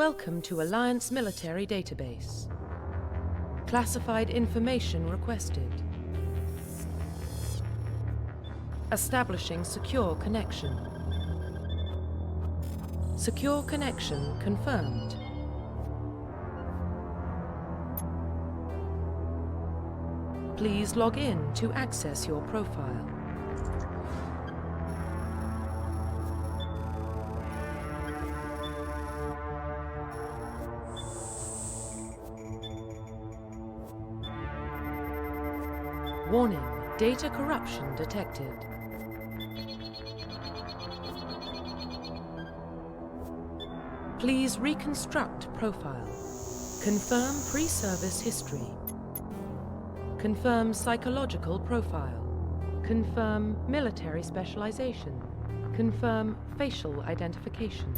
Welcome to Alliance Military Database. Classified information requested. Establishing secure connection. Secure connection confirmed. Please log in to access your profile. Warning, data corruption detected. Please reconstruct profile. Confirm pre-service history. Confirm psychological profile. Confirm military specialization. Confirm facial identification.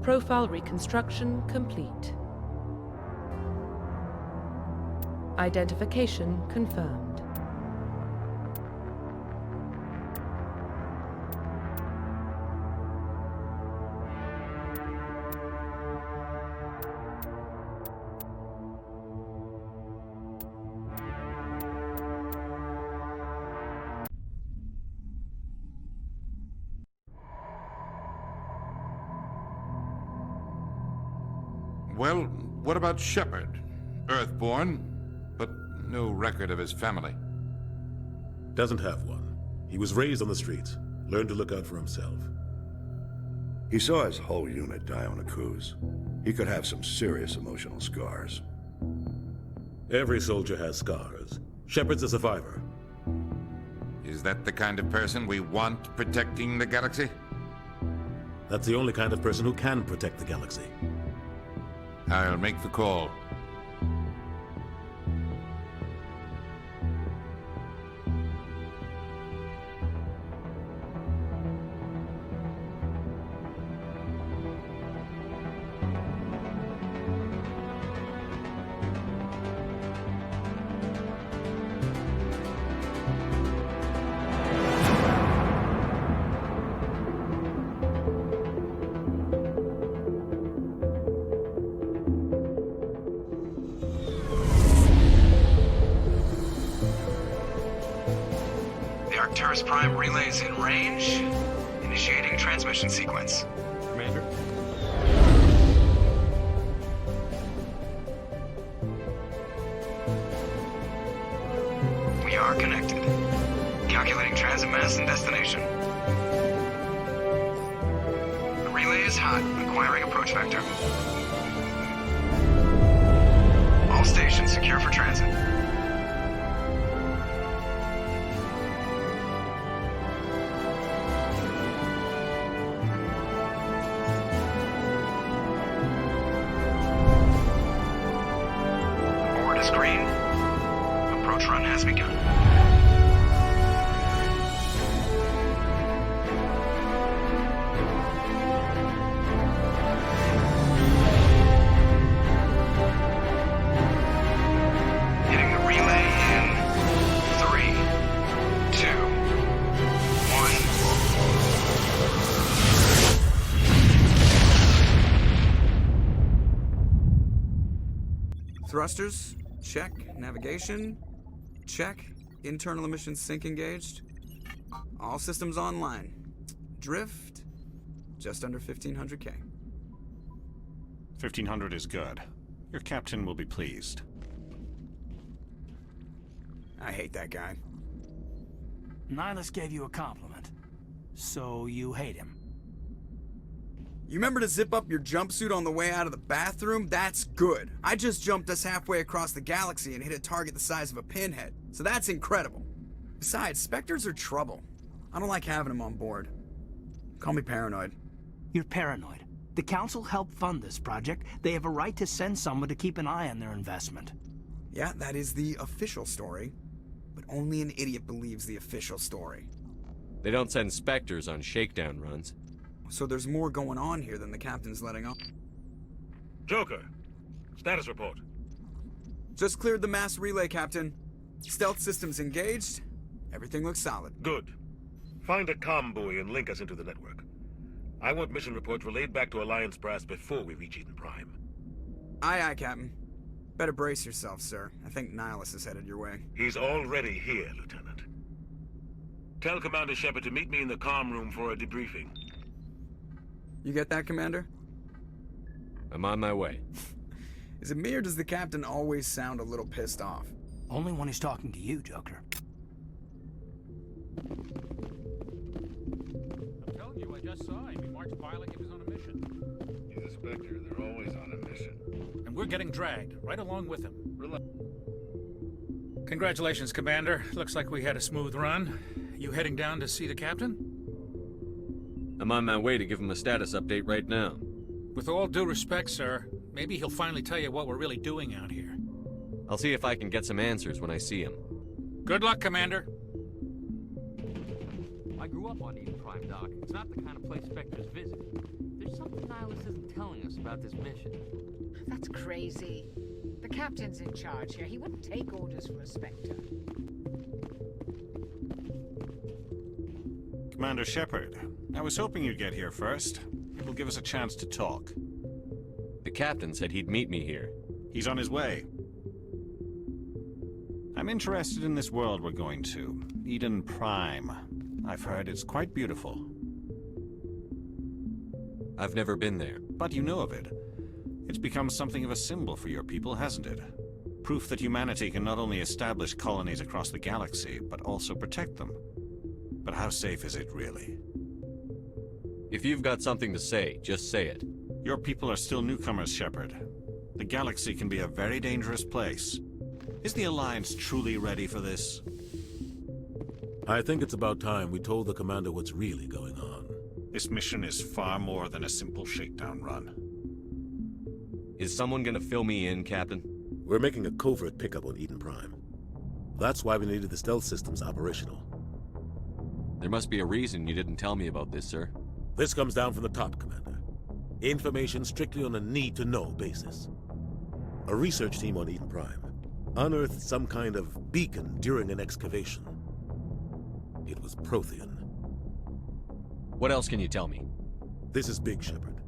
Profile reconstruction complete. Identification confirmed. Well, what about Shepard? Earthborn, but no record of his family. Doesn't have one. He was raised on the streets. Learned to look out for himself. He saw his whole unit die on a cruise. He could have some serious emotional scars. Every soldier has scars. Shepard's a survivor. Is that the kind of person we want protecting the galaxy? That's the only kind of person who can protect the galaxy. I'll make the call. Prime relays in range. Initiating transmission sequence. Commander? We are connected. Calculating transit mass and destination. The relay is hot, acquiring approach vector. All stations secure for transit. Green. Approach run has begun. Hitting the relay in 3, 2, 1. Thrusters. Check. Navigation. Check. Internal emissions sync engaged. All systems online. Drift. Just under 1500K. 1500 is good. Your captain will be pleased. I hate that guy. Nihilus gave you a compliment. So you hate him. You remember to zip up your jumpsuit on the way out of the bathroom? That's good. I just jumped us halfway across the galaxy and hit a target the size of a pinhead. So that's incredible. Besides, Spectres are trouble. I don't like having them on board. Call me paranoid. You're paranoid. The Council helped fund this project. They have a right to send someone to keep an eye on their investment. Yeah, that is the official story. But only an idiot believes the official story. They don't send Spectres on shakedown runs. So there's more going on here than the captain's letting on. Joker, status report. Just cleared the mass relay, Captain. Stealth systems engaged. Everything looks solid. Good. Find a comm buoy and link us into the network. I want mission reports relayed back to Alliance brass before we reach Eden Prime. Aye, aye, Captain. Better brace yourself, sir. I think Nihilus is headed your way. He's already here, Lieutenant. Tell Commander Shepard to meet me in the comm room for a debriefing. You get that, Commander? I'm on my way. Is it me or does the captain always sound a little pissed off? Only when he's talking to you, Joker. I'm telling you, I just saw him. He marched by like he was on a mission. He's a Spectre. They're always on a mission. And we're getting dragged, right along with him. Congratulations, Commander. Looks like we had a smooth run. You heading down to see the captain? I'm on my way to give him a status update right now. With all due respect, sir, maybe he'll finally tell you what we're really doing out here. I'll see if I can get some answers when I see him. Good luck, Commander. I grew up on Eden Prime, Doc. It's not the kind of place Spectres visit. There's something Nihilus isn't telling us about this mission. That's crazy. The captain's in charge here. He wouldn't take orders from a Spectre. Commander Shepard, I was hoping you'd get here first. It'll give us a chance to talk. The captain said he'd meet me here. He's on his way. I'm interested in this world we're going to, Eden Prime. I've heard it's quite beautiful. I've never been there. But you know of it. It's become something of a symbol for your people, hasn't it? Proof that humanity can not only establish colonies across the galaxy, but also protect them. But how safe is it, really? If you've got something to say, just say it. Your people are still newcomers, Shepard. The galaxy can be a very dangerous place. Is the Alliance truly ready for this? I think it's about time we told the Commander what's really going on. This mission is far more than a simple shakedown run. Is someone gonna fill me in, Captain? We're making a covert pickup on Eden Prime. That's why we needed the stealth systems operational. There must be a reason you didn't tell me about this, sir. This comes down from the top, Commander. Information strictly on a need-to-know basis. A research team on Eden Prime unearthed some kind of beacon during an excavation. It was Prothean. What else can you tell me? This is big, Shepard.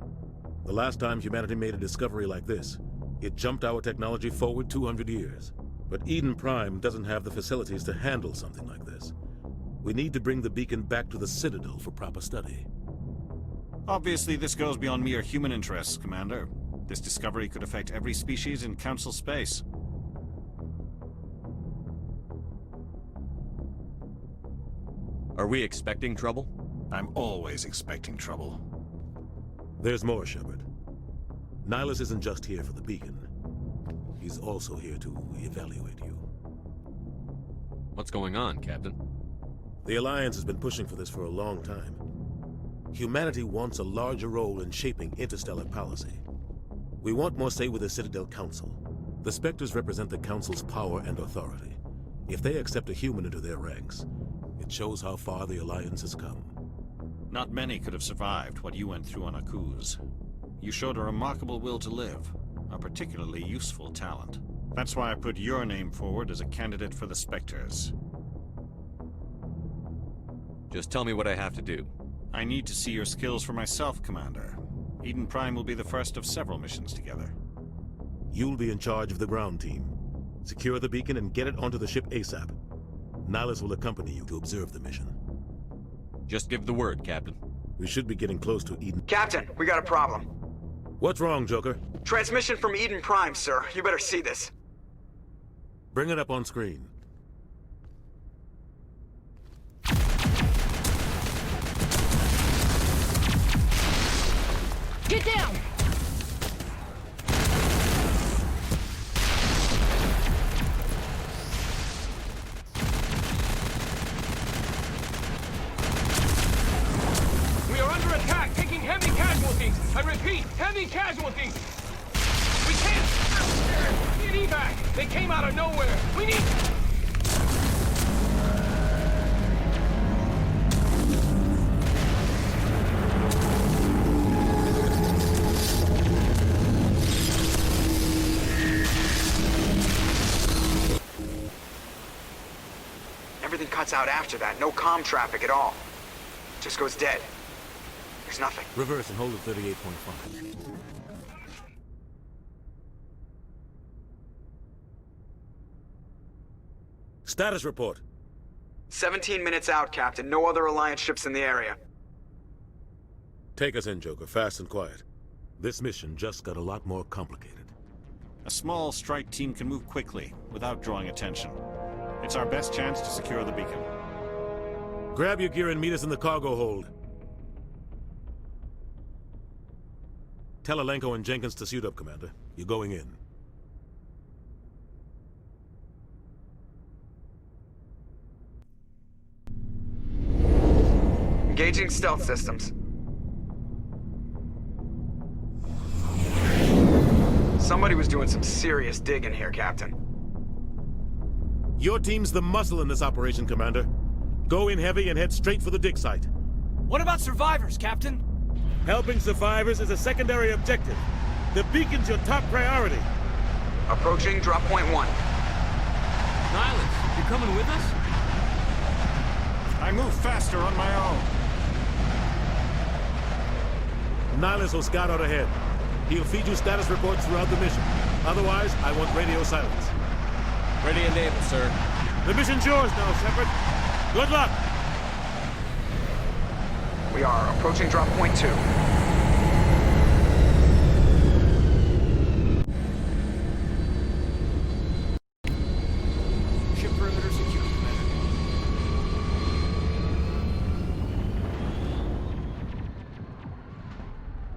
The last time humanity made a discovery like this, it jumped our technology forward 200 years. But Eden Prime doesn't have the facilities to handle something like this. We need to bring the beacon back to the Citadel for proper study. Obviously, this goes beyond mere human interests, Commander. This discovery could affect every species in Council space. Are we expecting trouble? I'm always expecting trouble. There's more, Shepard. Nihilus isn't just here for the beacon. He's also here to evaluate you. What's going on, Captain? The Alliance has been pushing for this for a long time. Humanity wants a larger role in shaping interstellar policy. We want more say with the Citadel Council. The Spectres represent the Council's power and authority. If they accept a human into their ranks, it shows how far the Alliance has come. Not many could have survived what you went through on Akuz. You showed a remarkable will to live, a particularly useful talent. That's why I put your name forward as a candidate for the Spectres. Just tell me what I have to do. I need to see your skills for myself, Commander. Eden Prime will be the first of several missions together. You'll be in charge of the ground team. Secure the beacon and get it onto the ship ASAP. Nihilus will accompany you to observe the mission. Just give the word, Captain. We should be getting close to Eden. Captain, we got a problem. What's wrong, Joker? Transmission from Eden Prime, sir. You better see this. Bring it up on screen. Get down! We are under attack, taking heavy casualties. I repeat, heavy casualties. We can't. Need evac. They came out of nowhere. We need. Everything cuts out after that. No comm traffic at all. Just goes dead. There's nothing. Reverse and hold at 38.5. Status report. 17 minutes out, Captain. No other Alliance ships in the area. Take us in, Joker, fast and quiet. This mission just got a lot more complicated. A small strike team can move quickly, without drawing attention. It's our best chance to secure the beacon. Grab your gear and meet us in the cargo hold. Tell Alenko and Jenkins to suit up, Commander. You're going in. Engaging stealth systems. Somebody was doing some serious digging here, Captain. Your team's the muscle in this operation, Commander. Go in heavy and head straight for the dig site. What about survivors, Captain? Helping survivors is a secondary objective. The beacon's your top priority. Approaching drop point 1. Nihilus, you coming with us? I move faster on my own. Nihilus will scout out ahead. He'll feed you status reports throughout the mission. Otherwise, I want radio silence. Ready and able, sir. The mission's yours now, Shepard. Good luck! We are approaching drop point 2. Ship perimeter secure,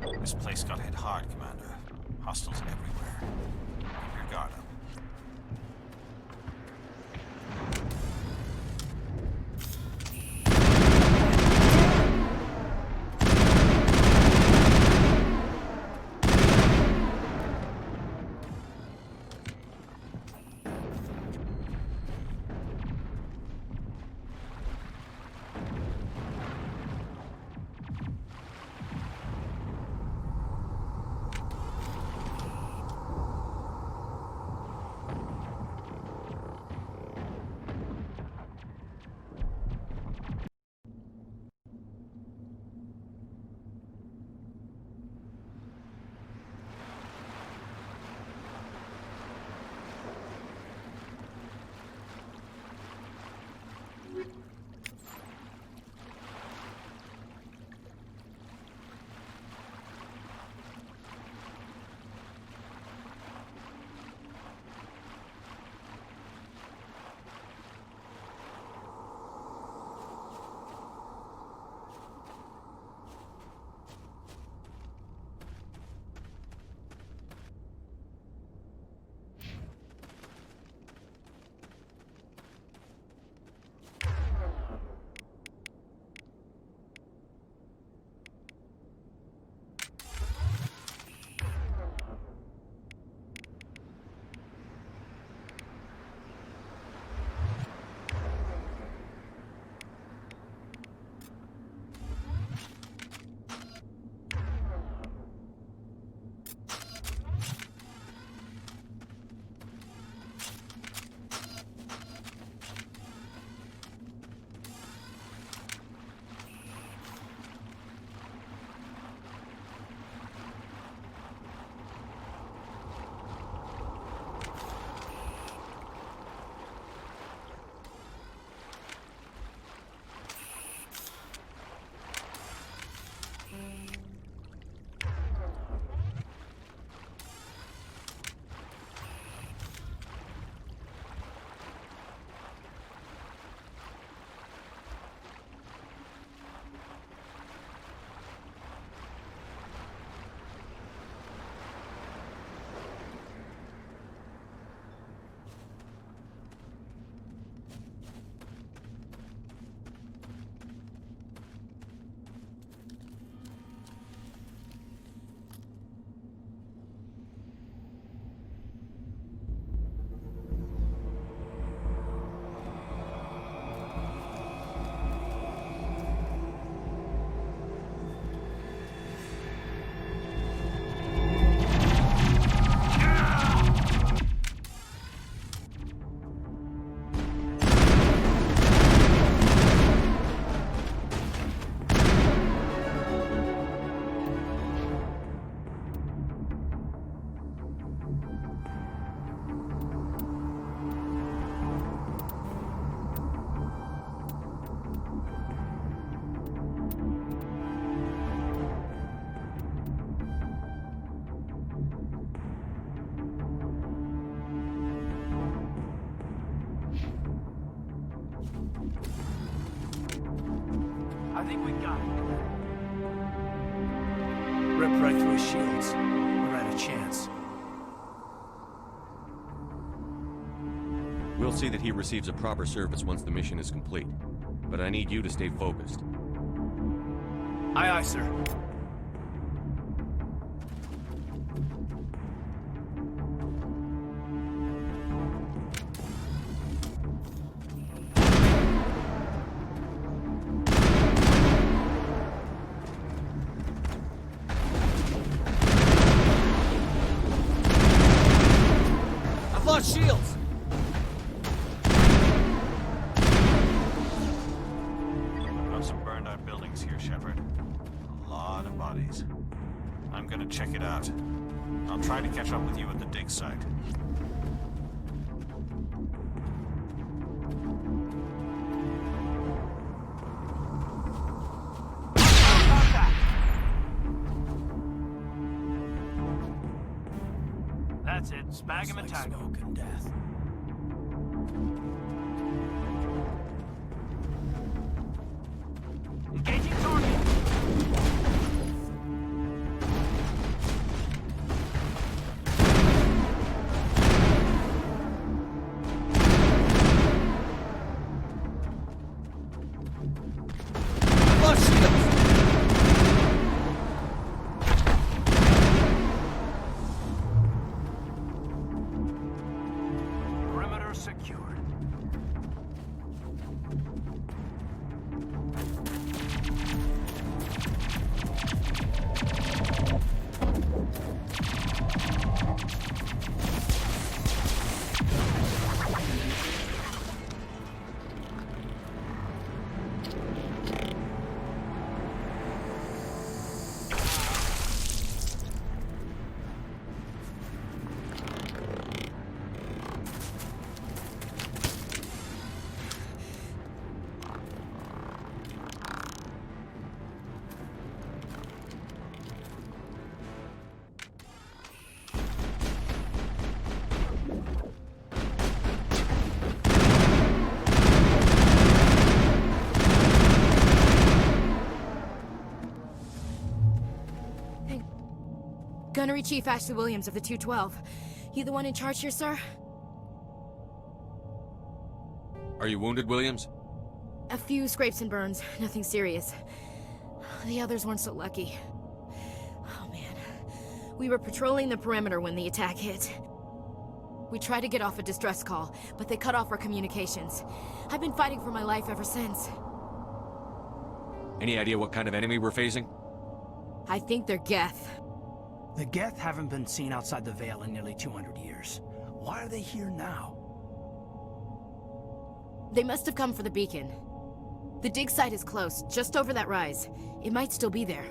Commander. This place got hit hard, Commander. Hostiles everywhere. Keep your guard up. I think we got it. Ripped right through his shields. We're at a chance. We'll see that he receives a proper service once the mission is complete. But I need you to stay focused. Aye, aye, sir. I've lost shields! Got some burned out buildings here, Shepard. A lot of bodies. I'm gonna check it out. I'll try to catch up with you at the dig site. That's it. Spag him and tag him. Smoke and death. Gunnery Chief Ashley Williams of the 212. You the one in charge here, sir? Are you wounded, Williams? A few scrapes and burns, nothing serious. The others weren't so lucky. Oh man. We were patrolling the perimeter when the attack hit. We tried to get off a distress call, but they cut off our communications. I've been fighting for my life ever since. Any idea what kind of enemy we're facing? I think they're Geth. The Geth haven't been seen outside the Veil in nearly 200 years. Why are they here now? They must have come for the beacon. The dig site is close, just over that rise. It might still be there.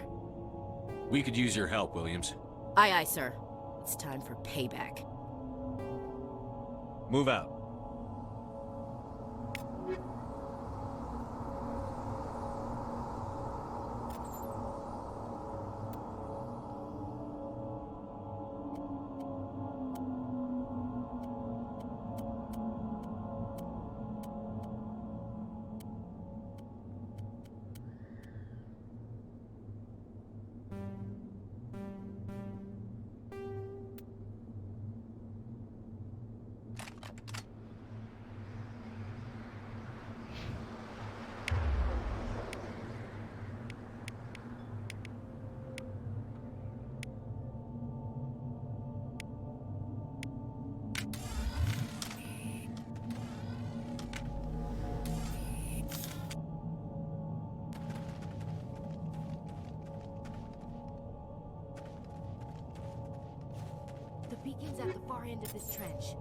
We could use your help, Williams. Aye, aye, sir. It's time for payback. Move out. The beacon's at the far end of this trench.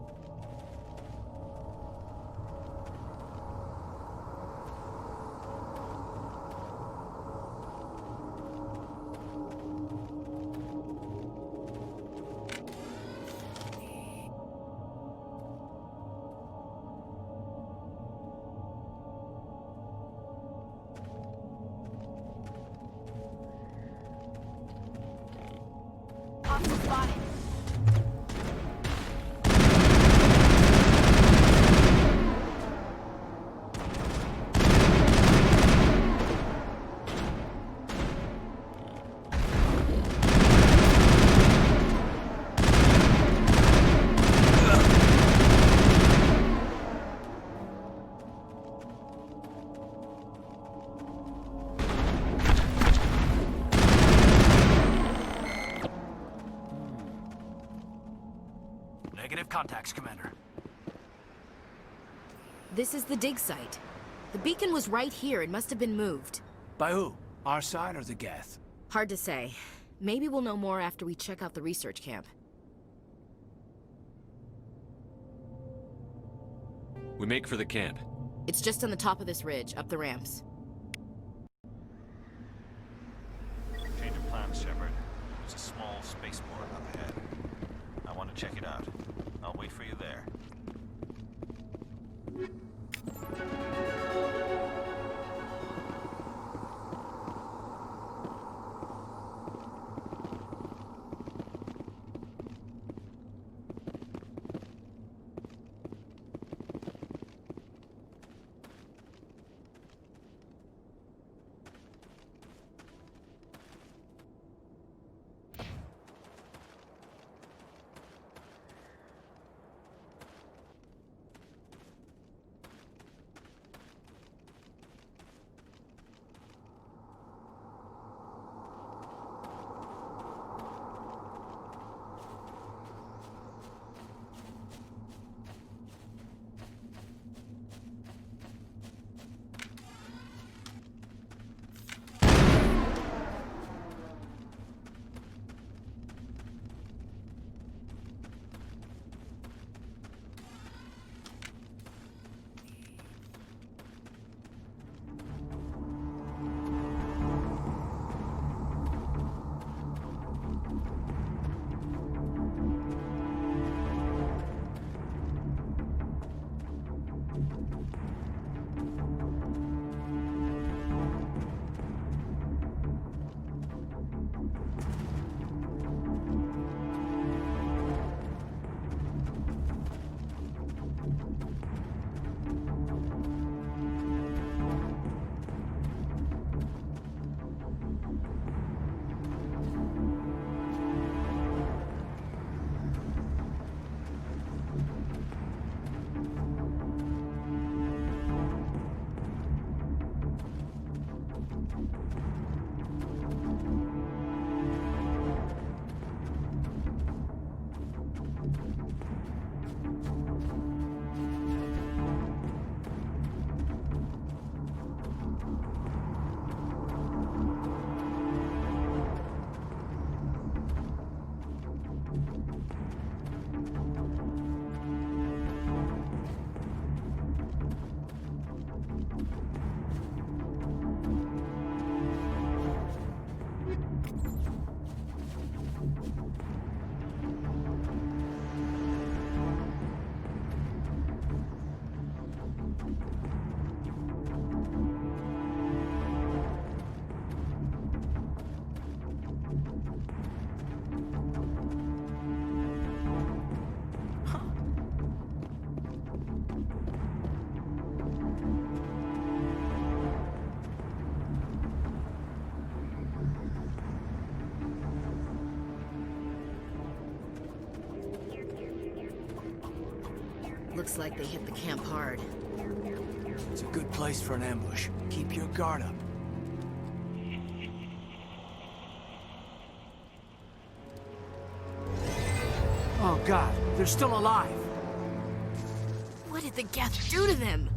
Hostile spotted. Negative contacts, Commander. This is the dig site. The beacon was right here. It must have been moved. By who? Our side or the Geth? Hard to say. Maybe we'll know more after we check out the research camp. We make for the camp. It's just on the top of this ridge, up the ramps. Change of plans, Shepard. There's a small spaceport up ahead. I want to check it out. I'll wait for you there. Looks like they hit the camp hard. It's a good place for an ambush. Keep your guard up. Oh God, they're still alive. What did the Geth do to them?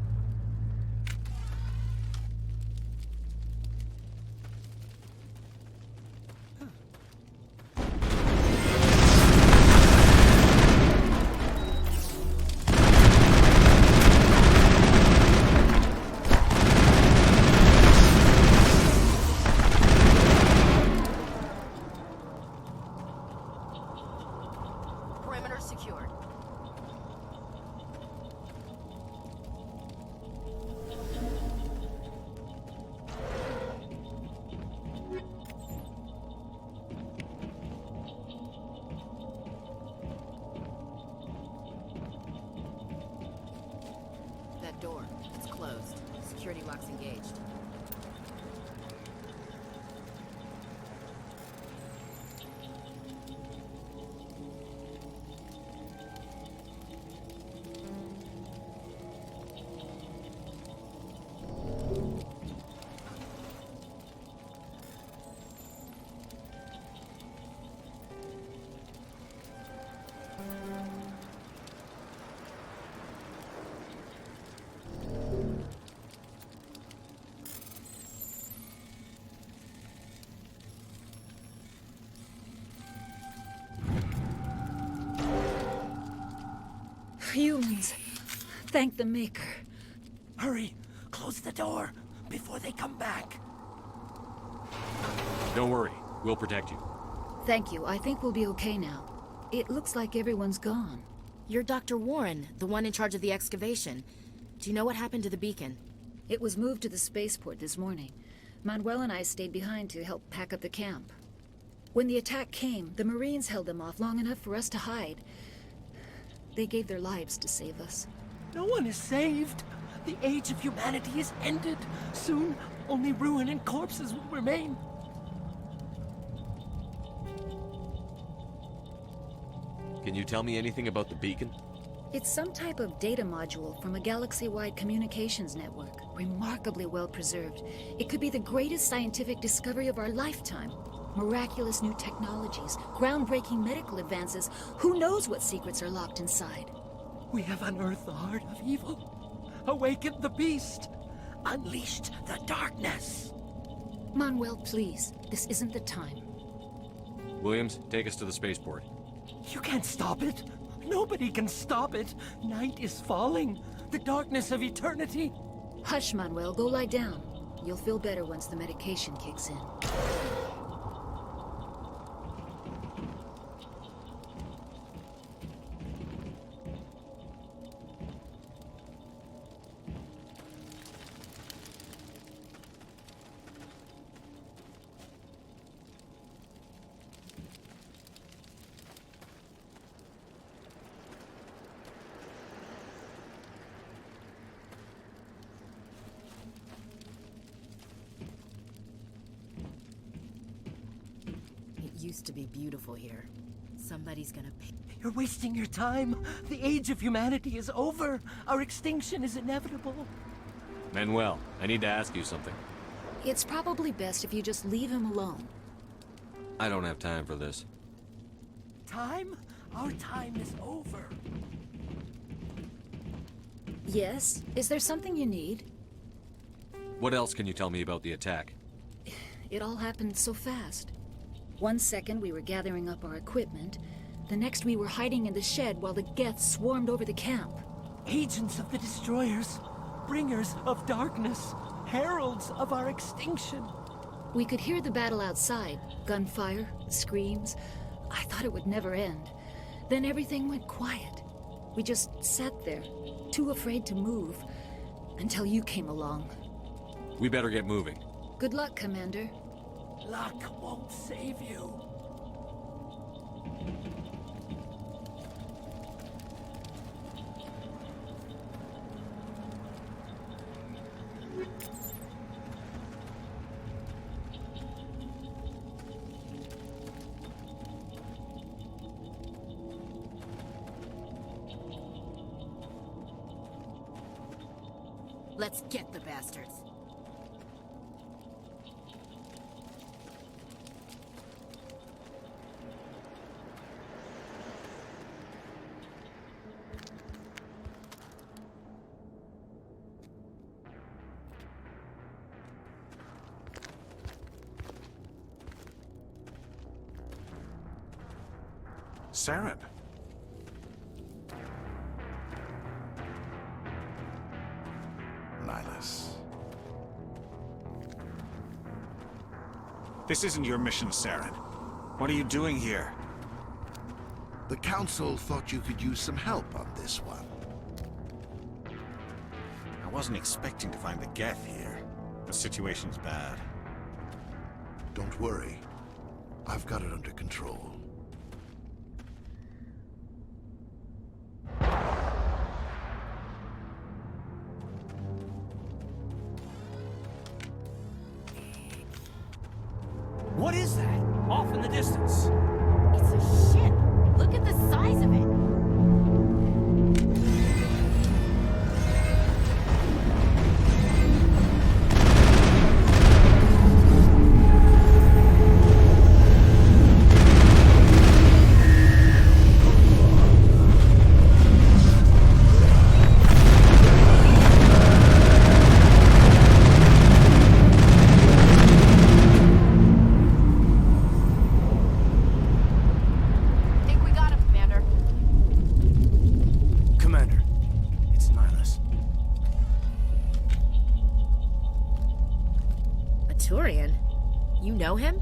Perimeter secured. That door, it's closed. Security lock's engaged. Humans. Thank the Maker. Hurry, close the door before they come back. Don't worry, we'll protect you. Thank you. I think we'll be okay now. It looks like everyone's gone. You're Dr. Warren, the one in charge of the excavation. Do you know what happened to the beacon? It was moved to the spaceport this morning. Manuel and I stayed behind to help pack up the camp. When the attack came, the Marines held them off long enough for us to hide. They gave their lives to save us. No one is saved. The age of humanity is ended. Soon, only ruin and corpses will remain. Can you tell me anything about the beacon? It's some type of data module from a galaxy-wide communications network. Remarkably well preserved. It could be the greatest scientific discovery of our lifetime. Miraculous new technologies, groundbreaking medical advances. Who knows what secrets are locked inside? We have unearthed the heart of evil, awakened the beast, unleashed the darkness. Manuel, please. This isn't the time. Williams, take us to the spaceport. You can't stop it. Nobody can stop it. Night is falling. The darkness of eternity. Hush, Manuel. Go lie down. You'll feel better once the medication kicks in. Used to be beautiful here. Somebody's gonna pay. You're wasting your time. The age of humanity is over. Our extinction is inevitable. Manuel, I need to ask you something. It's probably best if you just leave him alone. I don't have time for this. Time? Our time is over. Yes? Is there something you need? What else can you tell me about the attack? It all happened so fast. One second we were gathering up our equipment. The next we were hiding in the shed while the Geth swarmed over the camp. Agents of the destroyers. Bringers of darkness. Heralds of our extinction. We could hear the battle outside. Gunfire, screams. I thought it would never end. Then everything went quiet. We just sat there, too afraid to move, until you came along. We better get moving. Good luck, Commander. Luck won't save you. Let's get the bastards. Saren. Nihilus. This isn't your mission, Saren. What are you doing here? The Council thought you could use some help on this one. I wasn't expecting to find the Geth here. The situation's bad. Don't worry. I've got it under control. What is that? Off in the distance. It's a ship. Look at the size of it. You know him?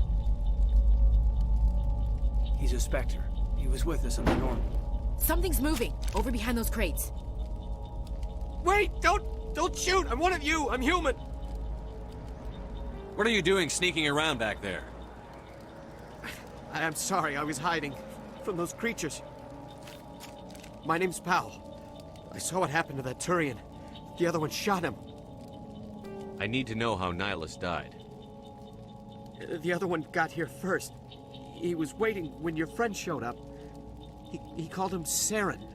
He's a Spectre. He was with us on the Norm. Something's moving, over behind those crates. Wait! Don't shoot! I'm one of you! I'm human! What are you doing sneaking around back there? I'm sorry, I was hiding from those creatures. My name's Powell. I saw what happened to that Turian. The other one shot him. I need to know how Nihilus died. The other one got here first. He was waiting when your friend showed up. He called him Saren.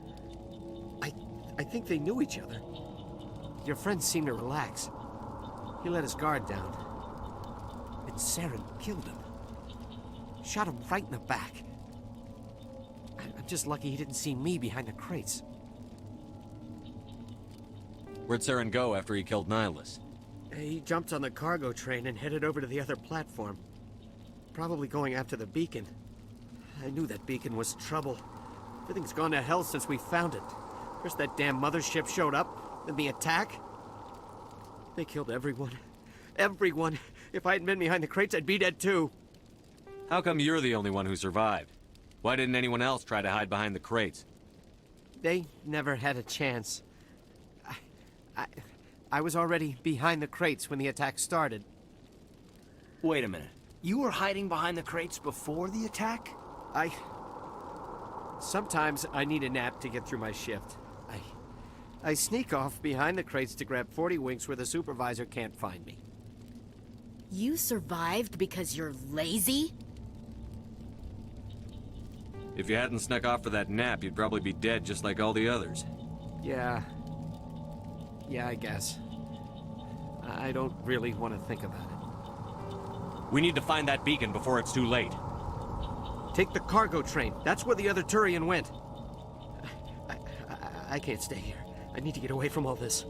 I think they knew each other. Your friend seemed to relax. He let his guard down. And Saren killed him. Shot him right in the back. I'm just lucky he didn't see me behind the crates. Where'd Saren go after he killed Nihilus? He jumped on the cargo train and headed over to the other platform. Probably going after the beacon. I knew that beacon was trouble. Everything's gone to hell since we found it. First that damn mothership showed up, then the attack. They killed everyone. Everyone. If I hadn't been behind the crates, I'd be dead too. How come you're the only one who survived? Why didn't anyone else try to hide behind the crates? They never had a chance. I was already behind the crates when the attack started. Wait a minute. You were hiding behind the crates before the attack? Sometimes I need a nap to get through my shift. I sneak off behind the crates to grab 40 winks where the supervisor can't find me. You survived because you're lazy? If you hadn't snuck off for that nap, you'd probably be dead just like all the others. Yeah, I guess. I don't really want to think about it. We need to find that beacon before it's too late. Take the cargo train. That's where the other Turian went. I can't stay here. I need to get away from all this.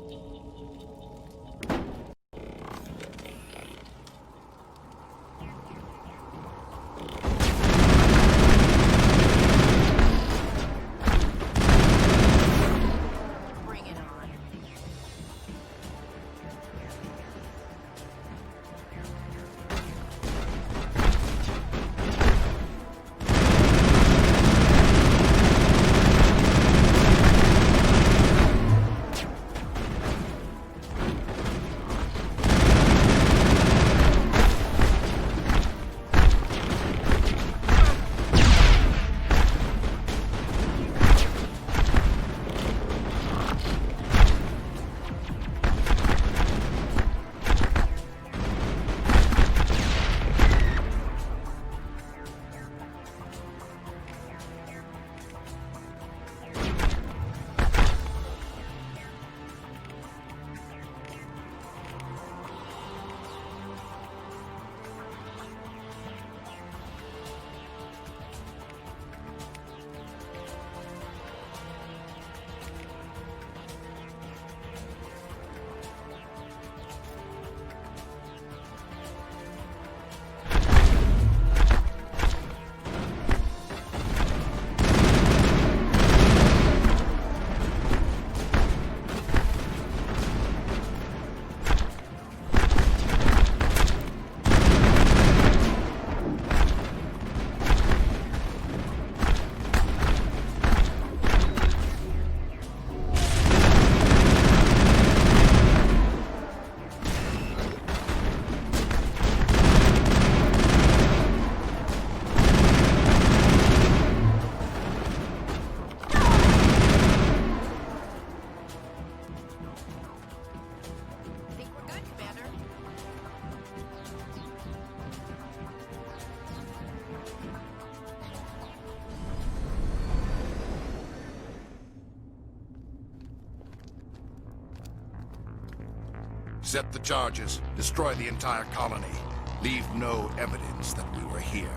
Set the charges. Destroy the entire colony. Leave no evidence that we were here.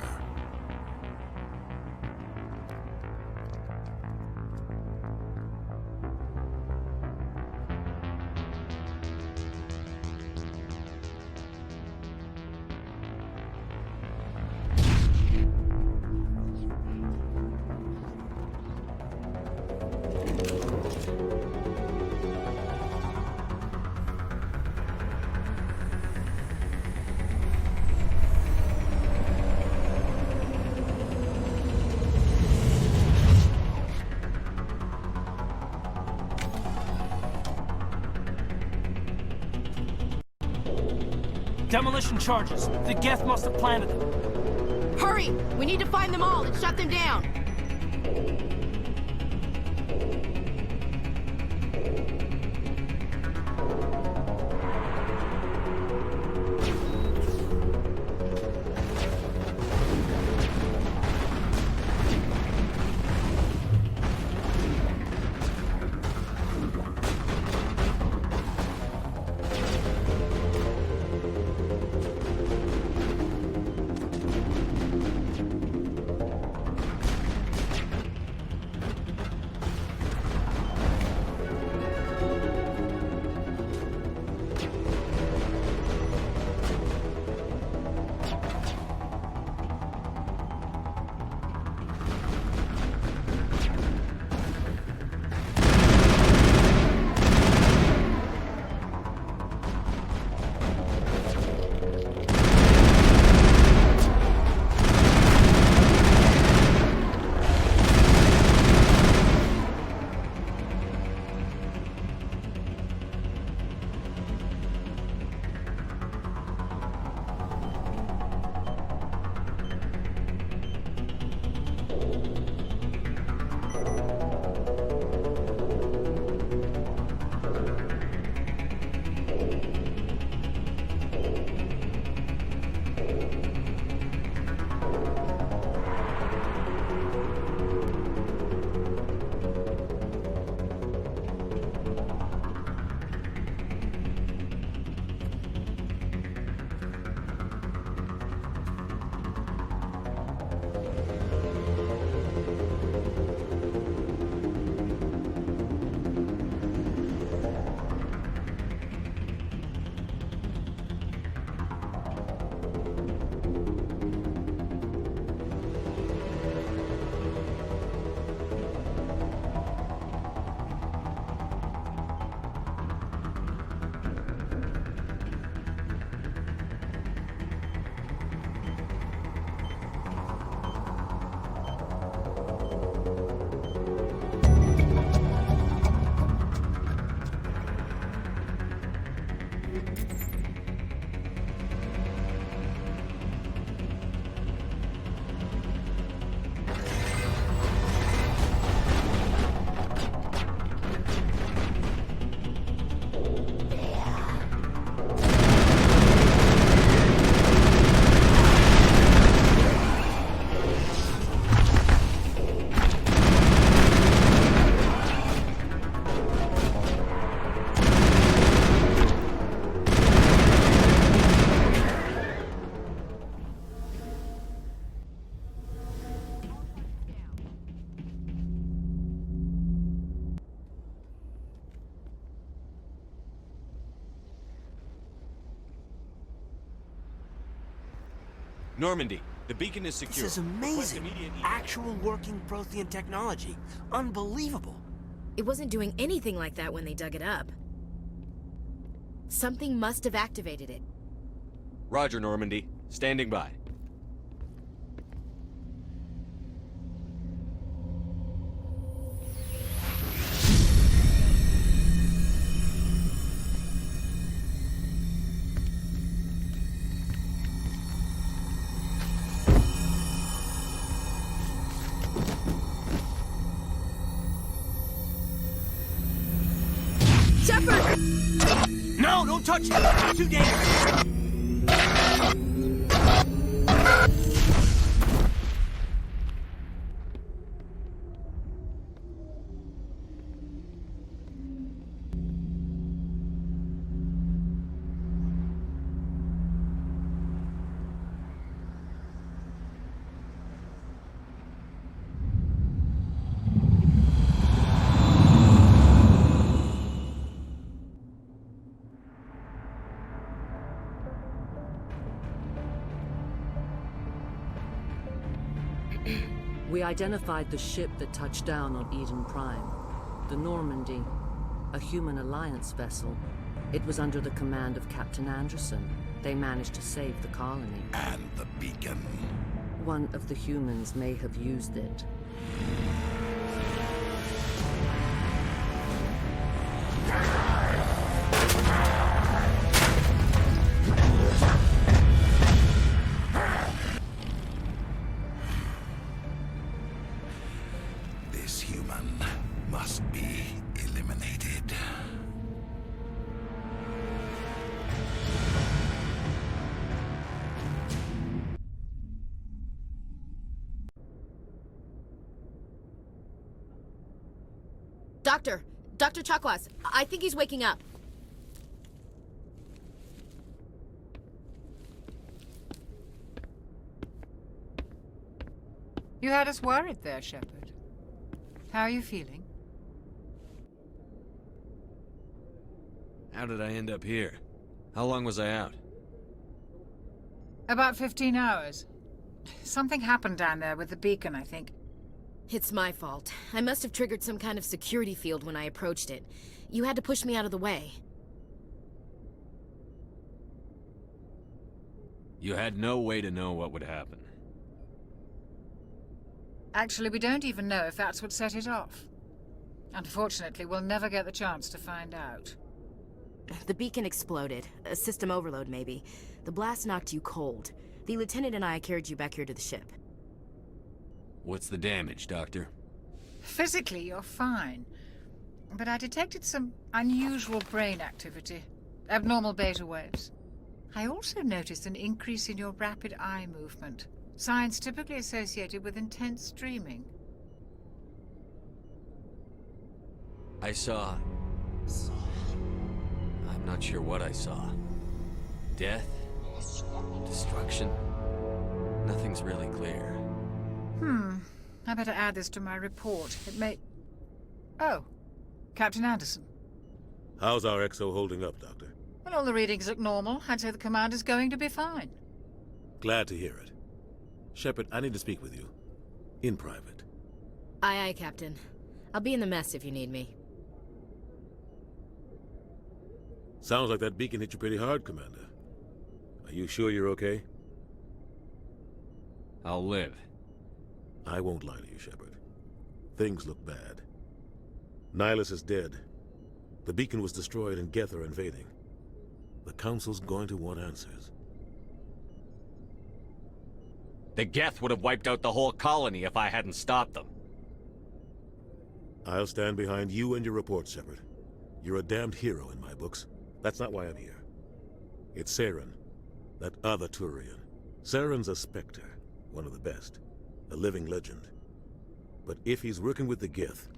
Demolition charges. The Geth must have planted them. Hurry! We need to find them all and shut them down! Normandy, the beacon is secure. This is amazing. Actual working Prothean technology. Unbelievable. It wasn't doing anything like that when they dug it up. Something must have activated it. Roger, Normandy. Standing by. No, don't touch it! Too dangerous! We identified the ship that touched down on Eden Prime. The Normandy. A human alliance vessel. It was under the command of Captain Anderson. They managed to save the colony. And the beacon. One of the humans may have used it. This human must be eliminated. Dr. Chakwas, I think he's waking up. You had us worried there, Shepard. How are you feeling? How did I end up here? How long was I out? About 15 hours. Something happened down there with the beacon, I think. It's my fault. I must have triggered some kind of security field when I approached it. You had to push me out of the way. You had no way to know what would happen. Actually, we don't even know if that's what set it off. Unfortunately, we'll never get the chance to find out. The beacon exploded. A system overload, maybe. The blast knocked you cold. The lieutenant and I carried you back here to the ship. What's the damage, Doctor? Physically, you're fine. But I detected some unusual brain activity. Abnormal beta waves. I also noticed an increase in your rapid eye movement. Signs typically associated with intense dreaming. I saw... I'm not sure what I saw. Death? Destruction? Nothing's really clear. I better add this to my report. It may... Oh, Captain Anderson. How's our XO holding up, Doctor? Well, all the readings look normal. I'd say the commander's going to be fine. Glad to hear it. Shepard, I need to speak with you. In private. Aye, Captain. I'll be in the mess if you need me. Sounds like that beacon hit you pretty hard, Commander. Are you sure you're okay? I'll live. I won't lie to you, Shepard. Things look bad. Nihilus is dead. The beacon was destroyed and Geth are invading. The Council's going to want answers. The Geth would have wiped out the whole colony if I hadn't stopped them. I'll stand behind you and your report, Shepard. You're a damned hero in my books. That's not why I'm here. It's Saren, that other Turian. Saren's a Spectre, one of the best. A living legend. But if he's working with the Geth,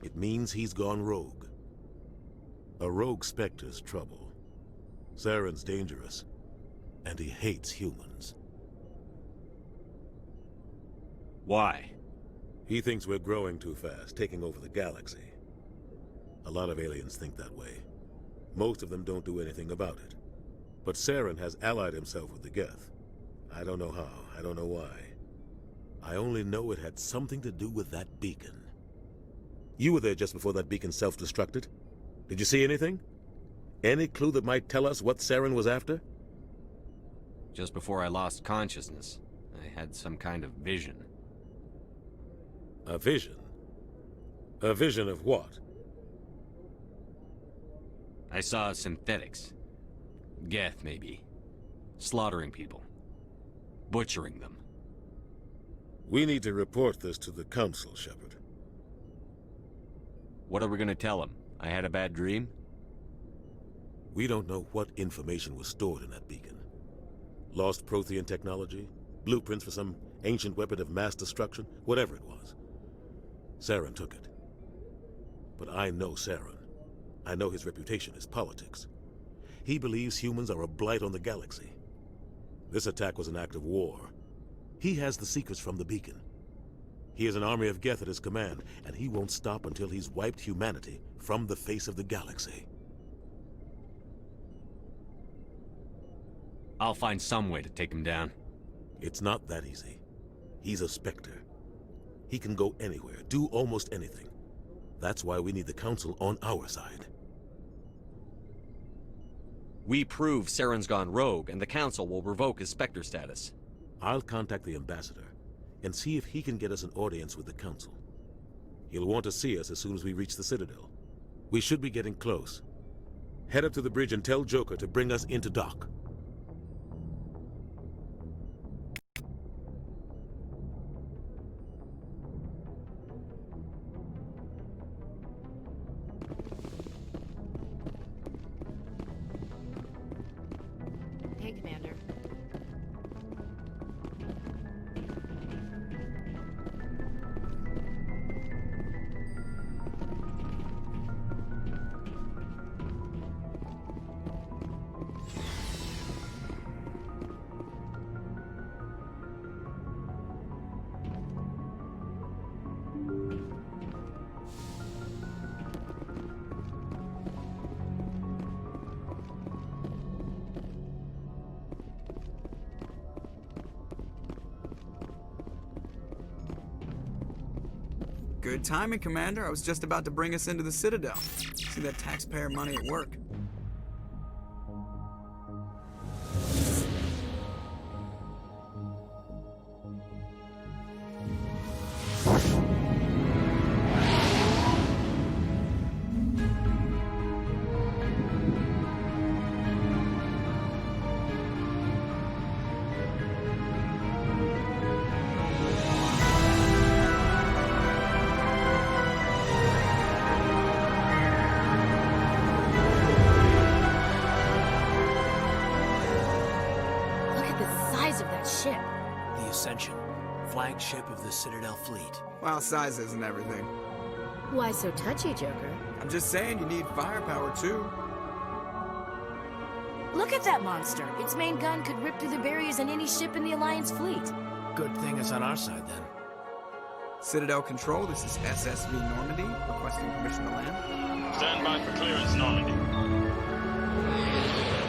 it means he's gone rogue. A rogue Spectre's trouble. Saren's dangerous, and he hates humans. Why? He thinks we're growing too fast, taking over the galaxy. A lot of aliens think that way. Most of them don't do anything about it. But Saren has allied himself with the Geth. I don't know how, I don't know why. I only know it had something to do with that beacon. You were there just before that beacon self-destructed. Did you see anything? Any clue that might tell us what Saren was after? Just before I lost consciousness, I had some kind of vision. A vision? A vision of what? I saw synthetics. Geth, maybe. Slaughtering people. Butchering them. We need to report this to the Council, Shepard. What are we gonna tell them? I had a bad dream? We don't know what information was stored in that beacon. Lost Prothean technology? Blueprints for some ancient weapon of mass destruction? Whatever it was. Saren took it. But I know Saren. I know his reputation is politics. He believes humans are a blight on the galaxy. This attack was an act of war. He has the secrets from the beacon. He has an army of Geth at his command, and he won't stop until he's wiped humanity from the face of the galaxy. I'll find some way to take him down. It's not that easy. He's a Spectre. He can go anywhere, do almost anything. That's why we need the Council on our side. We prove Saren's gone rogue, and the Council will revoke his Spectre status. I'll contact the Ambassador and see if he can get us an audience with the Council. He'll want to see us as soon as we reach the Citadel. We should be getting close. Head up to the bridge and tell Joker to bring us into dock. Hey, Commander. Good timing, Commander. I was just about to bring us into the Citadel. See that taxpayer money at work. The Ascension, flagship of the Citadel fleet. Well, size isn't everything. Why so touchy, Joker? I'm just saying you need firepower, too. Look at that monster. Its main gun could rip through the barriers in any ship in the Alliance fleet. Good thing it's on our side, then. Citadel Control, this is SSV Normandy, requesting permission to land. Stand by for clearance, Normandy.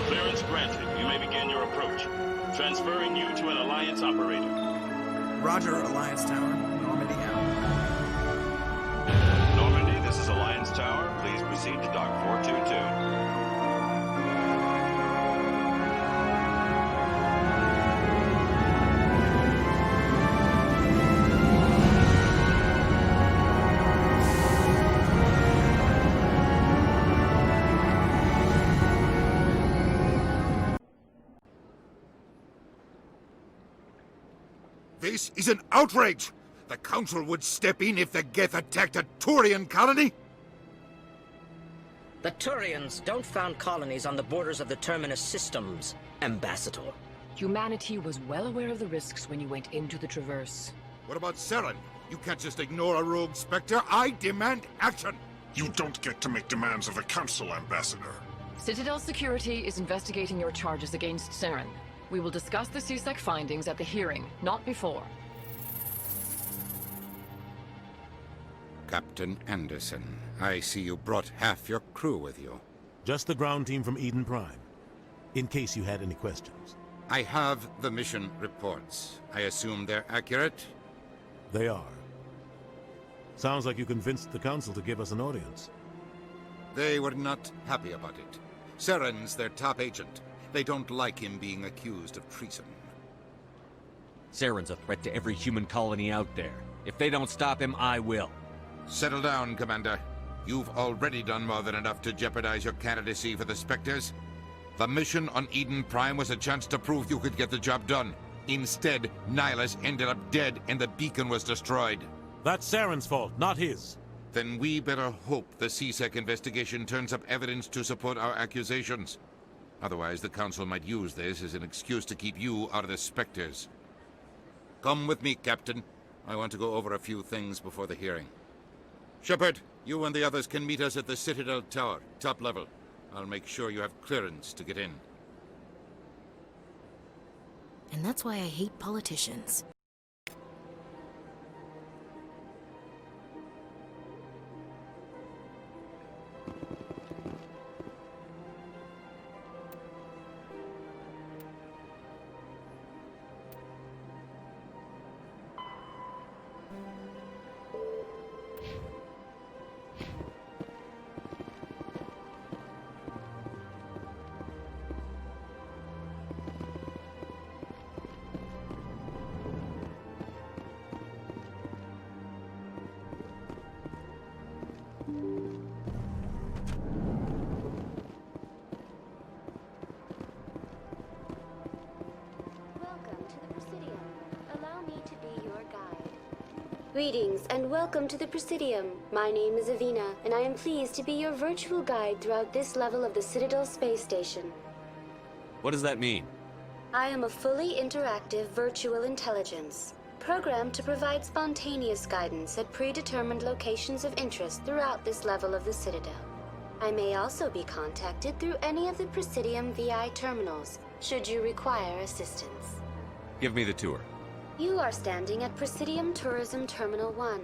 Clearance granted. You may begin your approach. Transferring you to an Alliance operator. Roger, Alliance Tower. Normandy out. Normandy, this is Alliance Tower. Please proceed to Dock 422. This is an outrage! The Council would step in if the Geth attacked a Turian colony? The Turians don't found colonies on the borders of the Terminus systems, Ambassador. Humanity was well aware of the risks when you went into the Traverse. What about Saren? You can't just ignore a rogue Spectre. I demand action! You don't get to make demands of the Council, Ambassador. Citadel Security is investigating your charges against Saren. We will discuss the CSEC findings at the hearing, not before. Captain Anderson, I see you brought half your crew with you. Just the ground team from Eden Prime, in case you had any questions. I have the mission reports. I assume they're accurate? They are. Sounds like you convinced the Council to give us an audience. They were not happy about it. Saren's their top agent. They don't like him being accused of treason. Saren's a threat to every human colony out there. If they don't stop him, I will. Settle down, Commander. You've already done more than enough to jeopardize your candidacy for the Spectres. The mission on Eden Prime was a chance to prove you could get the job done. Instead, Nihilus ended up dead and the beacon was destroyed. That's Saren's fault, not his. Then we better hope the CSEC investigation turns up evidence to support our accusations. Otherwise, the Council might use this as an excuse to keep you out of the Spectres. Come with me, Captain. I want to go over a few things before the hearing. Shepard, you and the others can meet us at the Citadel Tower, top level. I'll make sure you have clearance to get in. And that's why I hate politicians. Greetings and welcome to the Presidium. My name is Avina, and I am pleased to be your virtual guide throughout this level of the Citadel space station. What does that mean? I am a fully interactive virtual intelligence, programmed to provide spontaneous guidance at predetermined locations of interest throughout this level of the Citadel. I may also be contacted through any of the Presidium VI terminals, should you require assistance. Give me the tour. You are standing at Presidium Tourism Terminal 1.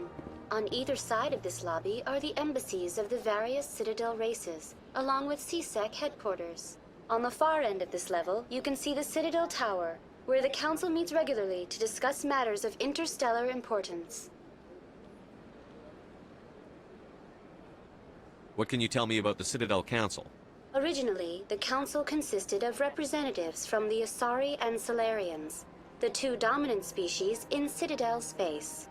On either side of this lobby are the embassies of the various Citadel races, along with CSEC headquarters. On the far end of this level, you can see the Citadel Tower, where the Council meets regularly to discuss matters of interstellar importance. What can you tell me about the Citadel Council? Originally, the Council consisted of representatives from the Asari and Solarians, the two dominant species in Citadel space.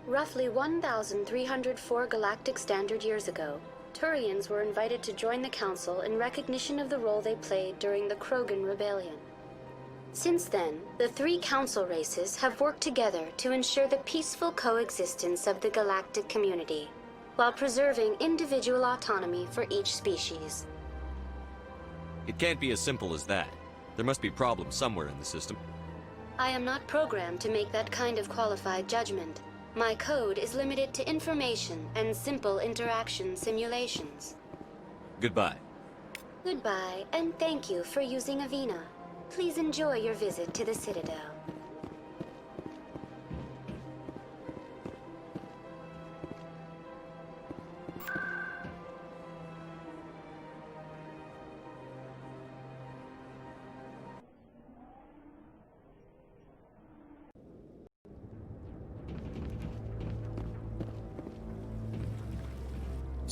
Roughly 1,304 galactic standard years ago, Turians were invited to join the Council in recognition of the role they played during the Krogan Rebellion. Since then, the three Council races have worked together to ensure the peaceful coexistence of the galactic community, while preserving individual autonomy for each species. It can't be as simple as that. There must be problems somewhere in the system. I am not programmed to make that kind of qualified judgment. My code is limited to information and simple interaction simulations. Goodbye. Goodbye, and thank you for using Avina. Please enjoy your visit to the Citadel.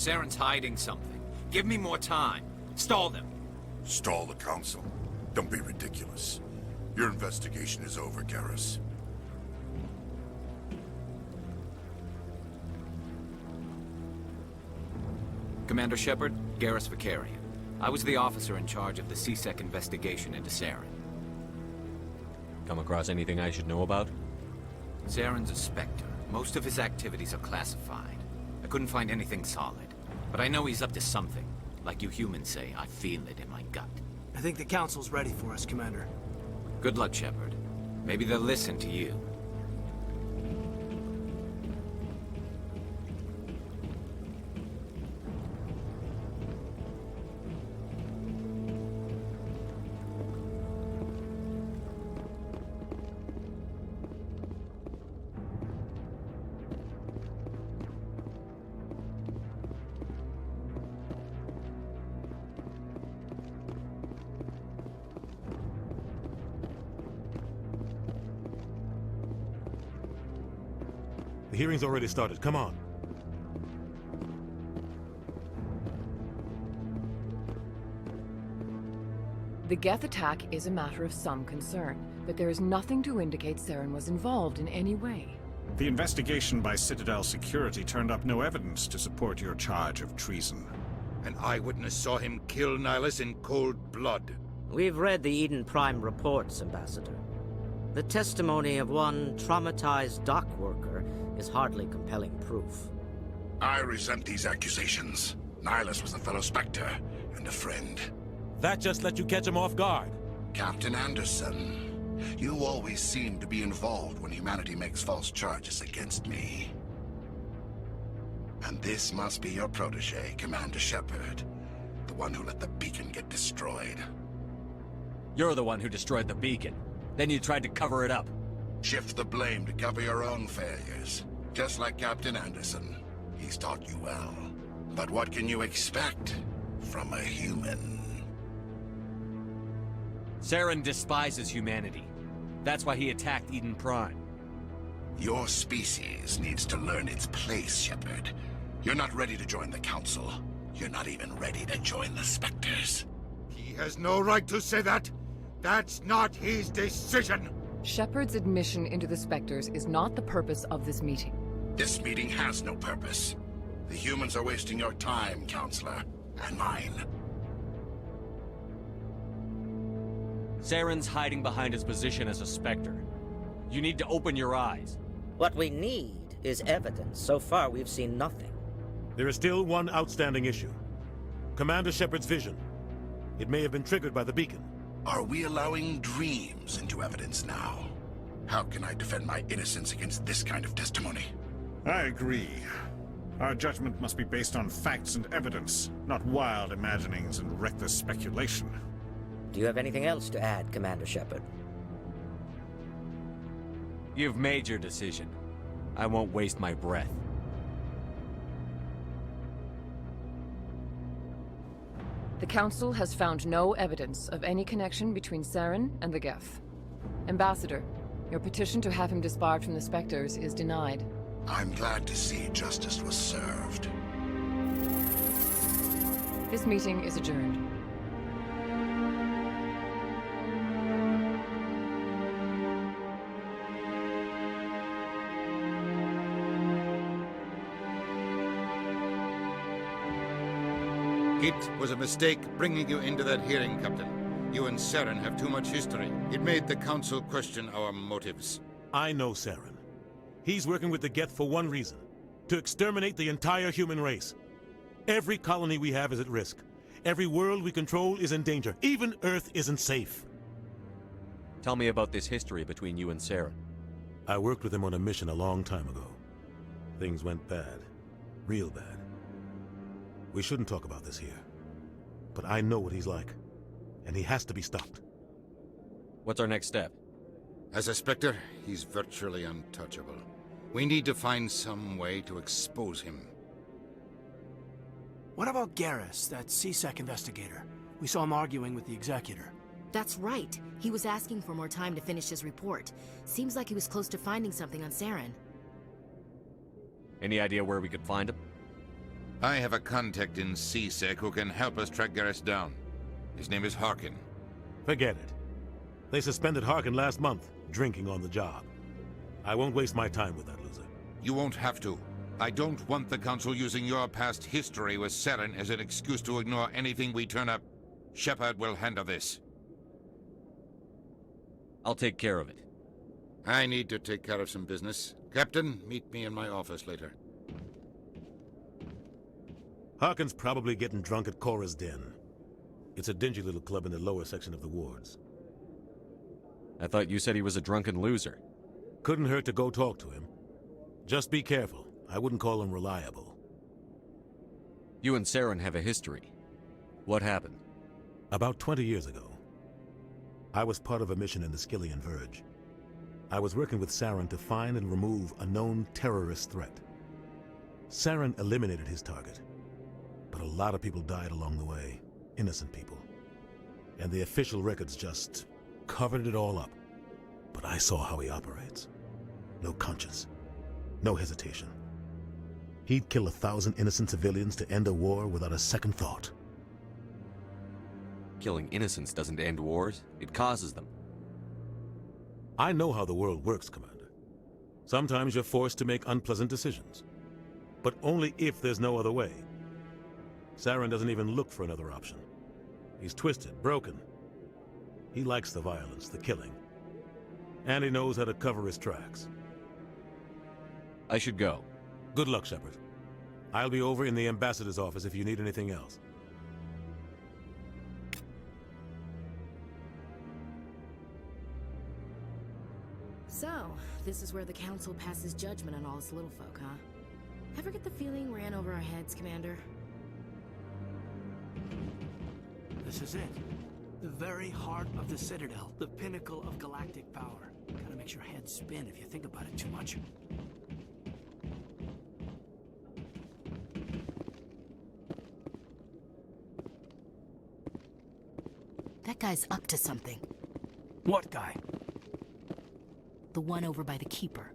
Saren's hiding something. Give me more time. Stall them. Stall the Council? Don't be ridiculous. Your investigation is over, Garrus. Commander Shepard, Garrus Vicarian. I was the officer in charge of the CSEC investigation into Saren. Come across anything I should know about? Saren's a Spectre. Most of his activities are classified. I couldn't find anything solid. But I know he's up to something. Like you humans say, I feel it in my gut. I think the Council's ready for us, Commander. Good luck, Shepard. Maybe they'll listen to you. The hearing's already started. Come on. The Geth attack is a matter of some concern, but there is nothing to indicate Saren was involved in any way. The investigation by Citadel Security turned up no evidence to support your charge of treason. An eyewitness saw him kill Nihilus in cold blood. We've read the Eden Prime reports, Ambassador. The testimony of one traumatized dock worker is hardly compelling proof. I resent these accusations. Nihilus was a fellow Spectre and a friend. That just let you catch him off guard. Captain Anderson, you always seem to be involved when humanity makes false charges against me. And this must be your protege, Commander Shepard, the one who let the beacon get destroyed. You're the one who destroyed the beacon. Then you tried to cover it up. Shift the blame to cover your own failures. Just like Captain Anderson. He's taught you well. But what can you expect from a human? Saren despises humanity. That's why he attacked Eden Prime. Your species needs to learn its place, Shepard. You're not ready to join the Council. You're not even ready to join the Spectres. He has no right to say that. That's not his decision. Shepard's admission into the Spectres is not the purpose of this meeting. This meeting has no purpose. The humans are wasting your time, Counselor, and mine. Saren's hiding behind his position as a Spectre. You need to open your eyes. What we need is evidence. So far, we've seen nothing. There is still one outstanding issue. Commander Shepard's vision. It may have been triggered by the beacon. Are we allowing dreams into evidence now? How can I defend my innocence against this kind of testimony? I agree. Our judgment must be based on facts and evidence, not wild imaginings and reckless speculation. Do you have anything else to add, Commander Shepard? You've made your decision. I won't waste my breath. The Council has found no evidence of any connection between Saren and the Geth. Ambassador, your petition to have him disbarred from the Spectres is denied. I'm glad to see justice was served. This meeting is adjourned. It was a mistake bringing you into that hearing, Captain. You and Saren have too much history. It made the Council question our motives. I know Saren. He's working with the Geth for one reason. To exterminate the entire human race. Every colony we have is at risk. Every world we control is in danger. Even Earth isn't safe. Tell me about this history between you and Saren. I worked with him on a mission a long time ago. Things went bad. Real bad. We shouldn't talk about this here. But I know what he's like. And he has to be stopped. What's our next step? As a Spectre, he's virtually untouchable. We need to find some way to expose him. What about Garrus, that CSEC investigator? We saw him arguing with the Executor. That's right. He was asking for more time to finish his report. Seems like he was close to finding something on Saren. Any idea where we could find him? I have a contact in CSEC who can help us track Garrus down. His name is Harkin. Forget it. They suspended Harkin last month, drinking on the job. I won't waste my time with that loser. You won't have to. I don't want the Council using your past history with Saren as an excuse to ignore anything we turn up. Shepard will handle this. I'll take care of it. I need to take care of some business. Captain, meet me in my office later. Harkin's probably getting drunk at Cora's Den. It's a dingy little club in the lower section of the wards. I thought you said he was a drunken loser. Couldn't hurt to go talk to him. Just be careful. I wouldn't call him reliable. You and Saren have a history. What happened? About 20 years ago, I was part of a mission in the Skillian Verge. I was working with Saren to find and remove a known terrorist threat. Saren eliminated his target, but a lot of people died along the way. Innocent people. And the official records just covered it all up. But I saw how he operates. No conscience. No hesitation. He'd kill 1,000 innocent civilians to end a war without a second thought. Killing innocents doesn't end wars, it causes them. I know how the world works, Commander. Sometimes you're forced to make unpleasant decisions. But only if there's no other way. Saren doesn't even look for another option. He's twisted, broken. He likes the violence, the killing. And he knows how to cover his tracks. I should go. Good luck, Shepard. I'll be over in the ambassador's office if you need anything else. So, this is where the Council passes judgment on all us little folk, huh? Ever get the feeling ran over our heads, Commander? This is it. The very heart of the Citadel, the pinnacle of galactic power. Kinda makes your head spin if you think about it too much. That guy's up to something. What guy? The one over by the Keeper.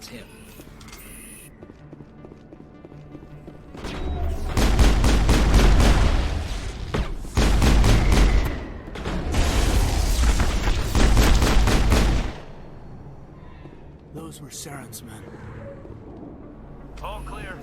that's him. Those were Saren's men. All clear.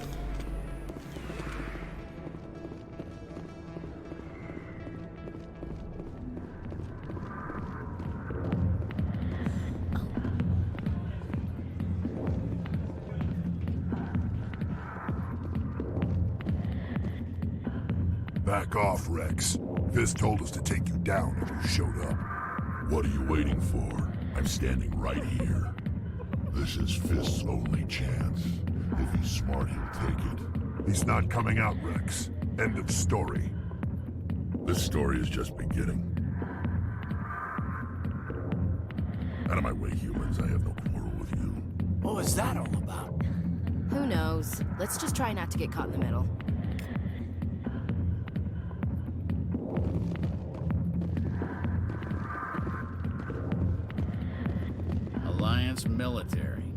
Back off, Rex. Fist told us to take you down if you showed up. What are you waiting for? I'm standing right here. This is Fist's only chance. If he's smart, he'll take it. He's not coming out, Rex. End of story. This story is just beginning. Out of my way, humans. I have no quarrel with you. What was that all about? Who knows? Let's just try not to get caught in the middle. Alliance military.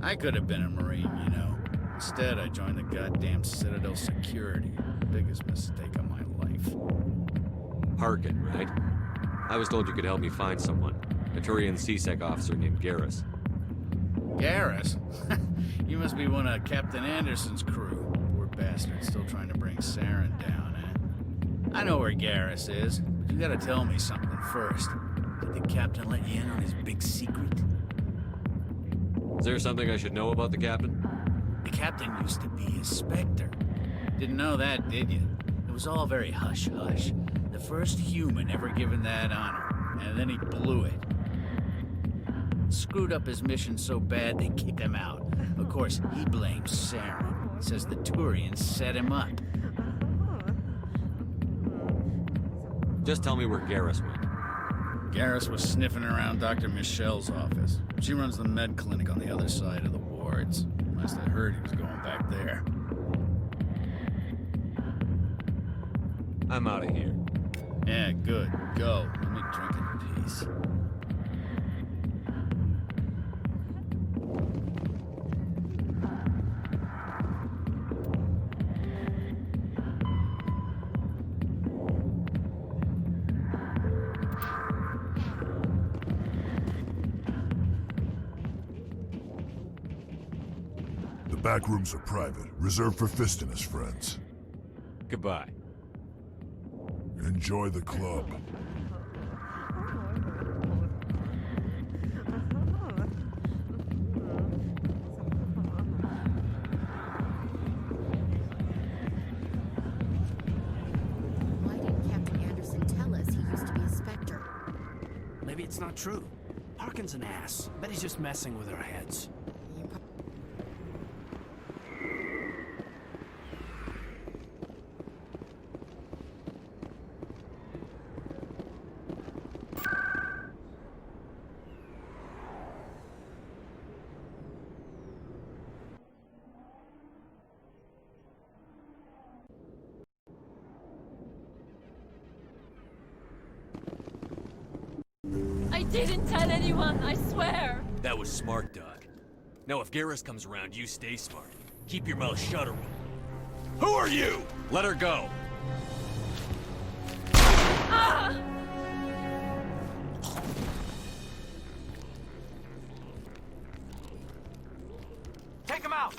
I could have been a Marine, you know. Instead, I joined the goddamn Citadel security. Biggest mistake of my life. Harkin, right? I was told you could help me find someone. A Turian CSEC officer named Garrus. Garrus? You must be one of Captain Anderson's crew. Poor bastard, still trying to bring Saren down, eh? I know where Garrus is, but you gotta tell me something first. Did the captain let you in on his big secret? Is there something I should know about the captain? The captain used to be a Spectre. Didn't know that, did you? It was all very hush-hush. The first human ever given that honor, and then he blew it. Screwed up his mission so bad they kicked him out. Of course, he blames Saren. Says the Turians set him up. Just tell me where Garrus went. Garrus was sniffing around Dr. Michelle's office. She runs the med clinic on the other side of the wards. Must have heard he was going back there. I'm out of here. Yeah, good. Go. Let me drink in peace. The back rooms are private, reserved for Fist and his friends. Goodbye. Enjoy the club. Why didn't Captain Anderson tell us he used to be a Spectre? Maybe it's not true. Harkin's an ass. Bet he's just messing with our heads. I didn't tell anyone, I swear! That was smart, Doc. Now if Garrus comes around, you stay smart. Keep your mouth shut or... Who are you? Let her go. Ah! Take him out!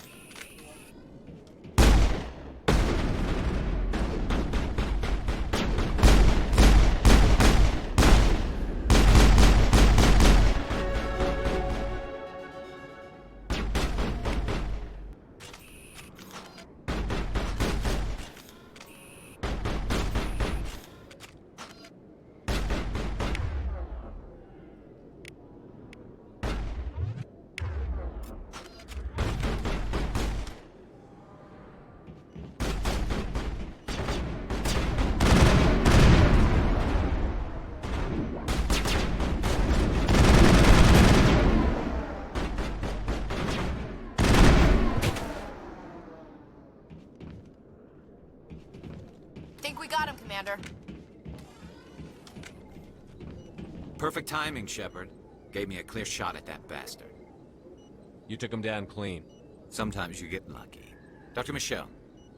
Think we got him, Commander. Perfect timing, Shepard. Gave me a clear shot at that bastard. You took him down clean. Sometimes you get lucky. Dr. Michelle,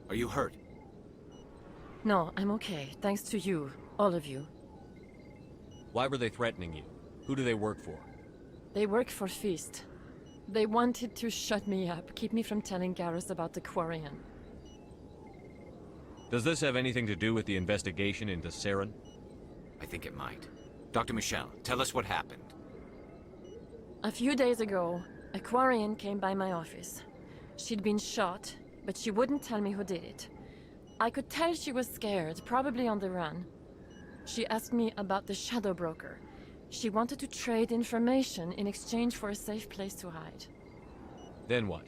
are you hurt? No, I'm okay. Thanks to you. All of you. Why were they threatening you? Who do they work for? They work for Feast. They wanted to shut me up, keep me from telling Garrus about the Quarian. Does this have anything to do with the investigation into Saren? I think it might. Dr. Michelle, tell us what happened. A few days ago, a Quarian came by my office. She'd been shot, but she wouldn't tell me who did it. I could tell she was scared, probably on the run. She asked me about the Shadow Broker. She wanted to trade information in exchange for a safe place to hide. Then what?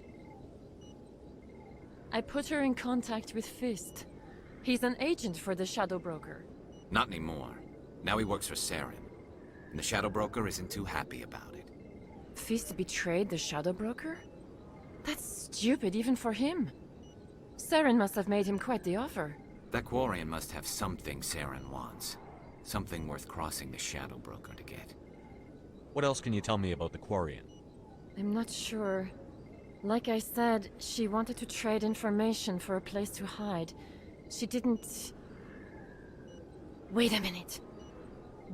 I put her in contact with Fist. He's an agent for the Shadow Broker. Not anymore. Now he works for Saren. And the Shadow Broker isn't too happy about it. Fist betrayed the Shadow Broker? That's stupid even for him. Saren must have made him quite the offer. That Quarian must have something Saren wants. Something worth crossing the Shadow Broker to get. What else can you tell me about the Quarian? I'm not sure. Like I said, she wanted to trade information for a place to hide. She didn't... Wait a minute.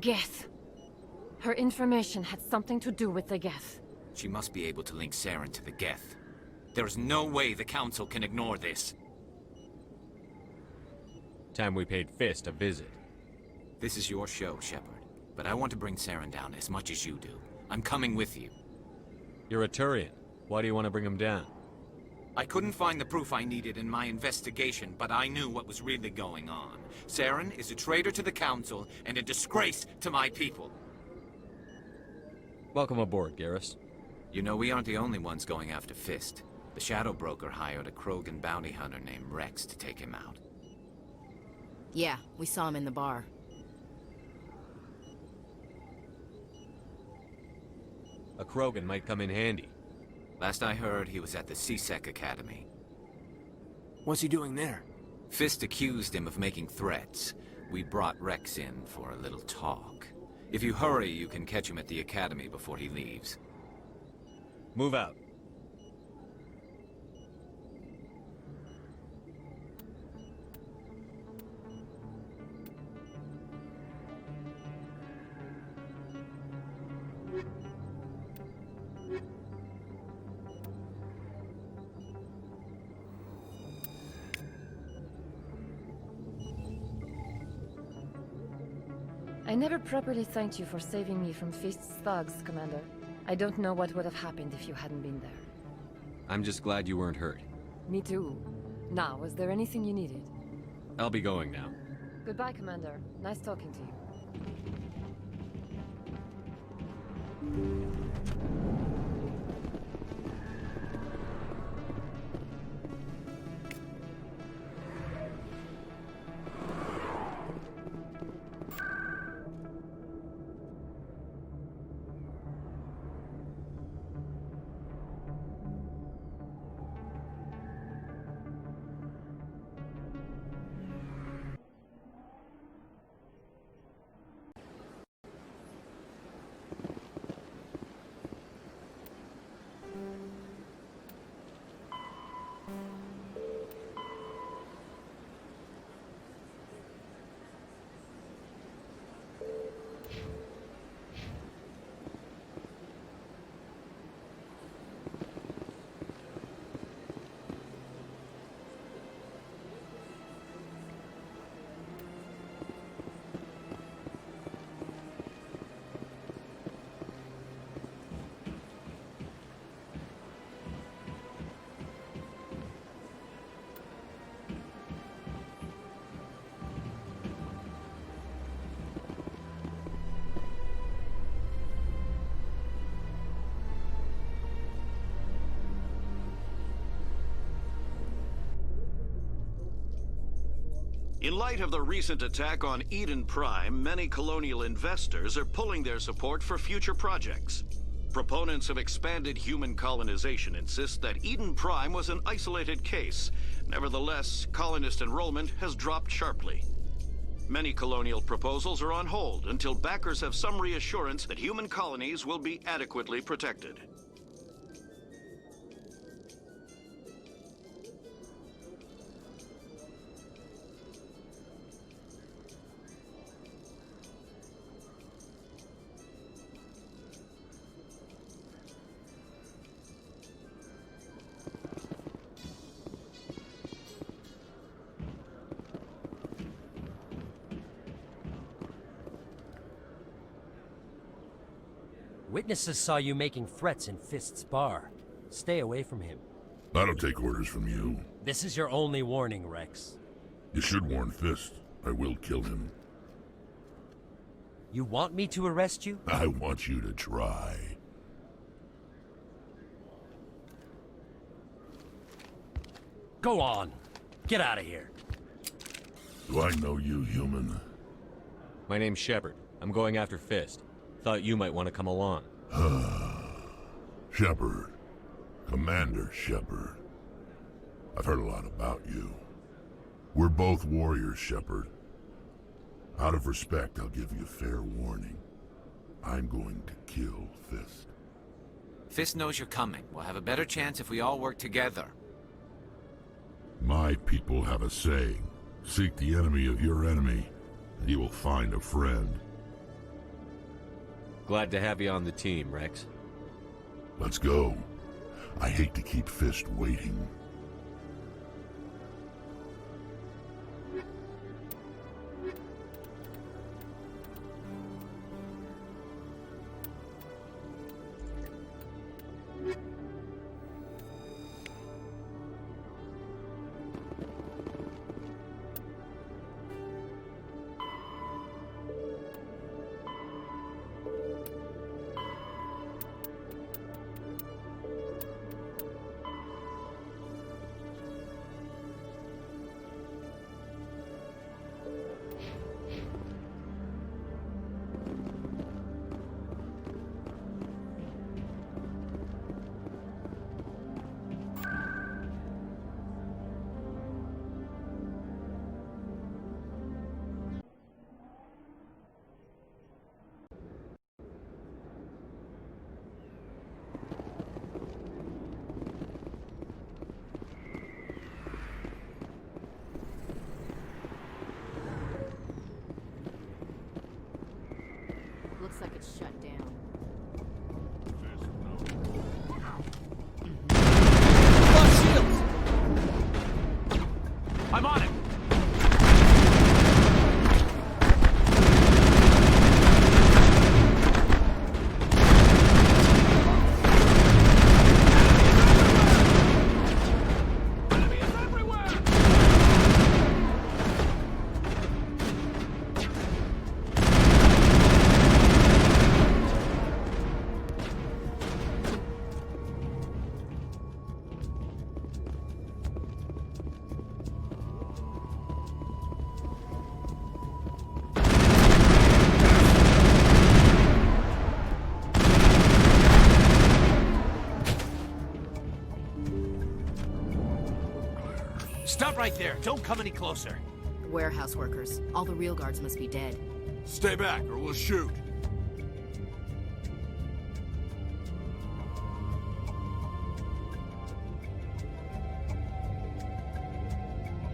Geth. Her information had something to do with the Geth. She must be able to link Saren to the Geth. There's no way the Council can ignore this. Time we paid Fist a visit. This is your show, Shepard. But I want to bring Saren down as much as you do. I'm coming with you. You're a Turian. Why do you want to bring him down? I couldn't find the proof I needed in my investigation, but I knew what was really going on. Saren is a traitor to the Council and a disgrace to my people. Welcome aboard, Garrus. You know, we aren't the only ones going after Fist. The Shadow Broker hired a Krogan bounty hunter named Rex to take him out. Yeah, we saw him in the bar. A Krogan might come in handy. Last I heard, he was at the CSEC Academy. What's he doing there? Fist accused him of making threats. We brought Rex in for a little talk. If you hurry, you can catch him at the Academy before he leaves. Move out. I never properly thanked you for saving me from Fist's thugs, Commander. I don't know what would have happened if you hadn't been there. I'm just glad you weren't hurt. Me too. Now, was there anything you needed? I'll be going now. Goodbye, Commander. Nice talking to you. In light of the recent attack on Eden Prime, many colonial investors are pulling their support for future projects. Proponents of expanded human colonization insist that Eden Prime was an isolated case. Nevertheless, colonist enrollment has dropped sharply. Many colonial proposals are on hold until backers have some reassurance that human colonies will be adequately protected. Witnesses saw you making threats in Fist's bar. Stay away from him. I don't take orders from you. This is your only warning, Rex. You should warn Fist. I will kill him. You want me to arrest you? I want you to try. Go on. Get out of here. Do I know you, human? My name's Shepard. I'm going after Fist. Thought you might want to come along. Shepard. Commander Shepard. I've heard a lot about you. We're both warriors, Shepard. Out of respect, I'll give you fair warning. I'm going to kill Fist. Fist knows you're coming. We'll have a better chance if we all work together. My people have a saying. Seek the enemy of your enemy, and you will find a friend. Glad to have you on the team, Rex. Let's go. I hate to keep Fist waiting. Looks like it's shut down. I'm on it! Stop right there. Don't come any closer. Warehouse workers. All the real guards must be dead. Stay back or we'll shoot.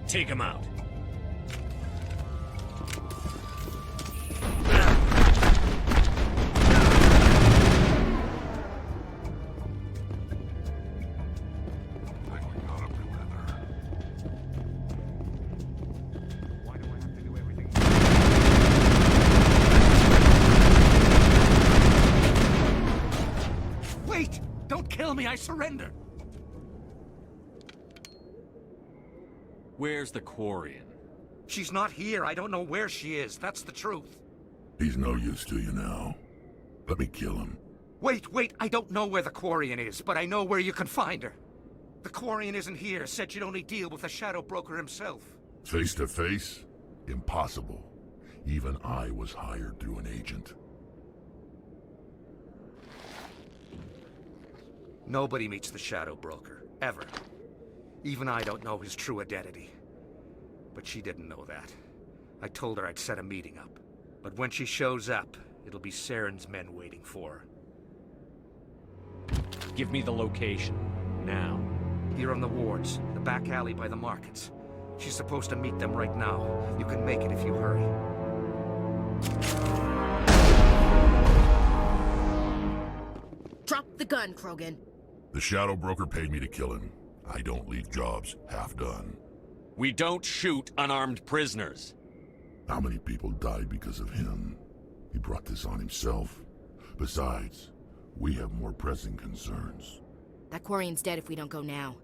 Take him out. Wait! Don't kill me, I surrender! Where's the Quarian? She's not here. I don't know where she is. That's the truth. He's no use to you now. Let me kill him. Wait! I don't know where the Quarian is, but I know where you can find her. The Quarian isn't here. Said you'd only deal with the Shadow Broker himself. Face to face? Impossible. Even I was hired through an agent. Nobody meets the Shadow Broker, ever. Even I don't know his true identity. But she didn't know that. I told her I'd set a meeting up. But when she shows up, it'll be Saren's men waiting for her. Give me the location. Now. Here on the wards, the back alley by the markets. She's supposed to meet them right now. You can make it if you hurry. Drop the gun, Krogan. The Shadow Broker paid me to kill him. I don't leave jobs half done. We don't shoot unarmed prisoners. How many people died because of him? He brought this on himself. Besides, We have more pressing concerns. That Quarian's dead if we don't go now.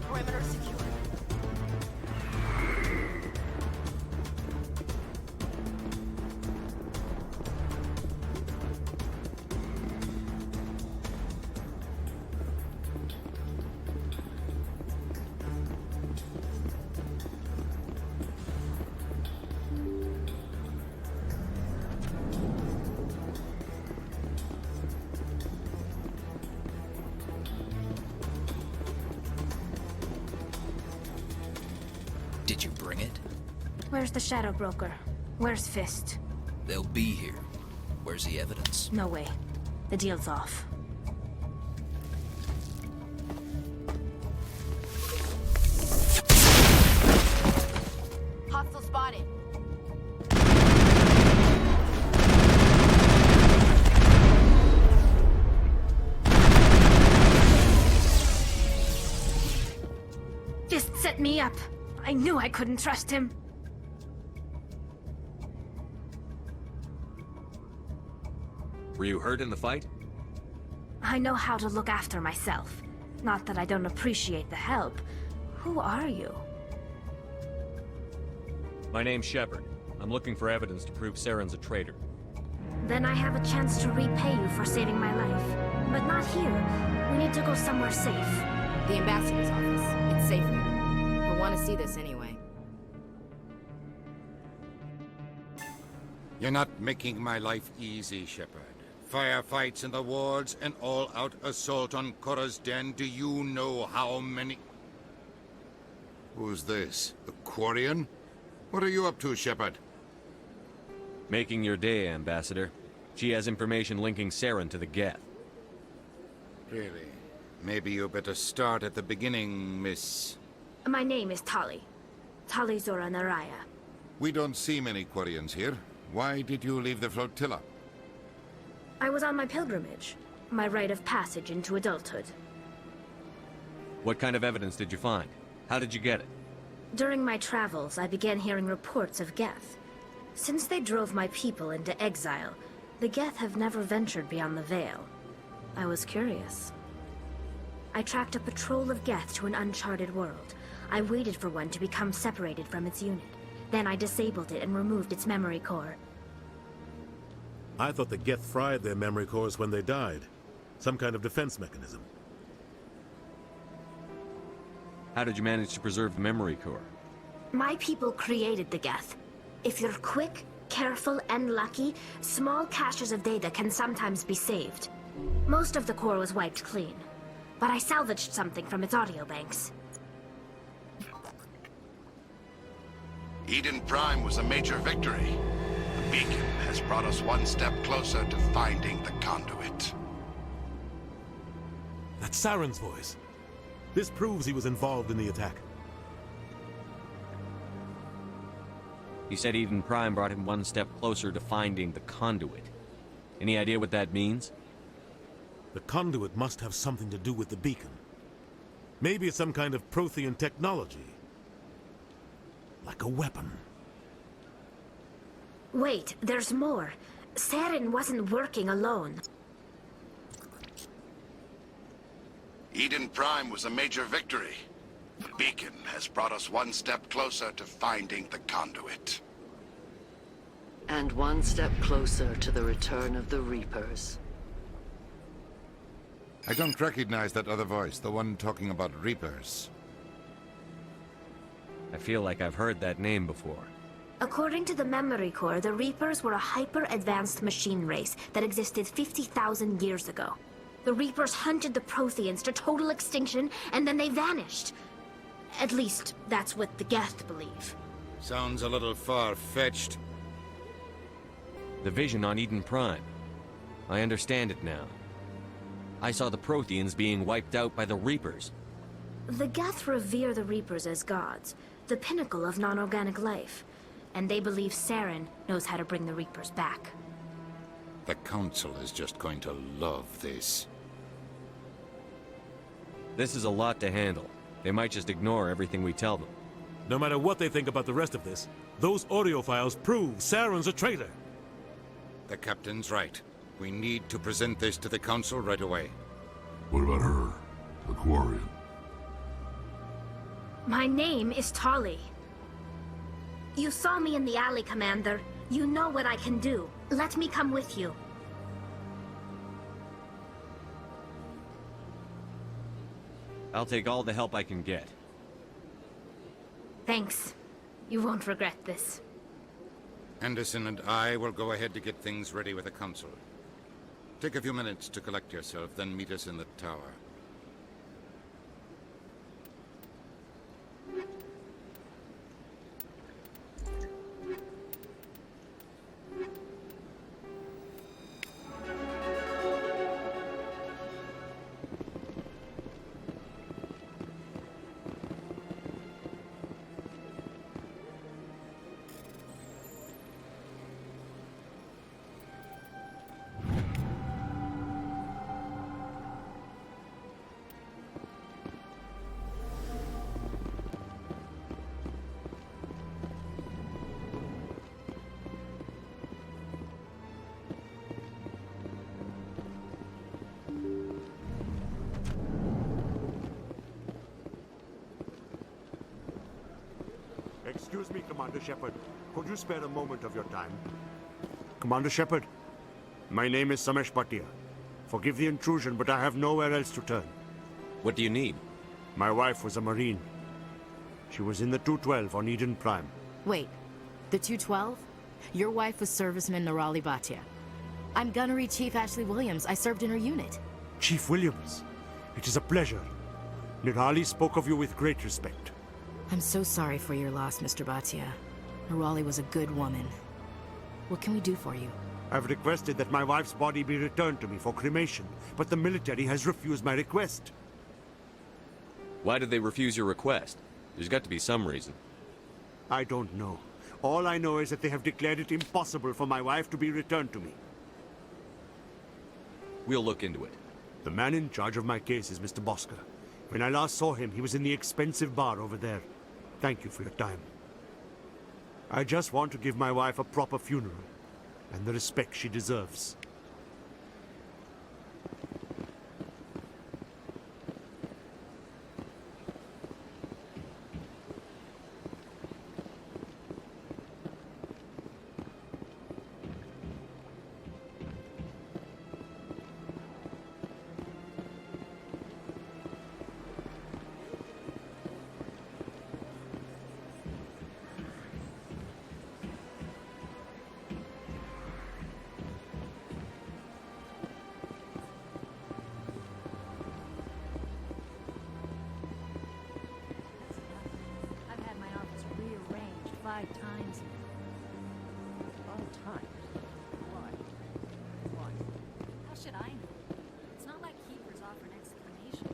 Perimeter secure. Did you bring it? Where's the Shadow Broker? Where's Fist? They'll be here. Where's the evidence? No way. The deal's off. Hostile spotted. Fist set me up. I knew I couldn't trust him. Were you hurt in the fight? I know how to look after myself. Not that I don't appreciate the help. Who are you? My name's Shepard. I'm looking for evidence to prove Saren's a traitor. Then I have a chance to repay you for saving my life. But not here. We need to go somewhere safe. The ambassador's office. It's safe there. He'll want to see this anyway. You're not making my life easy, Shepard. Firefights in the wards, an all-out assault on Korra's den. Do you know how many... Who's this? The Quarian? What are you up to, Shepard? Making your day, Ambassador. She has information linking Saren to the Geth. Really? Maybe you better start at the beginning, Miss... My name is Tali. Tali Zora Naraya. We don't see many Quarians here. Why did you leave the flotilla? I was on my pilgrimage. My rite of passage into adulthood. What kind of evidence did you find? How did you get it? During my travels, I began hearing reports of Geth. Since they drove my people into exile, the Geth have never ventured beyond the Veil. I was curious. I tracked a patrol of Geth to an uncharted world. I waited for one to become separated from its unit. Then I disabled it and removed its memory core. I thought the Geth fried their memory cores when they died. Some kind of defense mechanism. How did you manage to preserve the memory core? My people created the Geth. If you're quick, careful, and lucky, small caches of data can sometimes be saved. Most of the core was wiped clean, but I salvaged something from its audio banks. Eden Prime was a major victory. The beacon has brought us one step closer to finding the conduit. That's Saren's voice. This proves he was involved in the attack. He said Eden Prime brought him one step closer to finding the conduit. Any idea what that means? The conduit must have something to do with the beacon. Maybe it's some kind of Prothean technology. Like a weapon. Wait, there's more. Saren wasn't working alone. Eden Prime was a major victory. The beacon has brought us one step closer to finding the conduit. And one step closer to the return of the Reapers. I don't recognize that other voice, the one talking about Reapers. I feel like I've heard that name before. According to the memory core, the Reapers were a hyper-advanced machine race that existed 50,000 years ago. The Reapers hunted the Protheans to total extinction, and then they vanished. At least, that's what the Geth believe. Sounds a little far-fetched. The vision on Eden Prime. I understand it now. I saw the Protheans being wiped out by the Reapers. The Geth revere the Reapers as gods, the pinnacle of non-organic life. And they believe Saren knows how to bring the Reapers back. The Council is just going to love this. This is a lot to handle. They might just ignore everything we tell them. No matter what they think about the rest of this, those audio files prove Saren's a traitor. The Captain's right. We need to present this to the Council right away. What about her? The Quarian? My name is Tali. You saw me in the alley, Commander. You know what I can do. Let me come with you. I'll take all the help I can get. Thanks. You won't regret this. Anderson and I will go ahead to get things ready with the Council. Take a few minutes to collect yourself, then meet us in the tower. Excuse me, Commander Shepard. Could you spare a moment of your time? Commander Shepard, my name is Samesh Bhatia. Forgive the intrusion, but I have nowhere else to turn. What do you need? My wife was a Marine. She was in the 212 on Eden Prime. Wait, the 212? Your wife was serviceman Nirali Bhatia. I'm Gunnery Chief Ashley Williams. I served in her unit. Chief Williams, it is a pleasure. Nirali spoke of you with great respect. I'm so sorry for your loss, Mr. Bhatia. Nirali was a good woman. What can we do for you? I've requested that my wife's body be returned to me for cremation, but the military has refused my request. Why did they refuse your request? There's got to be some reason. I don't know. All I know is that they have declared it impossible for my wife to be returned to me. We'll look into it. The man in charge of my case is Mr. Bosker. When I last saw him, he was in the expensive bar over there. Thank you for your time. I just want to give my wife a proper funeral, and the respect she deserves. I've had my office rearranged 5 times now. 5 times? Why? Why? How should I know? It's not like keepers offer an explanation.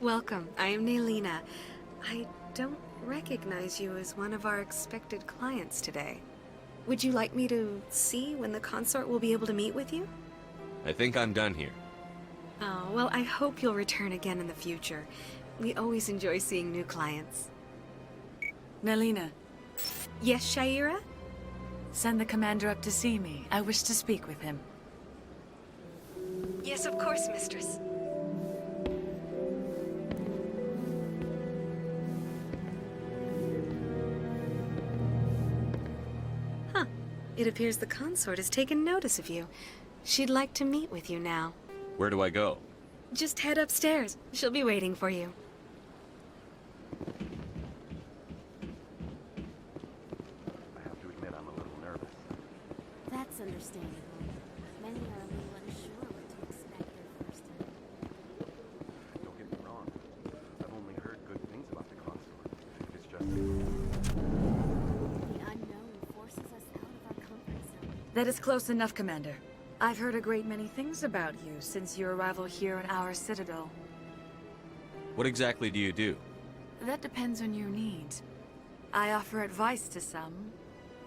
Welcome. I am Nailina. I don't recognize you as one of our expected clients today. Would you like me to see when the consort will be able to meet with you? I think I'm done here. Oh, well, I hope you'll return again in the future. We always enjoy seeing new clients. Nailina. Yes, Shaira? Send the commander up to see me. I wish to speak with him. Yes, of course, mistress. It appears the consort has taken notice of you. She'd like to meet with you now. Where do I go? Just head upstairs. She'll be waiting for you. I have to admit I'm a little nervous. That's understandable. Many are a little unsure what to expect their first time. Don't get me wrong. I've only heard good things about the consort. It's just... The unknown forces us out of our comfort zone. That is close enough, Commander. I've heard a great many things about you since your arrival here in our citadel. What exactly do you do? That depends on your needs. I offer advice to some,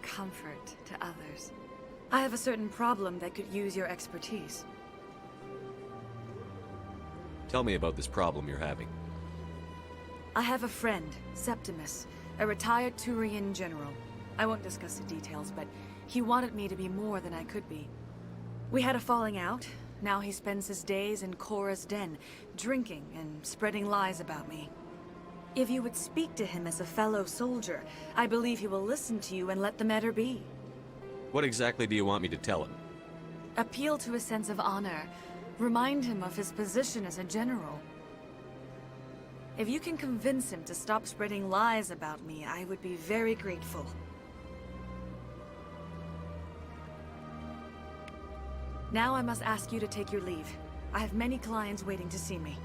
comfort to others. I have a certain problem that could use your expertise. Tell me about this problem you're having. I have a friend, Septimus, a retired Turian general. I won't discuss the details, but he wanted me to be more than I could be. We had a falling out. Now he spends his days in Cora's den, drinking and spreading lies about me. If you would speak to him as a fellow soldier, I believe he will listen to you and let the matter be. What exactly do you want me to tell him? Appeal to his sense of honor. Remind him of his position as a general. If you can convince him to stop spreading lies about me, I would be very grateful. Now I must ask you to take your leave. I have many clients waiting to see me.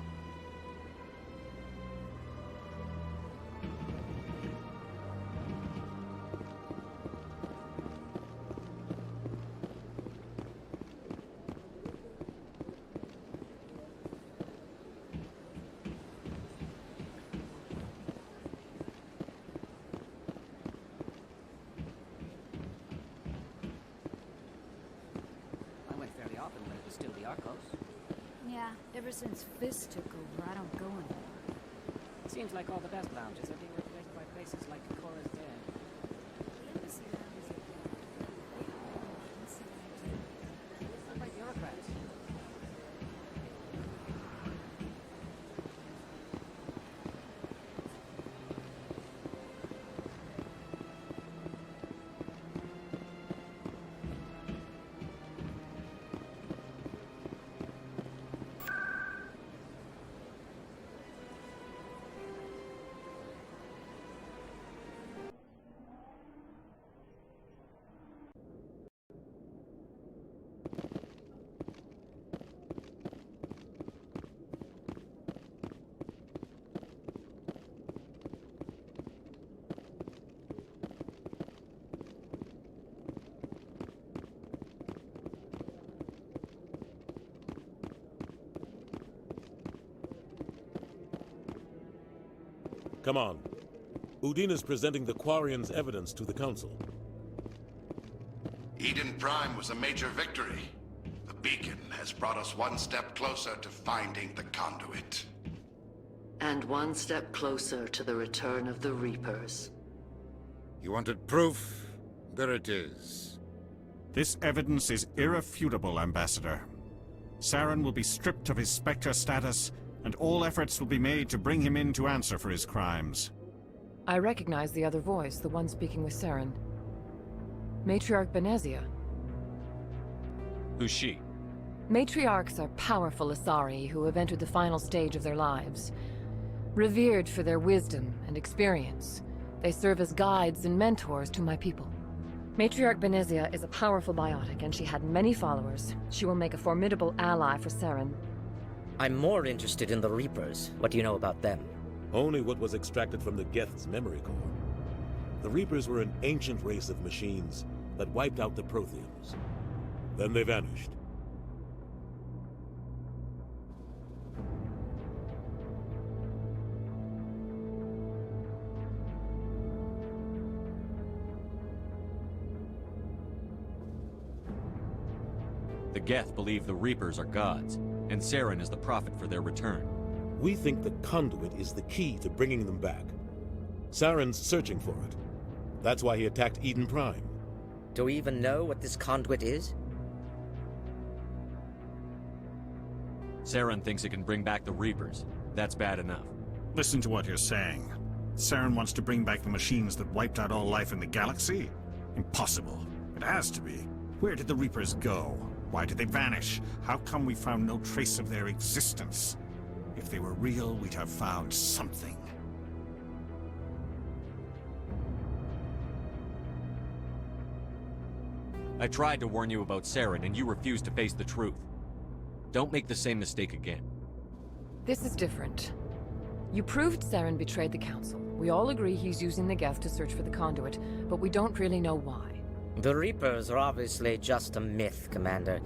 Yeah, ever since Fist took over, I don't go anymore. It seems like all the best lounges are being replaced by places like Cora's Den. The embassy lounge is Run by bureaucrats. Come on. Udine is presenting the Quarian's evidence to the Council. Eden Prime was a major victory. The beacon has brought us one step closer to finding the conduit. And one step closer to the return of the Reapers. You wanted proof? There it is. This evidence is irrefutable, Ambassador. Saren will be stripped of his Spectre status, and all efforts will be made to bring him in to answer for his crimes. I recognize the other voice, the one speaking with Saren. Matriarch Benezia. Who's she? Matriarchs are powerful Asari who have entered the final stage of their lives. Revered for their wisdom and experience, they serve as guides and mentors to my people. Matriarch Benezia is a powerful biotic, and she had many followers. She will make a formidable ally for Saren. I'm more interested in the Reapers. What do you know about them? Only what was extracted from the Geth's memory core. The Reapers were an ancient race of machines that wiped out the Protheans. Then they vanished. The Geth believe the Reapers are gods, and Saren is the prophet for their return. We think the conduit is the key to bringing them back. Saren's searching for it. That's why he attacked Eden Prime. Do we even know what this conduit is? Saren thinks it can bring back the Reapers. That's bad enough. Listen to what you're saying. Saren wants to bring back the machines that wiped out all life in the galaxy? Impossible. It has to be. Where did the Reapers go? Why did they vanish? How come we found no trace of their existence? If they were real, we'd have found something. I tried to warn you about Saren, and you refused to face the truth. Don't make the same mistake again. This is different. You proved Saren betrayed the Council. We all agree he's using the Geth to search for the conduit, but we don't really know why. The Reapers are obviously just a myth, Commander.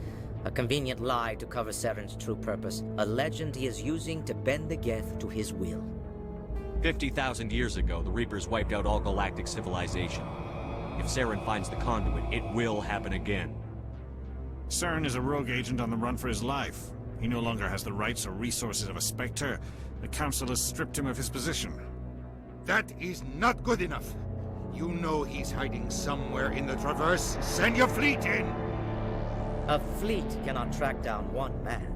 A convenient lie to cover Saren's true purpose. A legend he is using to bend the Geth to his will. 50,000 years ago, the Reapers wiped out all galactic civilization. If Saren finds the conduit, it will happen again. Saren is a rogue agent on the run for his life. He no longer has the rights or resources of a Spectre. The Council has stripped him of his position. That is not good enough. You know he's hiding somewhere in the Traverse. Send your fleet in! A fleet cannot track down one man.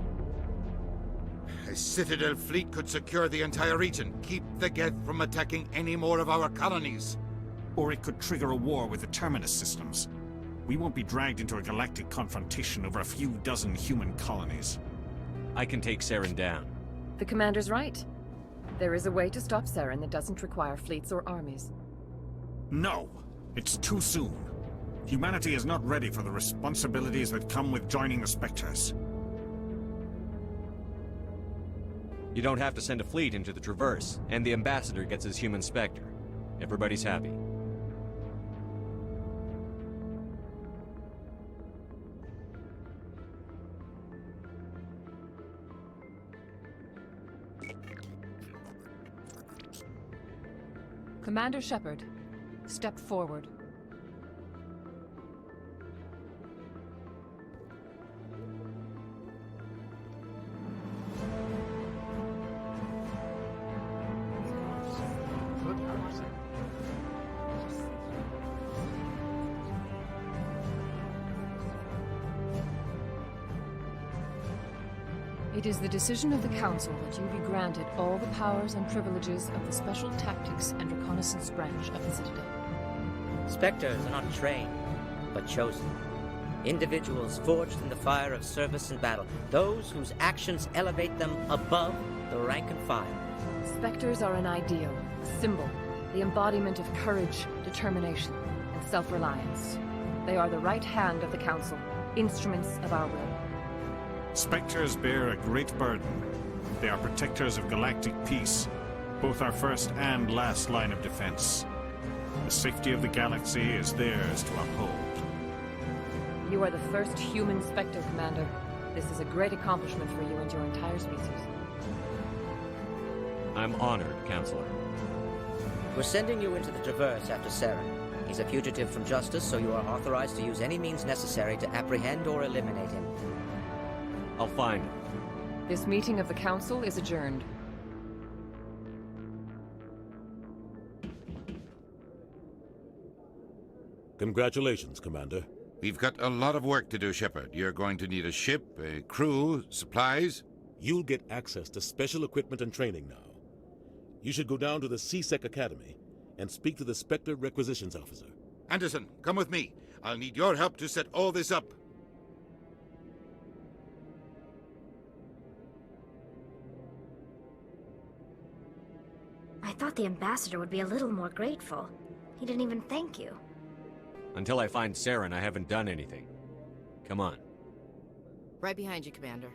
A Citadel fleet could secure the entire region, keep the Geth from attacking any more of our colonies. Or it could trigger a war with the Terminus systems. We won't be dragged into a galactic confrontation over a few dozen human colonies. I can take Saren down. The Commander's right. There is a way to stop Saren that doesn't require fleets or armies. No! It's too soon. Humanity is not ready for the responsibilities that come with joining the Spectres. You don't have to send a fleet into the Traverse, and the Ambassador gets his human Spectre. Everybody's happy. Commander Shepard, step forward. It is the decision of the Council that you be granted all the powers and privileges of the Special Tactics and Reconnaissance branch of the Citadel. Spectres are not trained, but chosen. Individuals forged in the fire of service and battle. Those whose actions elevate them above the rank and file. Spectres are an ideal, a symbol, the embodiment of courage, determination, and self-reliance. They are the right hand of the Council, instruments of our will. Spectres bear a great burden. They are protectors of galactic peace, both our first and last line of defense. The safety of the galaxy is theirs to uphold. You are the first human Spectre, Commander. This is a great accomplishment for you and your entire species. I'm honored, Counselor. We're sending you into the Traverse after Saren. He's a fugitive from justice, so you are authorized to use any means necessary to apprehend or eliminate him. I'll find him. This meeting of the Council is adjourned. Congratulations, Commander. We've got a lot of work to do, Shepard. You're going to need a ship, a crew, supplies. You'll get access to special equipment and training now. You should go down to the CSEC Academy and speak to the Spectre Requisitions Officer. Anderson, come with me. I'll need your help to set all this up. I thought the Ambassador would be a little more grateful. He didn't even thank you. Until I find Saren, I haven't done anything. Come on. Right behind you, Commander.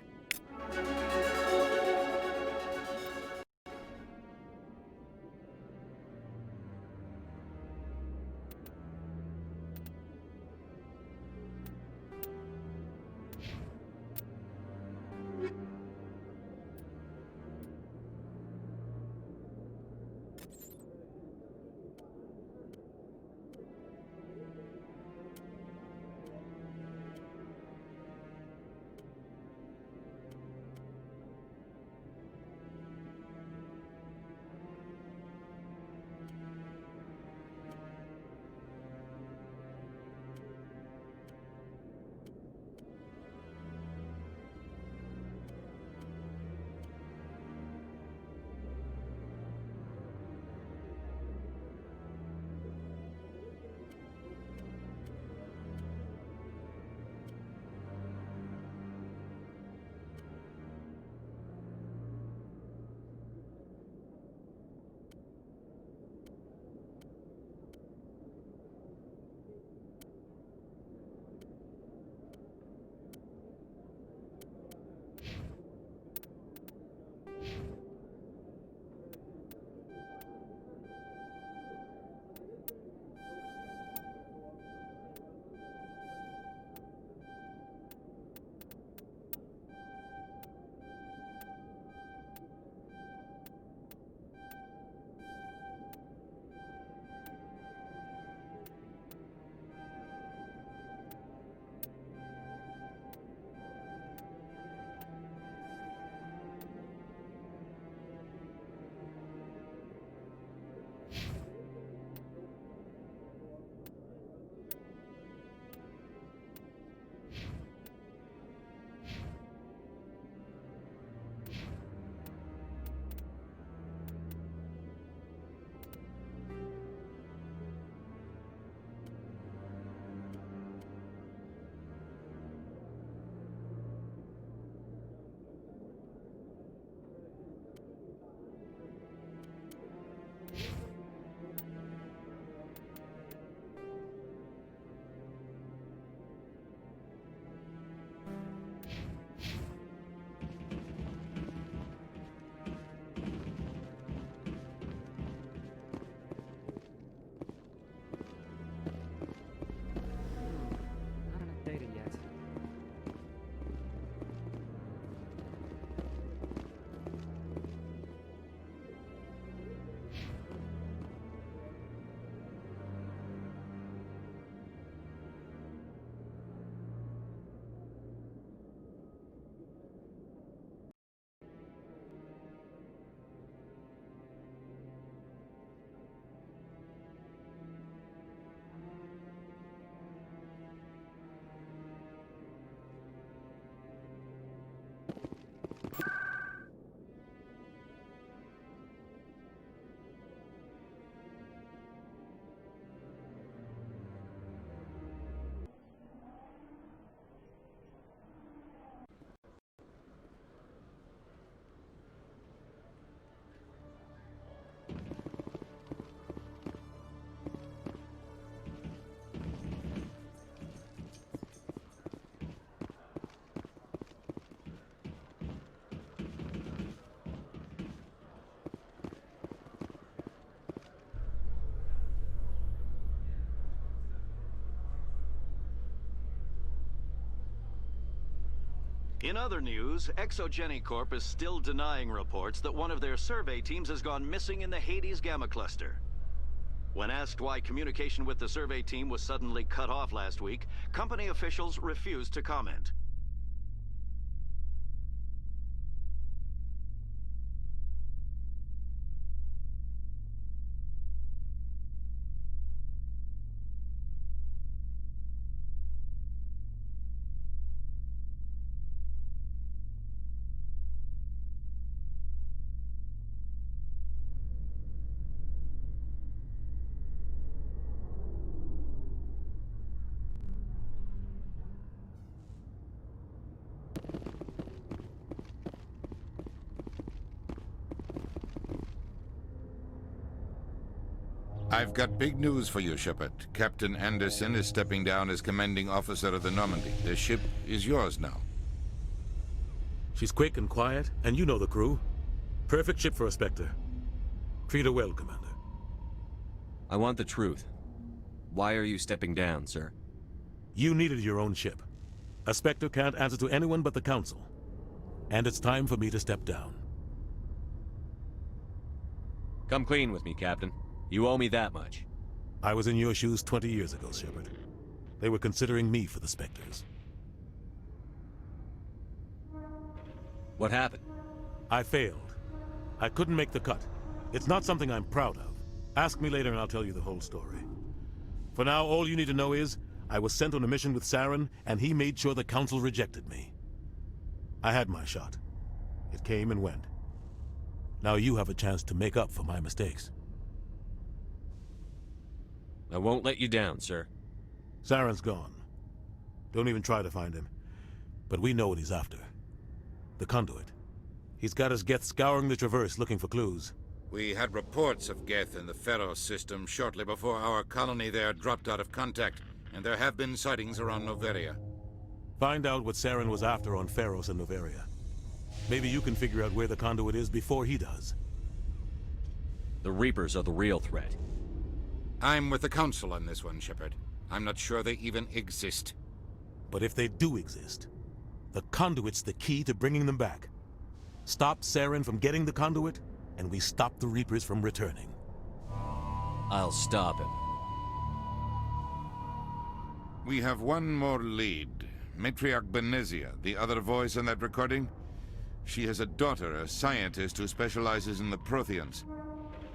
In other news, Exogeny Corp is still denying reports that one of their survey teams has gone missing in the Hades Gamma Cluster. When asked why communication with the survey team was suddenly cut off last week, company officials refused to comment. I've got big news for you, Shepard. Captain Anderson is stepping down as commanding officer of the Normandy. The ship is yours now. She's quick and quiet, and you know the crew. Perfect ship for a Spectre. Treat her well, Commander. I want the truth. Why are you stepping down, sir? You needed your own ship. A Spectre can't answer to anyone but the Council. And it's time for me to step down. Come clean with me, Captain. You owe me that much. I was in your shoes 20 years ago, Shepard. They were considering me for the Spectres. What happened? I failed. I couldn't make the cut. It's not something I'm proud of. Ask me later and I'll tell you the whole story. For now, all you need to know is, I was sent on a mission with Saren, and he made sure the Council rejected me. I had my shot. It came and went. Now you have a chance to make up for my mistakes. I won't let you down, sir. Saren's gone. Don't even try to find him. But we know what he's after. The conduit. He's got his Geth scouring the Traverse looking for clues. We had reports of Geth in the Pharos system shortly before our colony there dropped out of contact, and there have been sightings around Noveria. Find out what Saren was after on Pharos and Noveria. Maybe you can figure out where the conduit is before he does. The Reapers are the real threat. I'm with the Council on this one, Shepard. I'm not sure they even exist. But if they do exist, the conduit's the key to bringing them back. Stop Saren from getting the conduit, and we stop the Reapers from returning. I'll stop him. We have one more lead. Matriarch Benezia, the other voice in that recording. She has a daughter, a scientist who specializes in the Protheans.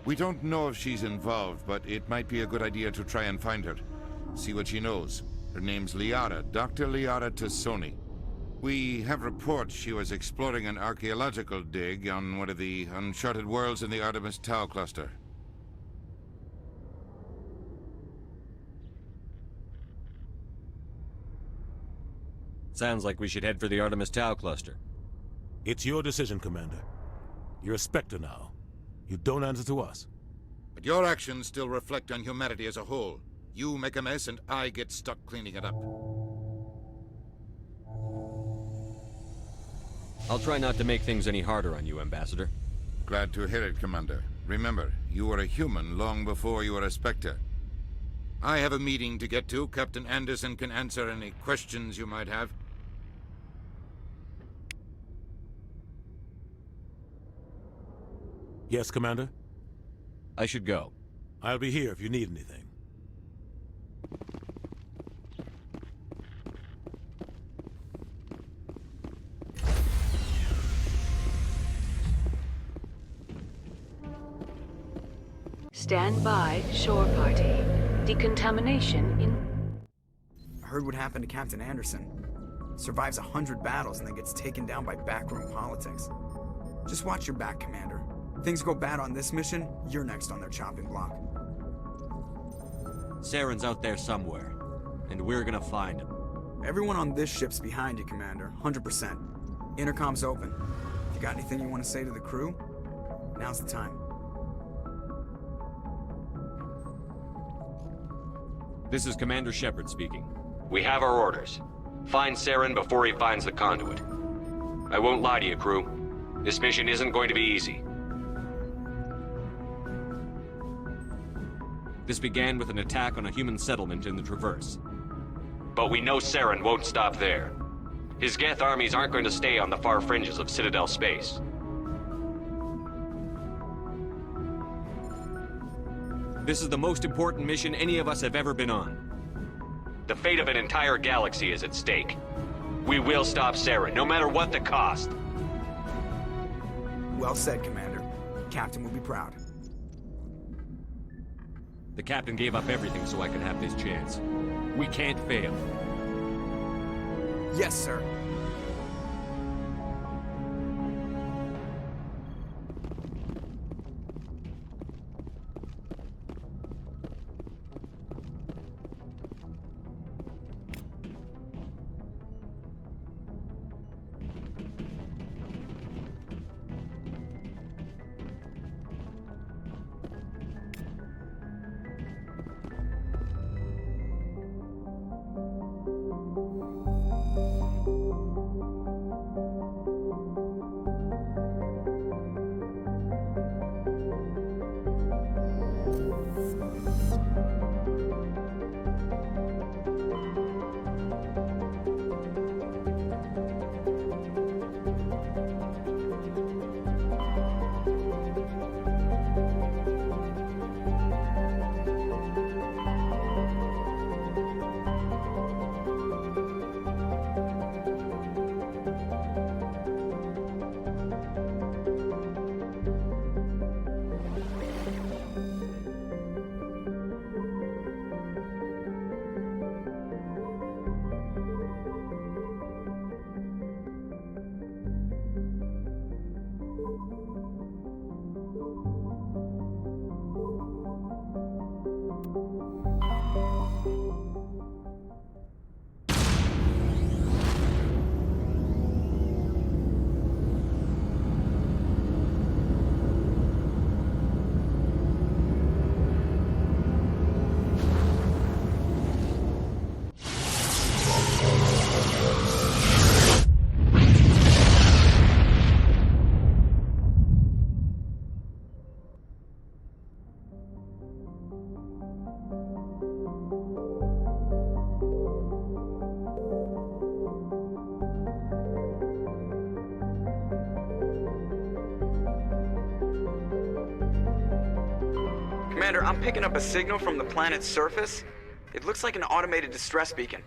We don't know if she's involved, but it might be a good idea to try and find her. See what she knows. Her name's Liara, Dr. Liara Tassoni. We have reports she was exploring an archaeological dig on one of the uncharted worlds in the Artemis Tau cluster. Sounds like we should head for the Artemis Tau cluster. It's your decision, Commander. You're a Spectre now. You don't answer to us. But your actions still reflect on humanity as a whole. You make a mess and I get stuck cleaning it up. I'll try not to make things any harder on you, Ambassador. Glad to hear it, Commander. Remember, you were a human long before you were a Spectre. I have a meeting to get to. Captain Anderson can answer any questions you might have. Yes, Commander? I should go. I'll be here if you need anything. Stand by, shore party. Decontamination in... I heard what happened to Captain Anderson. Survives 100 battles and then gets taken down by backroom politics. Just watch your back, Commander. Things go bad on this mission, you're next on their chopping block. Saren's out there somewhere, and we're gonna find him. Everyone on this ship's behind you, Commander, 100%. Intercom's open. If you got anything you want to say to the crew, now's the time. This is Commander Shepard speaking. We have our orders. Find Saren before he finds the conduit. I won't lie to you, crew. This mission isn't going to be easy. This began with an attack on a human settlement in the Traverse. But we know Saren won't stop there. His Geth armies aren't going to stay on the far fringes of Citadel space. This is the most important mission any of us have ever been on. The fate of an entire galaxy is at stake. We will stop Saren, no matter what the cost. Well said, Commander. Captain will be proud. The captain gave up everything so I could have this chance. We can't fail. Yes, sir. Commander, I'm picking up a signal from the planet's surface. It looks like an automated distress beacon.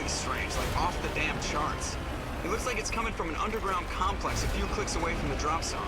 strange, like off the damn charts. It looks like it's coming from an underground complex a few clicks away from the drop zone.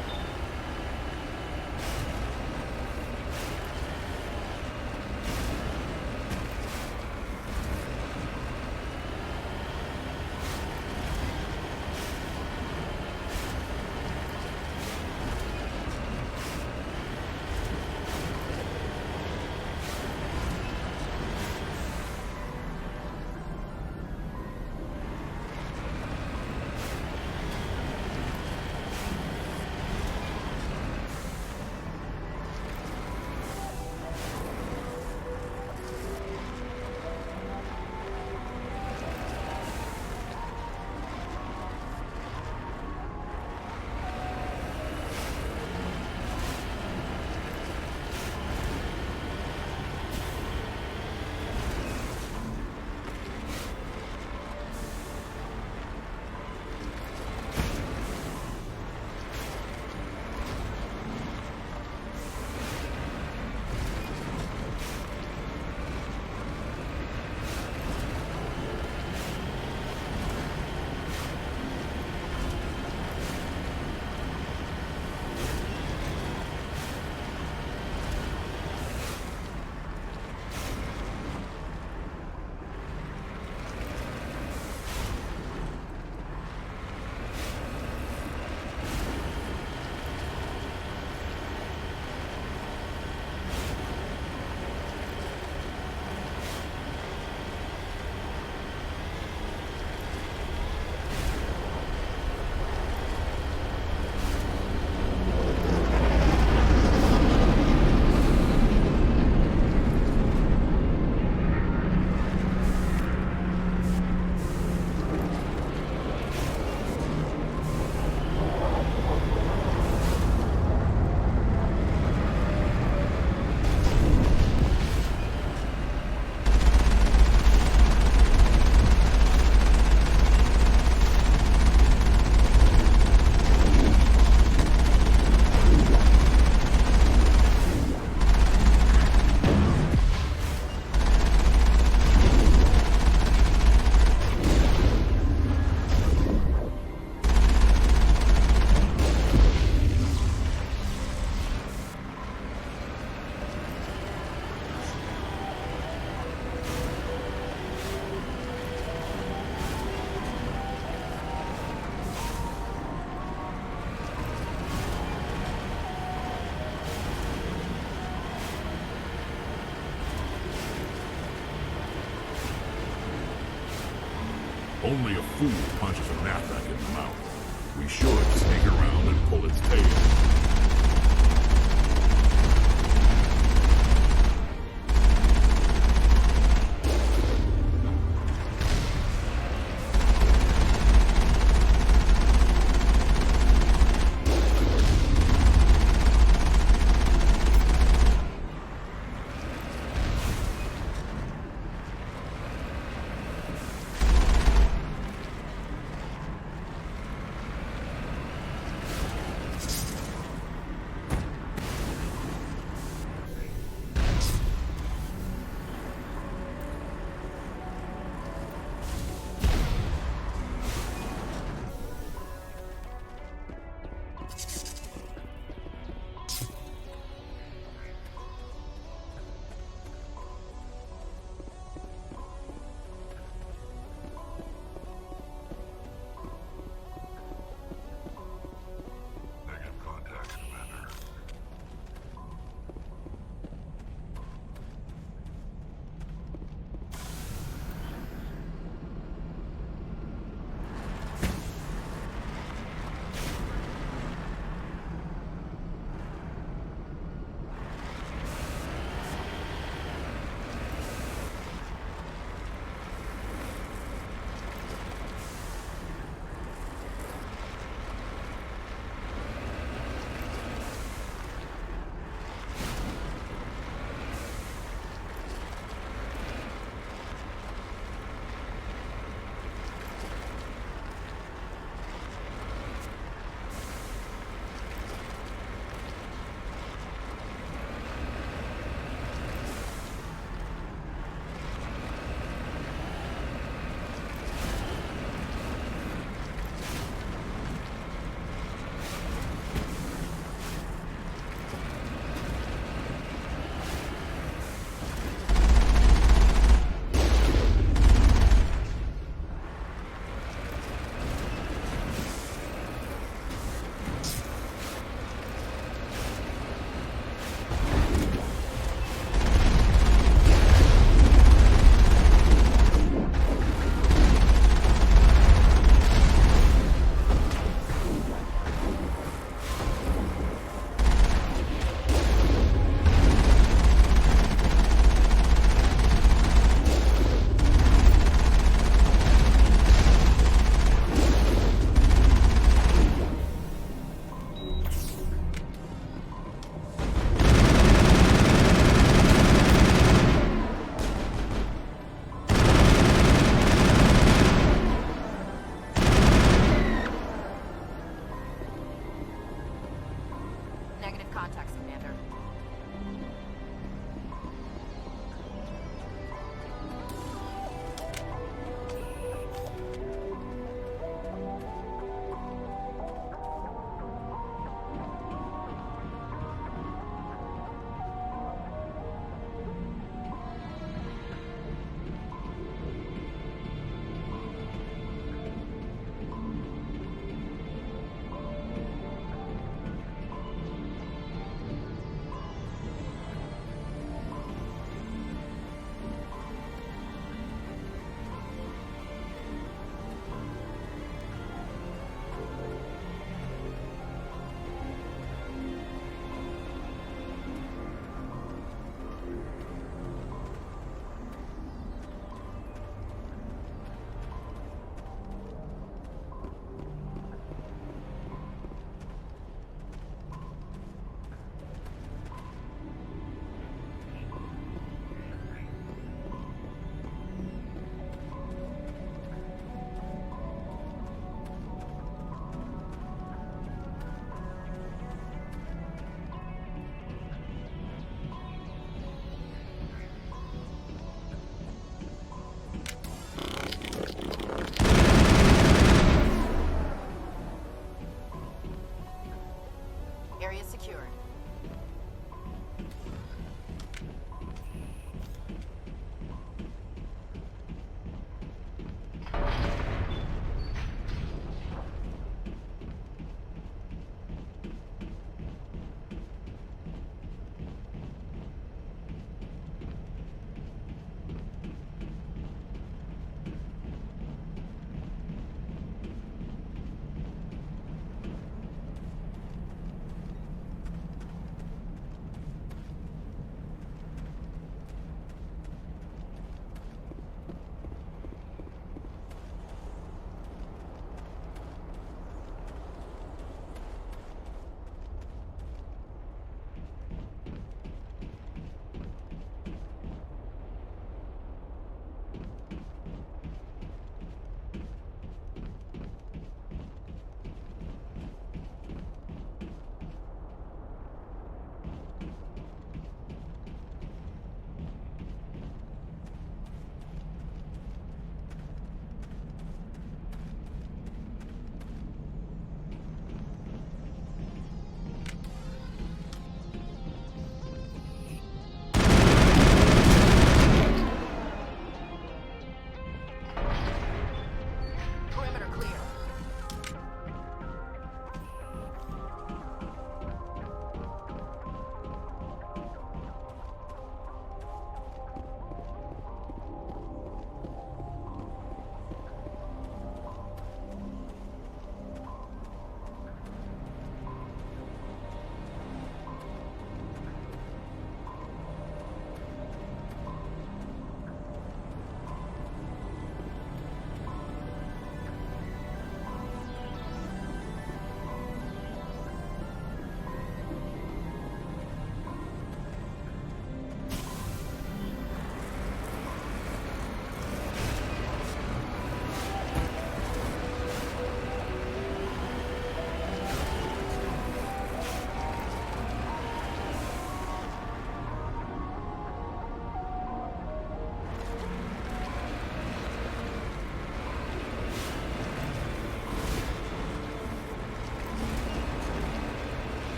Only a fool punches a knapsack in the mouth. We should sneak around and pull its tail.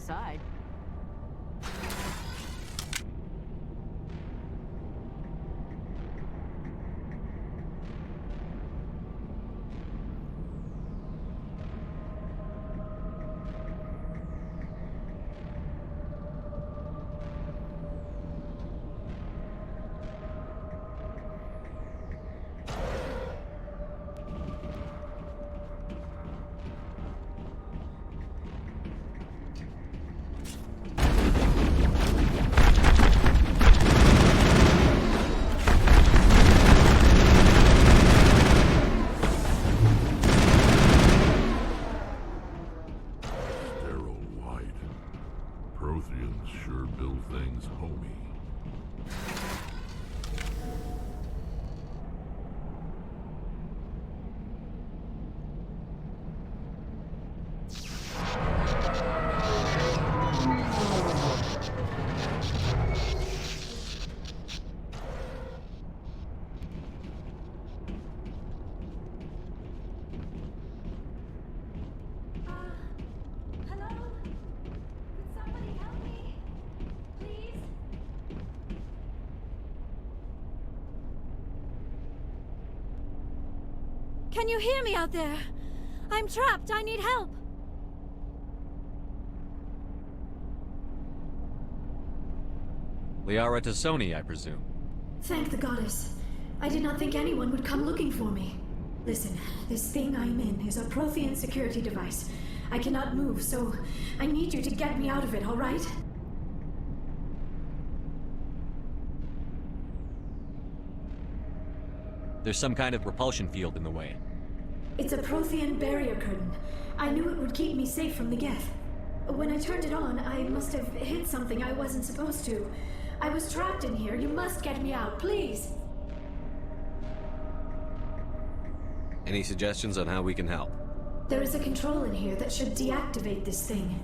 inside. Protheans sure build things homey. Can you hear me out there? I'm trapped. I need help. Liara Tassoni, I presume. Thank the goddess. I did not think anyone would come looking for me. Listen, this thing I'm in is a Prothean security device. I cannot move, so I need you to get me out of it, all right? There's some kind of repulsion field in the way. It's a Prothean barrier curtain. I knew it would keep me safe from the Geth. When I turned it on, I must have hit something I wasn't supposed to. I was trapped in here. You must get me out, please. Any suggestions on how we can help? There is a control in here that should deactivate this thing.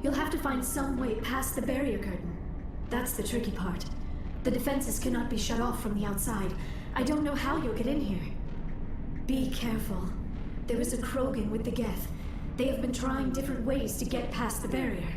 You'll have to find some way past the barrier curtain. That's the tricky part. The defenses cannot be shut off from the outside. I don't know how you'll get in here. Be careful. There is a Krogan with the Geth. They have been trying different ways to get past the barrier.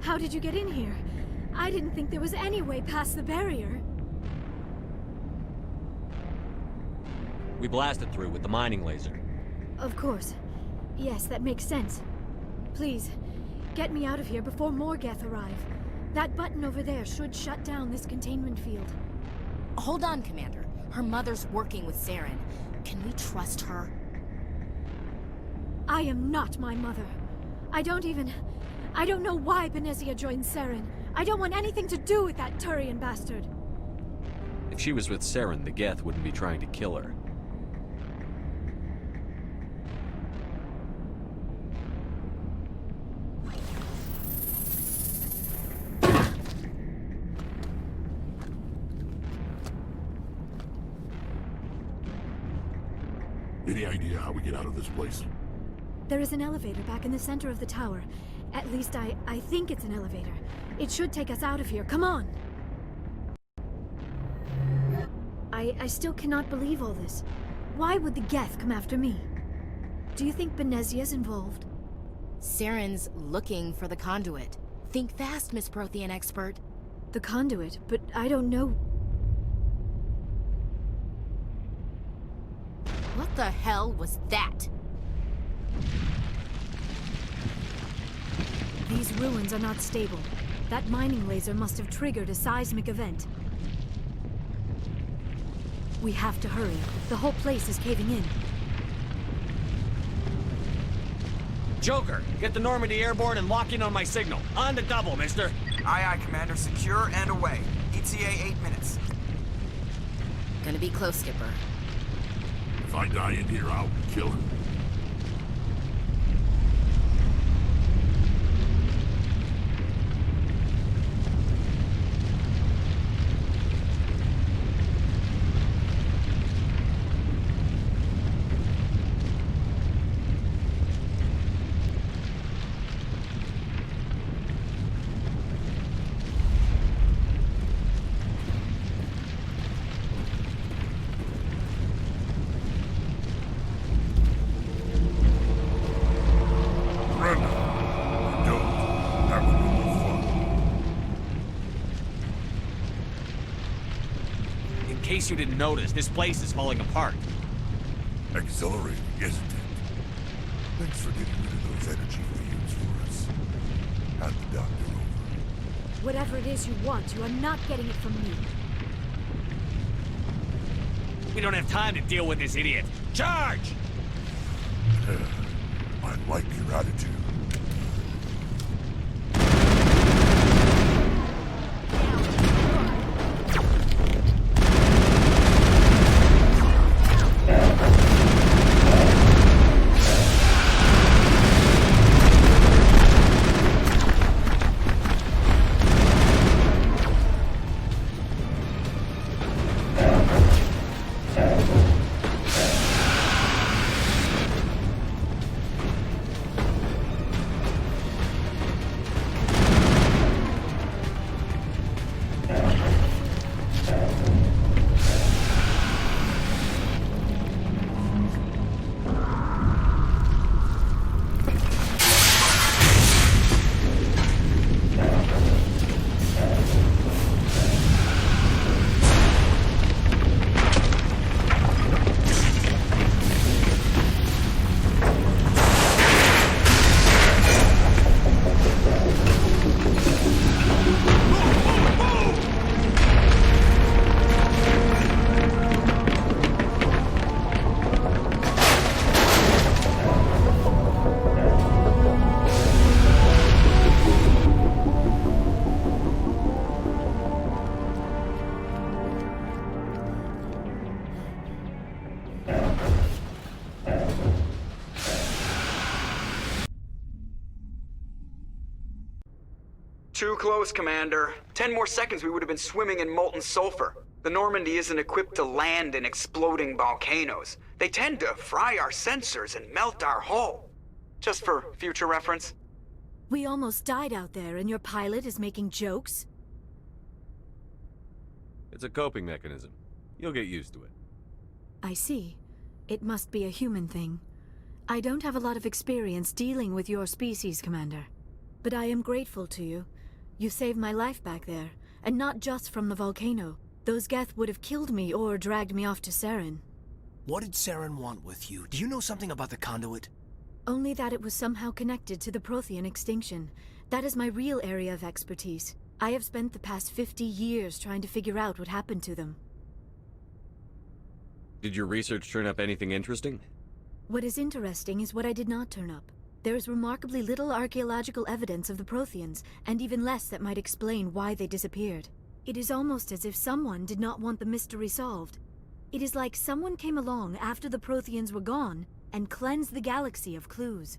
How did you get in here? I didn't think there was any way past the barrier. We blasted through with the mining laser. Of course. Yes, that makes sense. Please, get me out of here before more Geth arrive. That button over there should shut down this containment field. Hold on, Commander. Her mother's working with Saren. Can we trust her? I am not my mother. I don't know why Benezia joined Saren. I don't want anything to do with that Turian bastard. If she was with Saren, the Geth wouldn't be trying to kill her. Any idea how we get out of this place? There is an elevator back in the center of the tower. At least I think it's an elevator. It should take us out of here. Come on! I still cannot believe all this. Why would the Geth come after me? Do you think Benezia's involved? Saren's looking for the conduit. Think fast, Miss Prothean expert. The conduit? But I don't know. What the hell was that? These ruins are not stable. That mining laser must have triggered a seismic event. We have to hurry. The whole place is caving in. Joker, get the Normandy airborne and lock in on my signal. On the double, mister. Aye, aye, Commander. Secure and away. ETA 8 minutes. Gonna be close, Skipper. If I die in here, I'll kill him. In case you didn't notice, this place is falling apart. Exhilarating, isn't it? Thanks for getting rid of those energy fields for us. Hand the doctor over. Whatever it is you want, you are not getting it from me. We don't have time to deal with this idiot. Charge! I like your attitude. Too close, Commander. 10 more seconds we would have been swimming in molten sulfur. The Normandy isn't equipped to land in exploding volcanoes. They tend to fry our sensors and melt our hull. Just for future reference. We almost died out there, and your pilot is making jokes? It's a coping mechanism. You'll get used to it. I see. It must be a human thing. I don't have a lot of experience dealing with your species, Commander. But I am grateful to you. You saved my life back there, and not just from the volcano. Those Geth would have killed me or dragged me off to Saren. What did Saren want with you? Do you know something about the conduit? Only that it was somehow connected to the Prothean extinction. That is my real area of expertise. I have spent the past 50 years trying to figure out what happened to them. Did your research turn up anything interesting? What is interesting is what I did not turn up. There is remarkably little archaeological evidence of the Protheans, and even less that might explain why they disappeared. It is almost as if someone did not want the mystery solved. It is like someone came along after the Protheans were gone and cleansed the galaxy of clues.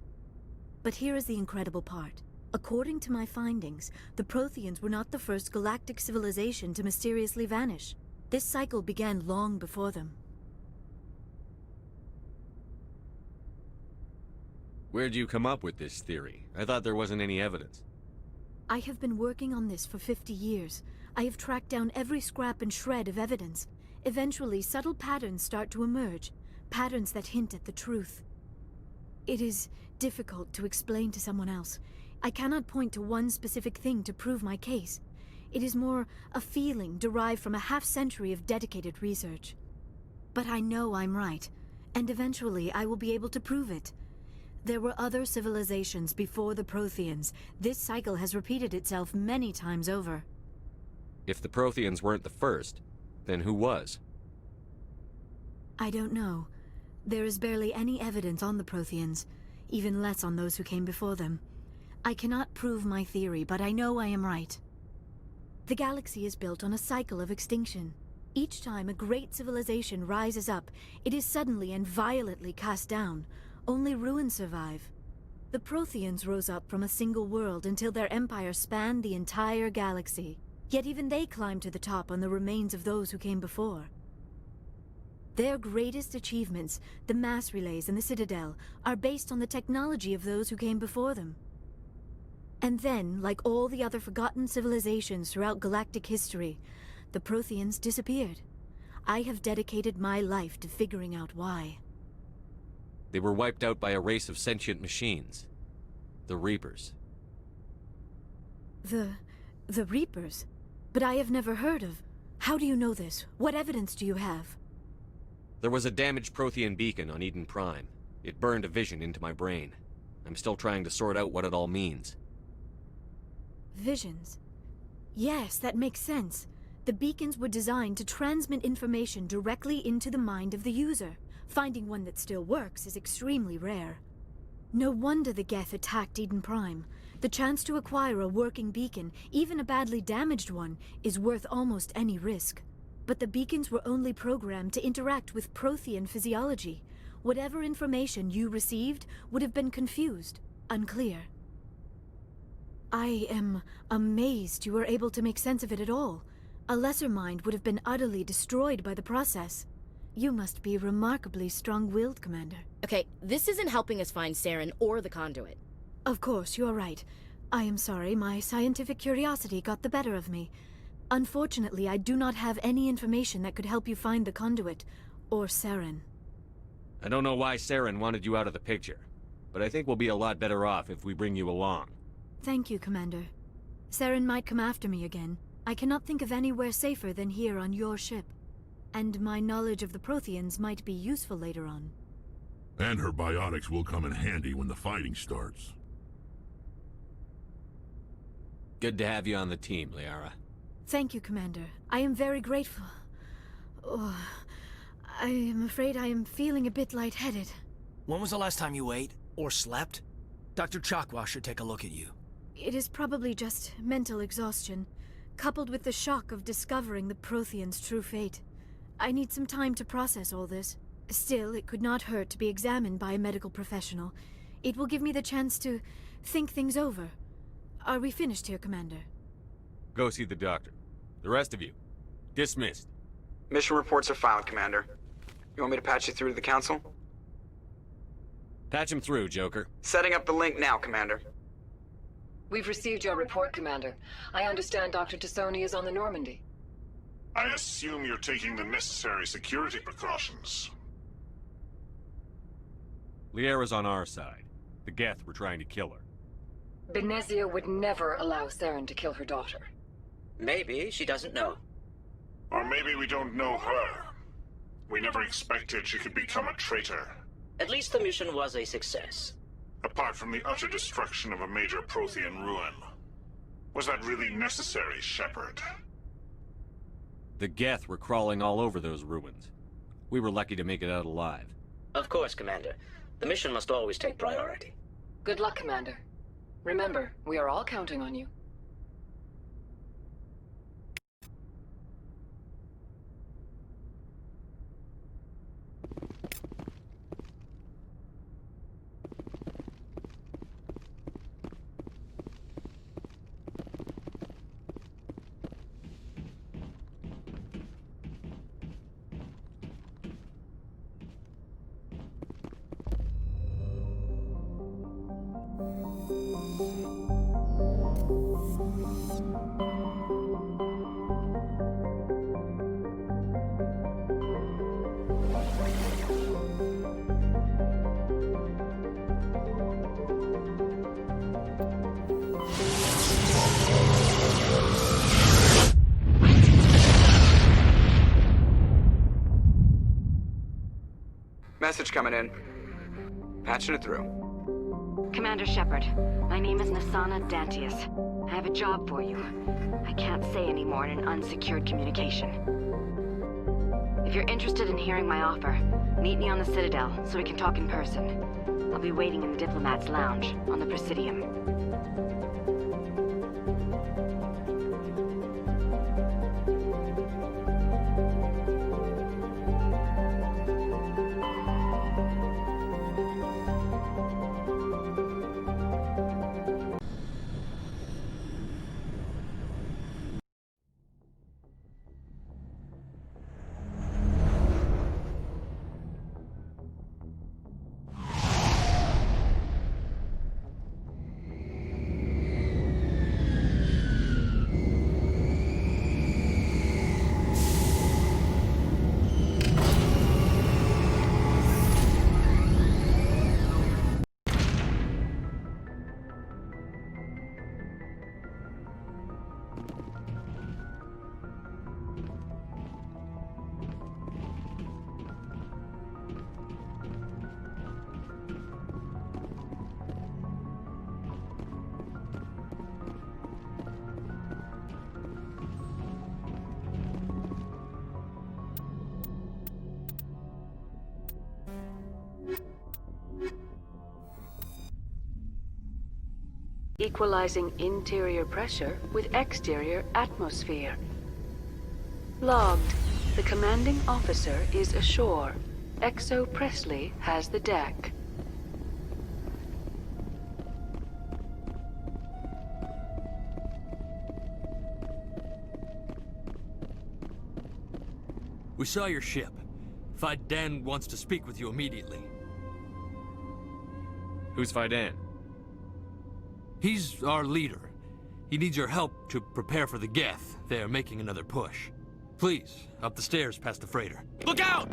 But here is the incredible part. According to my findings, the Protheans were not the first galactic civilization to mysteriously vanish. This cycle began long before them. Where'd you come up with this theory? I thought there wasn't any evidence. I have been working on this for 50 years. I have tracked down every scrap and shred of evidence. Eventually, subtle patterns start to emerge, patterns that hint at the truth. It is difficult to explain to someone else. I cannot point to one specific thing to prove my case. It is more a feeling derived from a half-century of dedicated research. But I know I'm right, and eventually I will be able to prove it. There were other civilizations before the Protheans. This cycle has repeated itself many times over. If the Protheans weren't the first, then who was? I don't know. There is barely any evidence on the Protheans, even less on those who came before them. I cannot prove my theory, but I know I am right. The galaxy is built on a cycle of extinction. Each time a great civilization rises up, it is suddenly and violently cast down. Only ruins survive. The Protheans rose up from a single world until their empire spanned the entire galaxy. Yet even they climbed to the top on the remains of those who came before. Their greatest achievements, the mass relays and the Citadel, are based on the technology of those who came before them. And then, like all the other forgotten civilizations throughout galactic history, the Protheans disappeared. I have dedicated my life to figuring out why. They were wiped out by a race of sentient machines. The Reapers. The Reapers? But I have never heard of... How do you know this? What evidence do you have? There was a damaged Prothean beacon on Eden Prime. It burned a vision into my brain. I'm still trying to sort out what it all means. Visions? Yes, that makes sense. The beacons were designed to transmit information directly into the mind of the user. Finding one that still works is extremely rare. No wonder the Geth attacked Eden Prime. The chance to acquire a working beacon, even a badly damaged one, is worth almost any risk. But the beacons were only programmed to interact with Prothean physiology. Whatever information you received would have been confused, unclear. I am amazed you were able to make sense of it at all. A lesser mind would have been utterly destroyed by the process. You must be remarkably strong-willed, Commander. Okay, this isn't helping us find Saren or the conduit. Of course, you're right. I am sorry, my scientific curiosity got the better of me. Unfortunately, I do not have any information that could help you find the conduit, or Saren. I don't know why Saren wanted you out of the picture, but I think we'll be a lot better off if we bring you along. Thank you, Commander. Saren might come after me again. I cannot think of anywhere safer than here on your ship. And my knowledge of the Protheans might be useful later on. And her biotics will come in handy when the fighting starts. Good to have you on the team, Liara. Thank you, Commander. I am very grateful. Oh, I am afraid I am feeling a bit lightheaded. When was the last time you ate? Or slept? Dr. Chakwa should take a look at you. It is probably just mental exhaustion, coupled with the shock of discovering the Protheans' true fate. I need some time to process all this. Still, it could not hurt to be examined by a medical professional. It will give me the chance to think things over. Are we finished here, Commander? Go see the doctor. The rest of you, dismissed. Mission reports are filed, Commander. You want me to patch you through to the Council? Patch him through, Joker. Setting up the link now, Commander. We've received your report, Commander. I understand Dr. Tassoni is on the Normandy. I assume you're taking the necessary security precautions. Liara's on our side. The Geth were trying to kill her. Benezia would never allow Saren to kill her daughter. Maybe she doesn't know. Or maybe we don't know her. We never expected she could become a traitor. At least the mission was a success. Apart from the utter destruction of a major Prothean ruin. Was that really necessary, Shepard? The Geth were crawling all over those ruins. We were lucky to make it out alive. Of course, Commander. The mission must always take priority. Good luck, Commander. Remember, we are all counting on you. Message coming in. Patching it through. Commander Shepard, my name is Nasana Dantius. I have a job for you. I can't say any more in an unsecured communication. If you're interested in hearing my offer, meet me on the Citadel so we can talk in person. I'll be waiting in the Diplomat's Lounge on the Presidium. Equalizing interior pressure with exterior atmosphere. Logged. The commanding officer is ashore. Exo Presley has the deck. We saw your ship. Fidan wants to speak with you immediately. Who's Fidan? He's our leader. He needs your help to prepare for the Geth. They are making another push. Please, up the stairs past the freighter. Look out!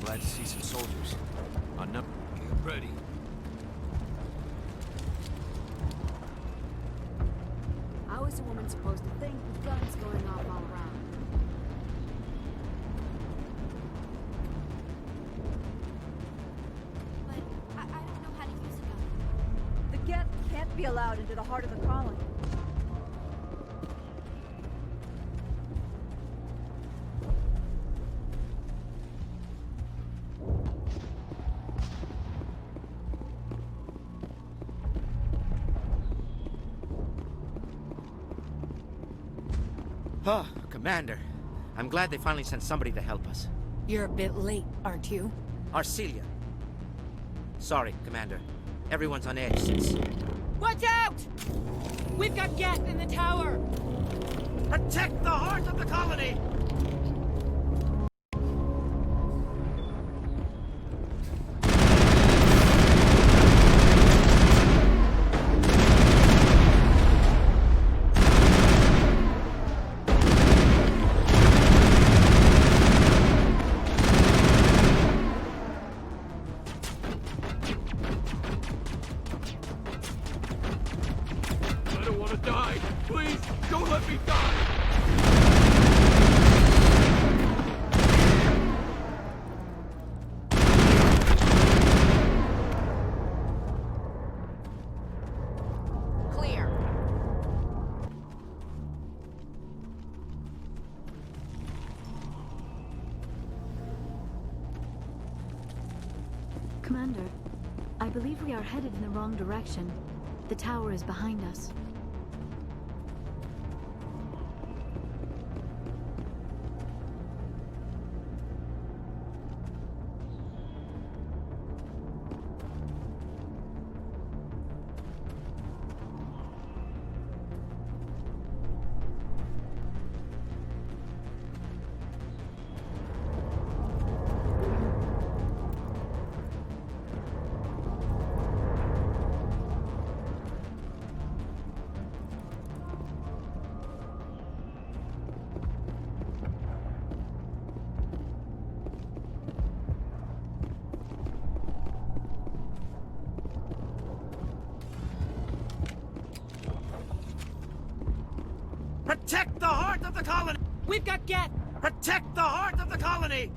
Glad to see some soldiers. On number. Get ready. How is a woman supposed to think with guns going off all around? allowed into the heart of the colony. Oh, Commander. I'm glad they finally sent somebody to help us. You're a bit late, aren't you? Arcelia. Sorry, Commander. Everyone's on edge since... Watch out! We've got gas in the tower! Protect the heart of the colony! Commander, I believe we are headed in the wrong direction. The tower is behind us. Protect the heart of the colony! We've got gas! Protect the heart of the colony!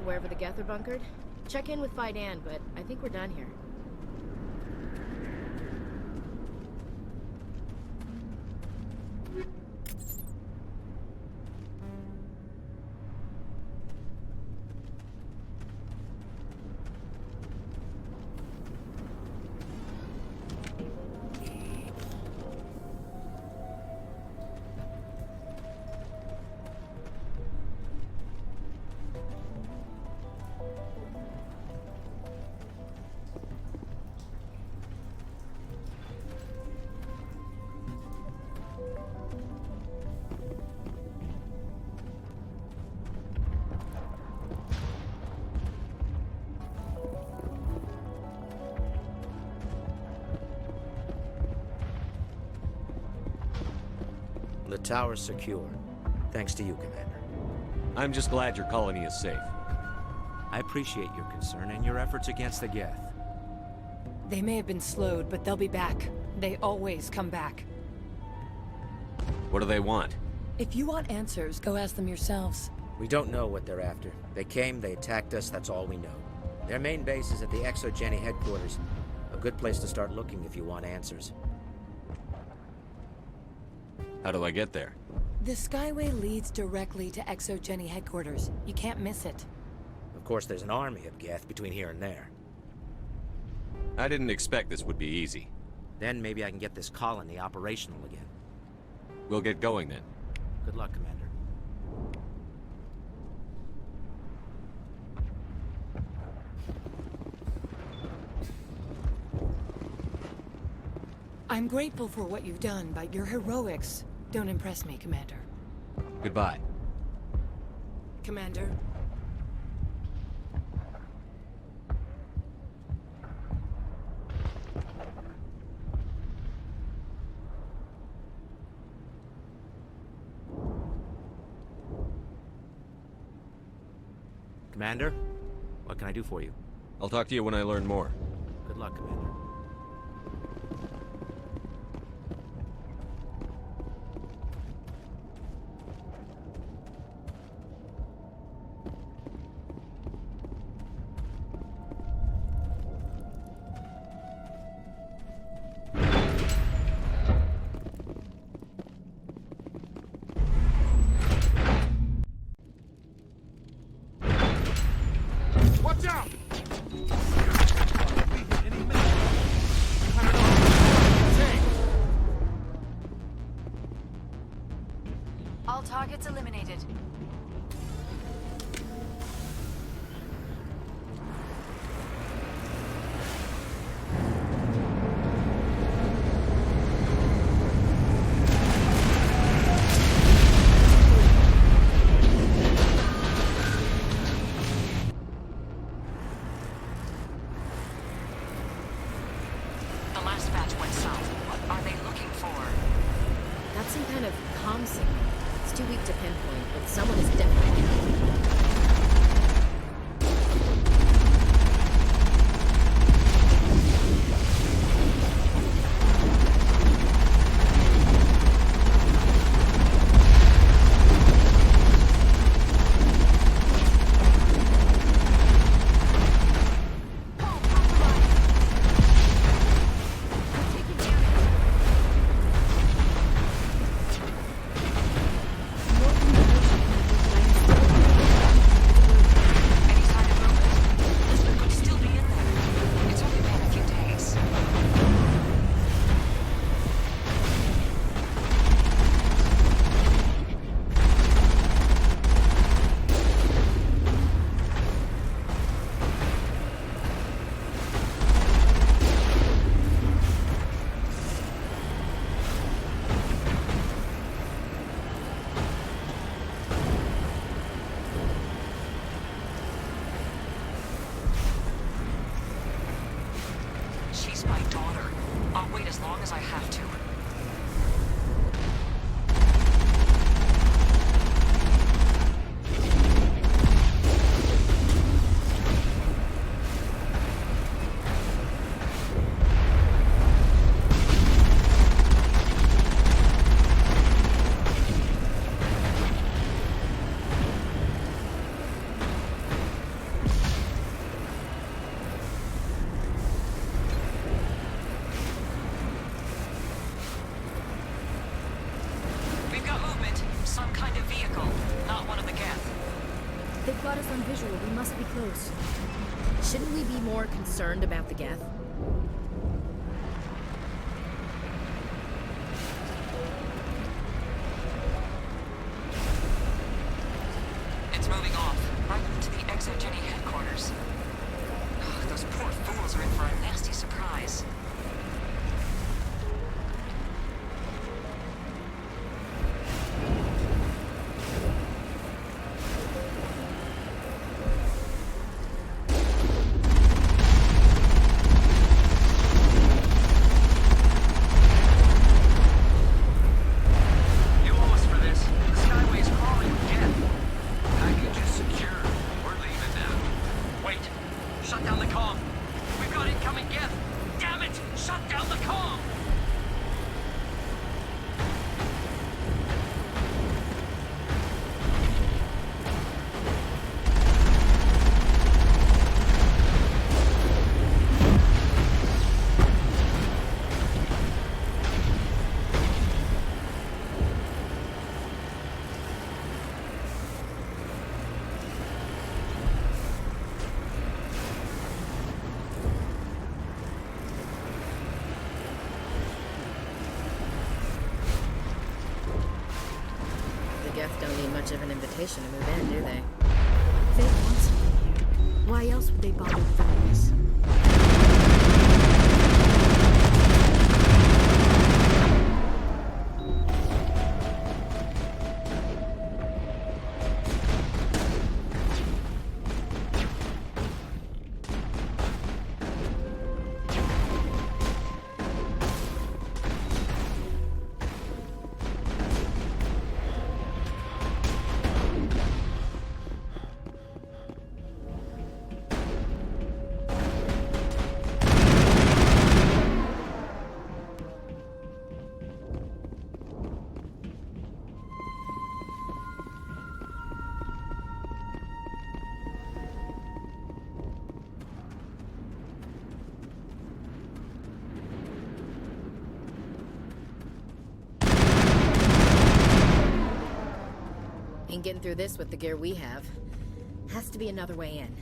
Wherever the Geth are bunkered. Check in with Fidan, but I think we're done here. The tower's secure. Thanks to you, Commander. I'm just glad your colony is safe. I appreciate your concern and your efforts against the Geth. They may have been slowed, but they'll be back. They always come back. What do they want? If you want answers, go ask them yourselves. We don't know what they're after. They came, they attacked us, that's all we know. Their main base is at the ExoGeni headquarters. A good place to start looking if you want answers. How do I get there? The Skyway leads directly to ExoGeni headquarters. You can't miss it. Of course, there's an army of Geth between here and there. I didn't expect this would be easy. Then maybe I can get this colony operational again. We'll get going then. Good luck, Commander. I'm grateful for what you've done, but your heroics don't impress me, Commander. Goodbye. Commander? Commander, what can I do for you? I'll talk to you when I learn more. Good luck, Commander. Watch out! All targets eliminated. The last batch went south. What are they looking for? That's some kind of comm signal. It's too weak to pinpoint, but someone is definitely... She's my daughter. I'll wait as long as I have to. Some kind of vehicle, not one of the Geth. They've got us on visual. We must be close. Shouldn't we be more concerned about the Geth? It's moving off, right into the EVGA headquarters. Oh, those poor fools are in for a nasty surprise. Don't need much of an invitation to move in, do they? They want something here. Why else would they bother with all this? Ain't getting through this with the gear we have. Has to be another way in.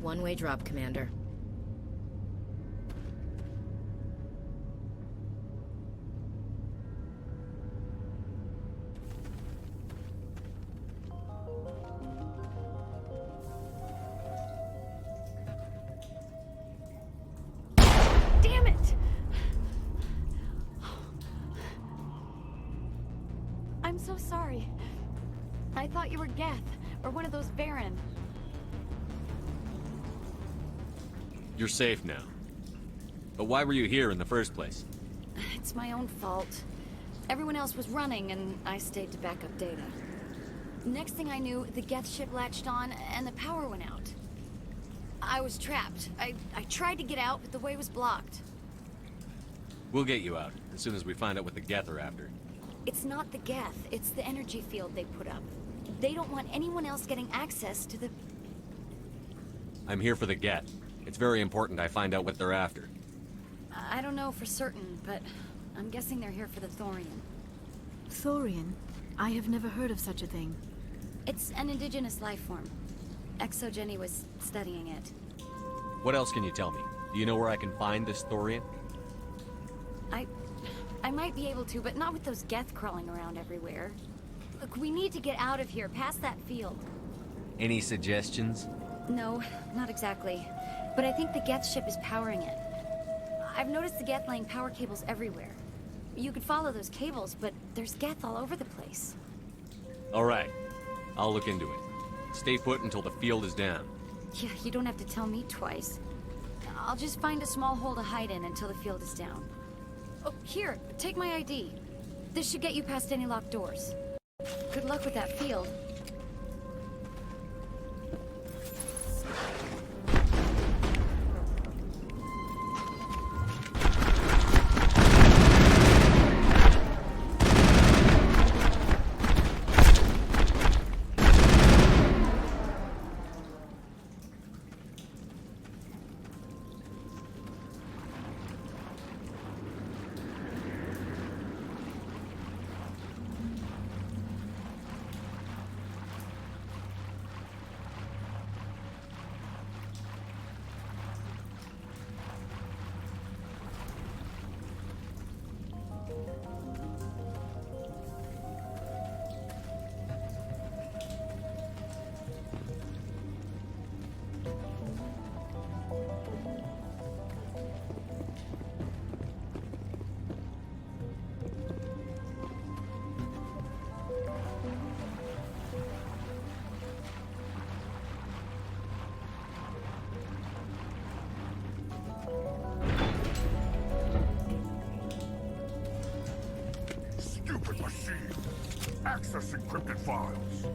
One-way drop, Commander. Damn it! I'm so sorry. I thought you were Geth, or one of those Baron. You're safe now. But why were you here in the first place? It's my own fault. Everyone else was running, and I stayed to back up data. Next thing I knew, the Geth ship latched on, and the power went out. I was trapped. I tried to get out, but the way was blocked. We'll get you out, as soon as we find out what the Geth are after. It's not the Geth, it's the energy field they put up. They don't want anyone else getting access to the... I'm here for the Geth. It's very important I find out what they're after. I don't know for certain, but I'm guessing they're here for the Thorian. Thorian? I have never heard of such a thing. It's an indigenous life form. ExoGenny was studying it. What else can you tell me? Do you know where I can find this Thorian? I might be able to, but not with those Geth crawling around everywhere. Look, we need to get out of here, past that field. Any suggestions? No, not exactly. But I think the Geth ship is powering it. I've noticed the Geth laying power cables everywhere. You could follow those cables, but there's Geth all over the place. All right. I'll look into it. Stay put until the field is down. Yeah, you don't have to tell me twice. I'll just find a small hole to hide in until the field is down. Oh, here, take my ID. This should get you past any locked doors. Good luck with that field. Stupid machine! Access encrypted files!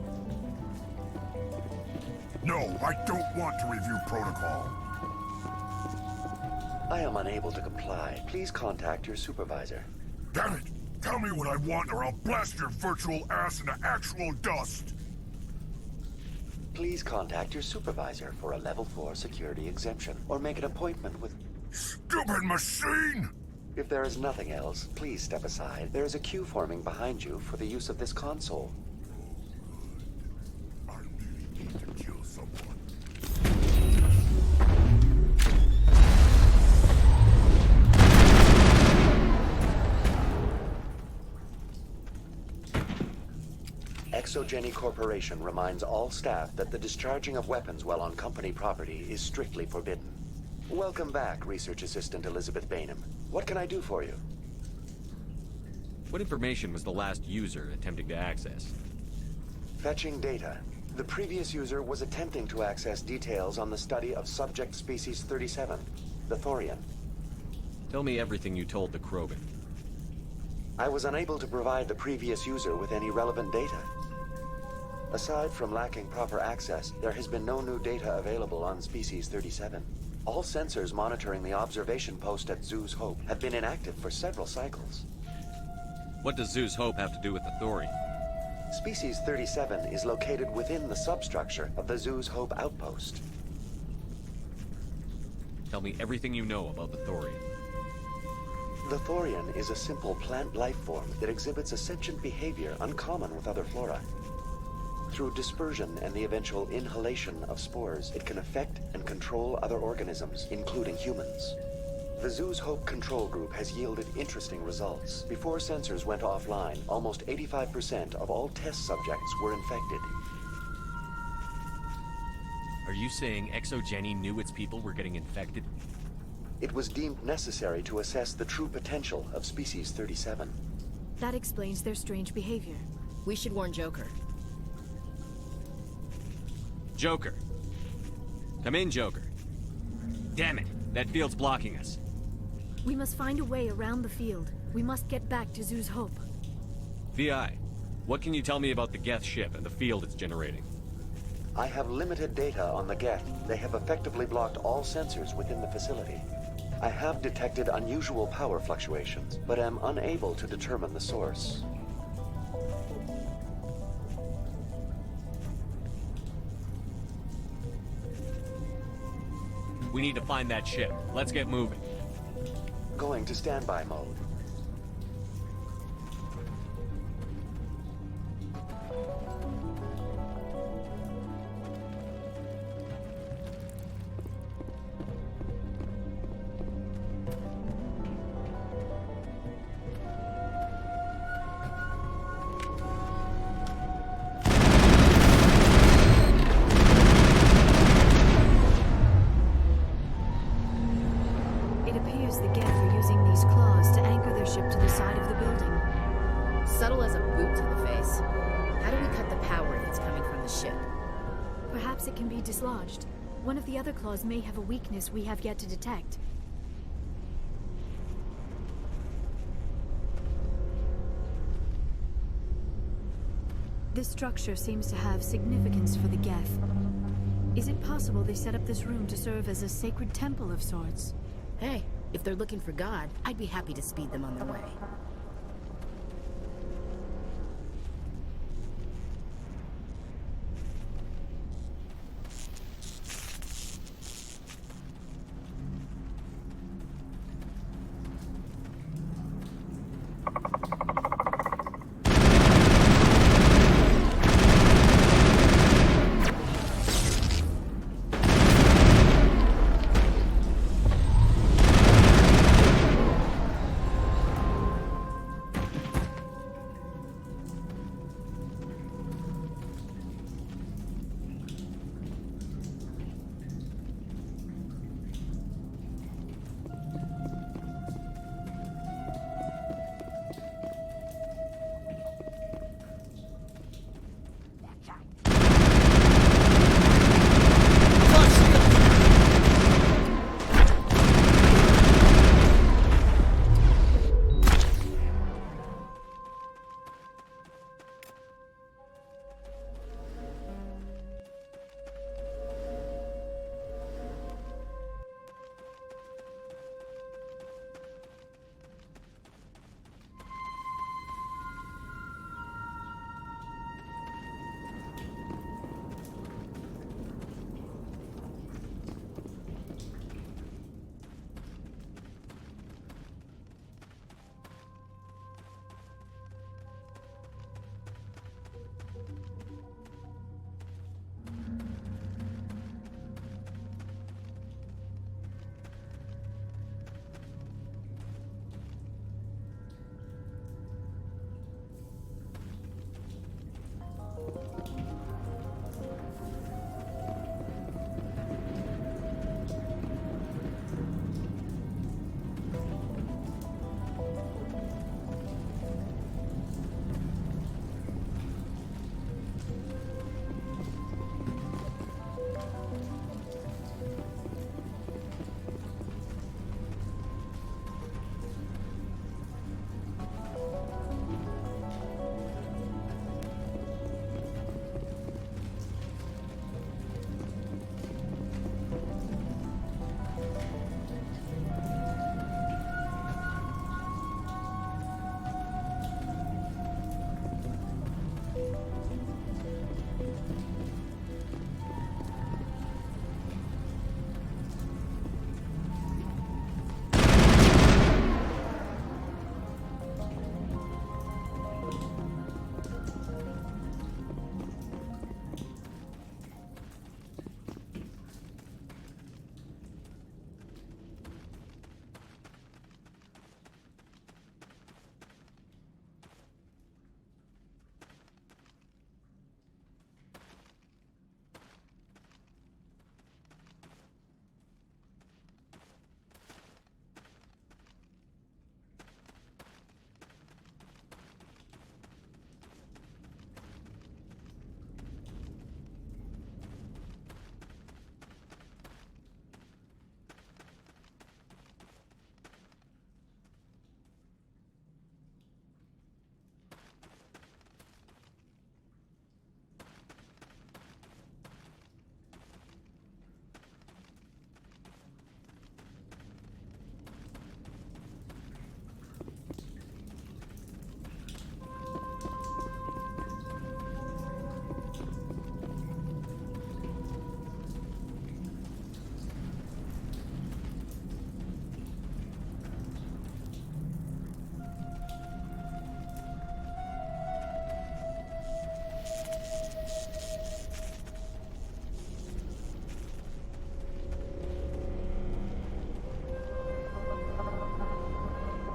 No, I don't want to review protocol. I am unable to comply. Please contact your supervisor. Damn it! Tell me what I want or I'll blast your virtual ass into actual dust! Please contact your supervisor for a level 4 security exemption, or make an appointment with... Stupid machine! If there is nothing else, please step aside. There is a queue forming behind you for the use of this console. I really need to kill someone. ExoGenny Corporation reminds all staff that the discharging of weapons while on company property is strictly forbidden. Welcome back, Research Assistant Elizabeth Bainham. What can I do for you? What information was the last user attempting to access? Fetching data. The previous user was attempting to access details on the study of subject species 37, the Thorian. Tell me everything you told the Krogan. I was unable to provide the previous user with any relevant data. Aside from lacking proper access, there has been no new data available on species 37. All sensors monitoring the observation post at Zeus Hope have been inactive for several cycles. What does Zeus Hope have to do with the Thorian? Species 37 is located within the substructure of the Zeus Hope outpost. Tell me everything you know about the Thorian. The Thorian is a simple plant life form that exhibits a sentient behavior uncommon with other flora. Through dispersion and the eventual inhalation of spores, it can affect and control other organisms, including humans. The Zeus Hope control group has yielded interesting results. Before sensors went offline, almost 85% of all test subjects were infected. Are you saying ExoGenny knew its people were getting infected? It was deemed necessary to assess the true potential of species 37. That explains their strange behavior. We should warn Joker. Joker. Come in, Joker. Damn it. That field's blocking us. We must find a way around the field. We must get back to Zoo's Hope. VI, what can you tell me about the Geth ship and the field it's generating? I have limited data on the Geth. They have effectively blocked all sensors within the facility. I have detected unusual power fluctuations, but am unable to determine the source. We need to find that ship. Let's get moving. Going to standby mode. It appears the Geth are using these claws to anchor their ship to the side of the building. Subtle as a boot to the face. How do we cut the power that's coming from the ship? Perhaps it can be dislodged. One of the other claws may have a weakness we have yet to detect. This structure seems to have significance for the Geth. Is it possible they set up this room to serve as a sacred temple of sorts? Hey, if they're looking for God, I'd be happy to speed them on their way.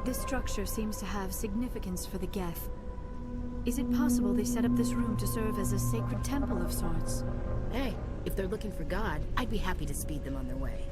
This structure seems to have significance for the Geth. Is it possible they set up this room to serve as a sacred temple of sorts? Hey, if they're looking for God, I'd be happy to speed them on their way.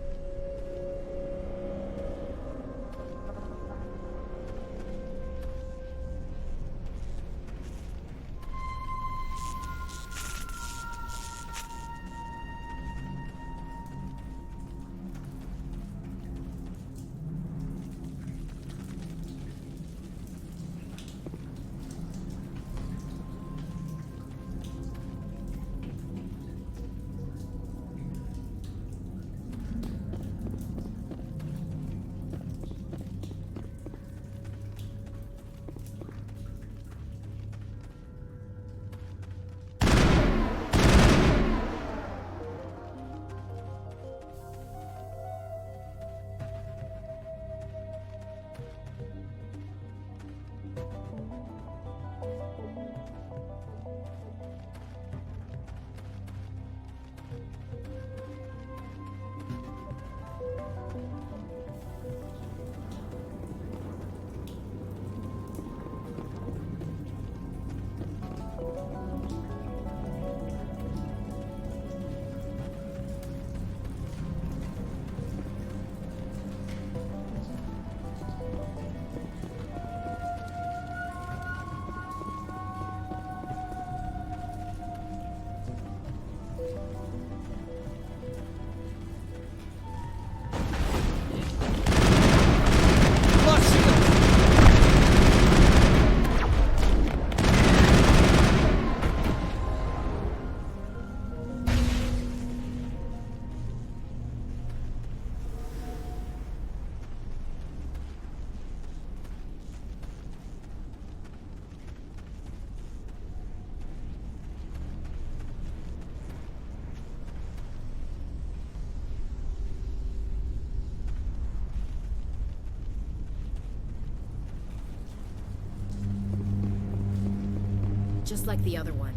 Just like the other one.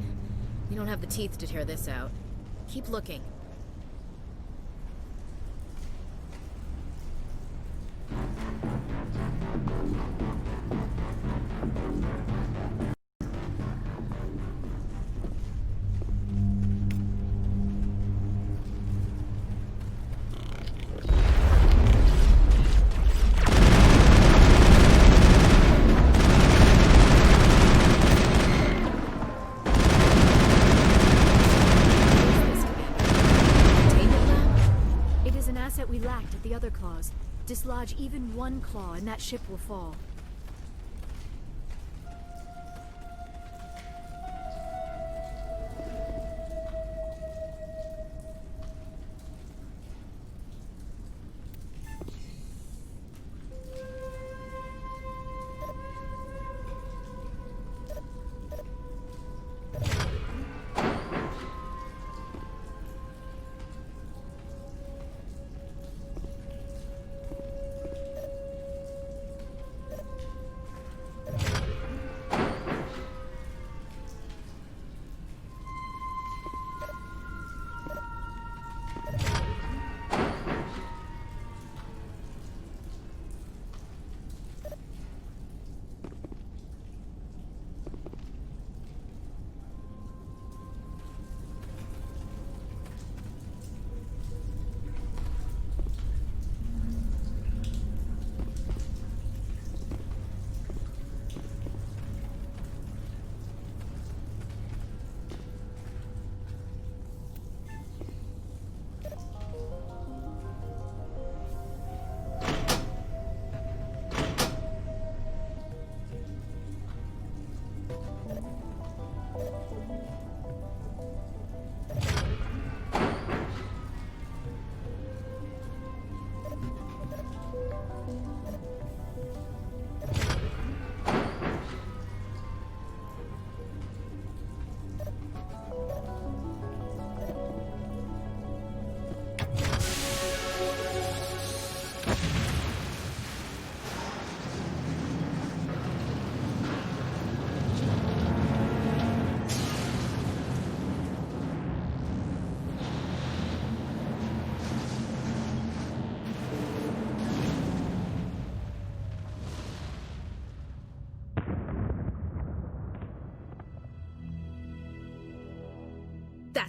You don't have the teeth to tear this out. Keep looking. We lacked at the other claws. Dislodge even one claw and that ship will fall.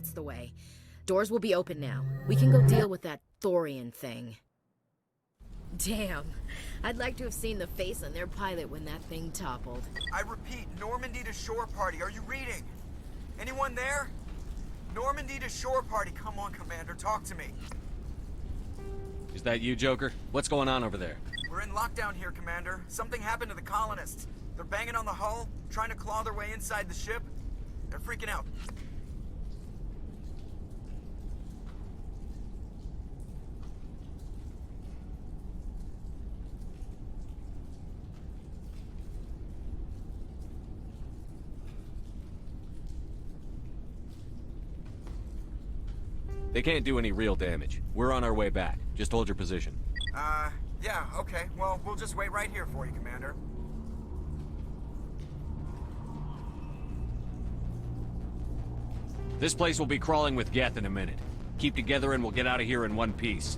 That's the way. Doors will be open now. We can go deal with that Thorian thing. Damn. I'd like to have seen the face on their pilot when that thing toppled. I repeat, Normandy to shore party. Are you reading? Anyone there? Normandy to shore party. Come on, Commander, talk to me. Is that you, Joker? What's going on over there? We're in lockdown here, Commander. Something happened to the colonists. They're banging on the hull, trying to claw their way inside the ship. They're freaking out. They can't do any real damage. We're on our way back. Just hold your position. Yeah, okay. Well, we'll just wait right here for you, Commander. This place will be crawling with Geth in a minute. Keep together and we'll get out of here in one piece.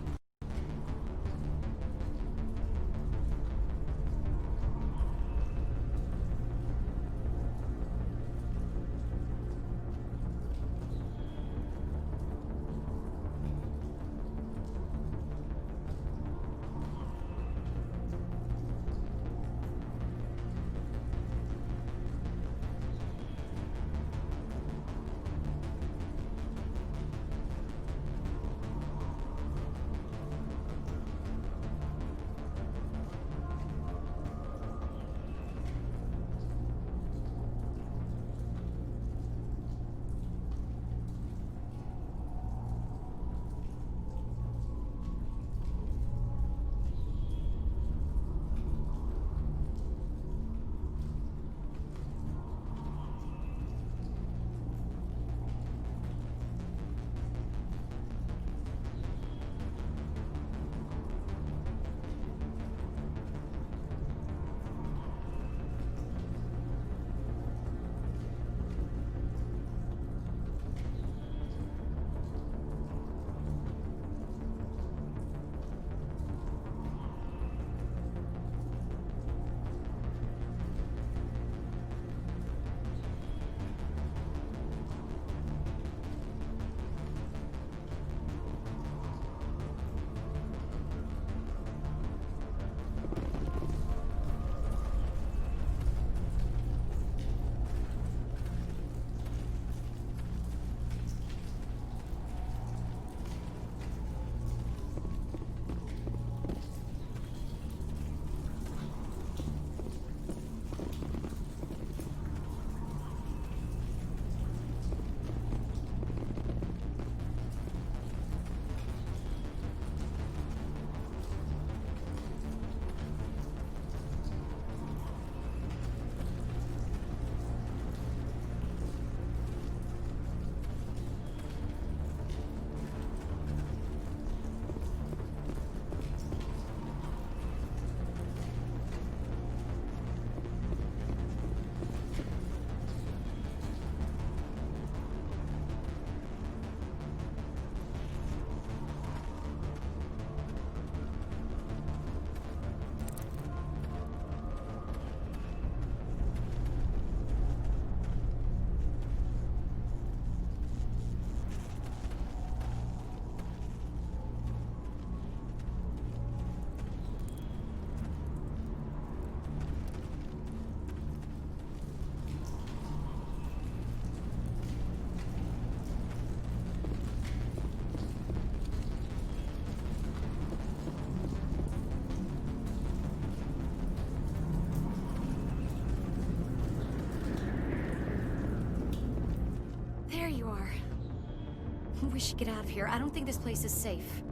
We should get out of here. I don't think this place is safe.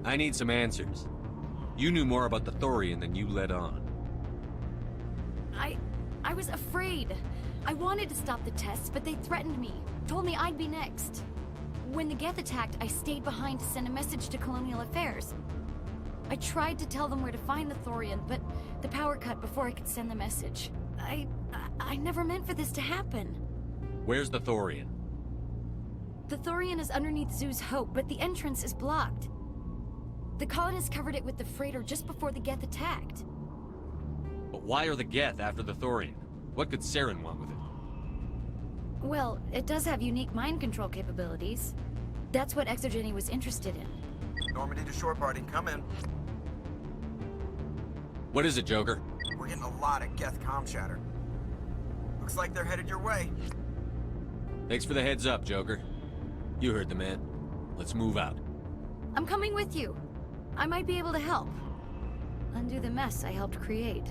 I need some answers. You knew more about the Thorian than you let on. I was afraid. I wanted to stop the tests, but they threatened me. Told me I'd be next. When the Geth attacked, I stayed behind to send a message to Colonial Affairs. I tried to tell them where to find the Thorian, but the power cut before I could send the message. I never meant for this to happen. Where's the Thorian? The Thorian is underneath Zoo's Hope, but the entrance is blocked. The colonists covered it with the freighter just before the Geth attacked. But why are the Geth after the Thorian? What could Saren want with it? Well, it does have unique mind control capabilities. That's what Exogeny was interested in. Normandy to shore party, come in. What is it, Joker? We're getting a lot of Geth comm chatter. Looks like they're headed your way. Thanks for the heads up, Joker. You heard the man. Let's move out. I'm coming with you. I might be able to help. Undo the mess I helped create.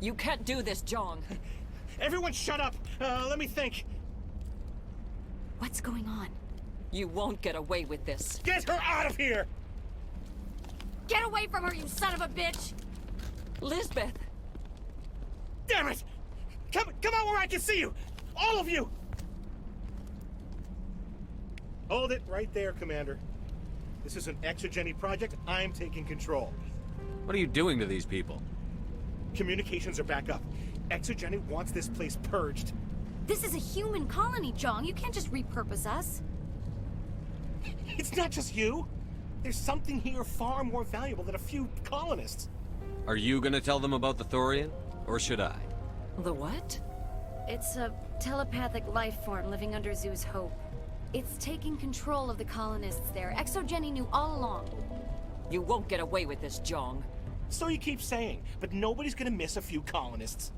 You can't do this, Jong. Everyone shut up! Let me think. What's going on? You won't get away with this. Get her out of here! Get away from her, you son of a bitch! Lisbeth! Damn it! Come out where I can see you! All of you! Hold it right there, Commander. This is an Exogeny project. I'm taking control. What are you doing to these people? Communications are back up. Exogeny wants this place purged. This is a human colony, Jong. You can't just repurpose us. It's not just you. There's something here far more valuable than a few colonists. Are you gonna tell them about the Thorian? Or should I? The what? It's a telepathic life form living under Zoo's hope. It's taking control of the colonists there. Exogeny knew all along. You won't get away with this, Jong. So you keep saying, but nobody's gonna miss a few colonists.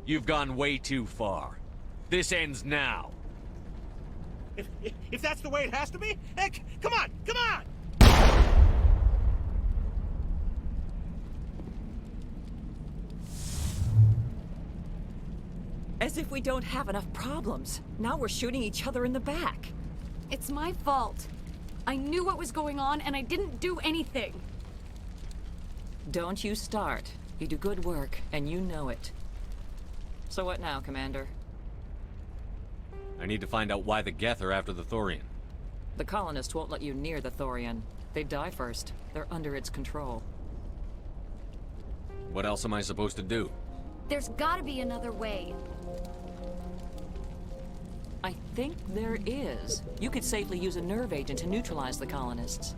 You've gone way too far. This ends now. If that's the way it has to be, heck, come on! As if we don't have enough problems. Now we're shooting each other in the back. It's my fault. I knew what was going on and I didn't do anything. Don't you start. You do good work, and you know it. So what now, Commander? I need to find out why the Geth are after the Thorian. The colonists won't let you near the Thorian. They die first. They're under its control. What else am I supposed to do? There's gotta be another way. I think there is. You could safely use a nerve agent to neutralize the colonists.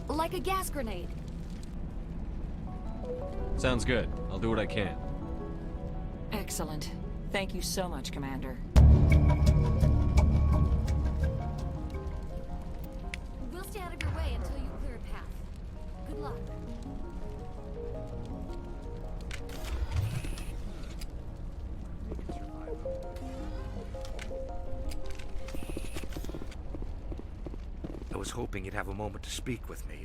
Like a gas grenade. Sounds good. I'll do what I can. Excellent. Thank you so much, Commander. hoping you'd have a moment to speak with me.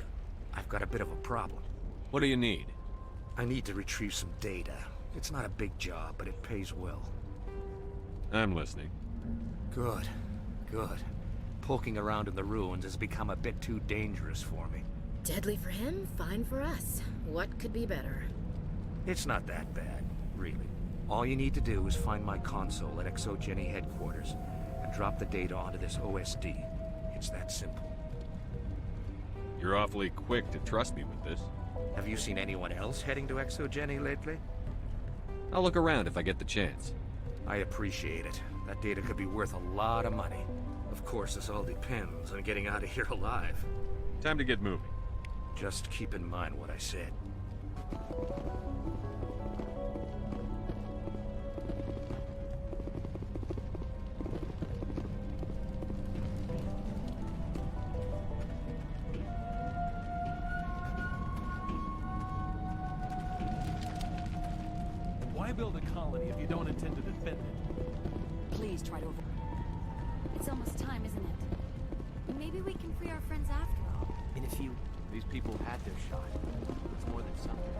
I've got a bit of a problem. What do you need? I need to retrieve some data. It's not a big job, but it pays well. I'm listening. Good. Good. Poking around in the ruins has become a bit too dangerous for me. Deadly for him, fine for us. What could be better? It's not that bad, really. All you need to do is find my console at ExoGeni headquarters and drop the data onto this OSD. It's that simple. You're awfully quick to trust me with this. Have you seen anyone else heading to ExoGeni lately? I'll look around if I get the chance. I appreciate it. That data could be worth a lot of money. Of course, this all depends on getting out of here alive. Time to get moving. Just keep in mind what I said. Why build a colony if you don't intend to defend it? Please try to avoid. It's almost time, isn't it? Maybe we can free our friends after all. In a few. These people had their shot. It's more than something.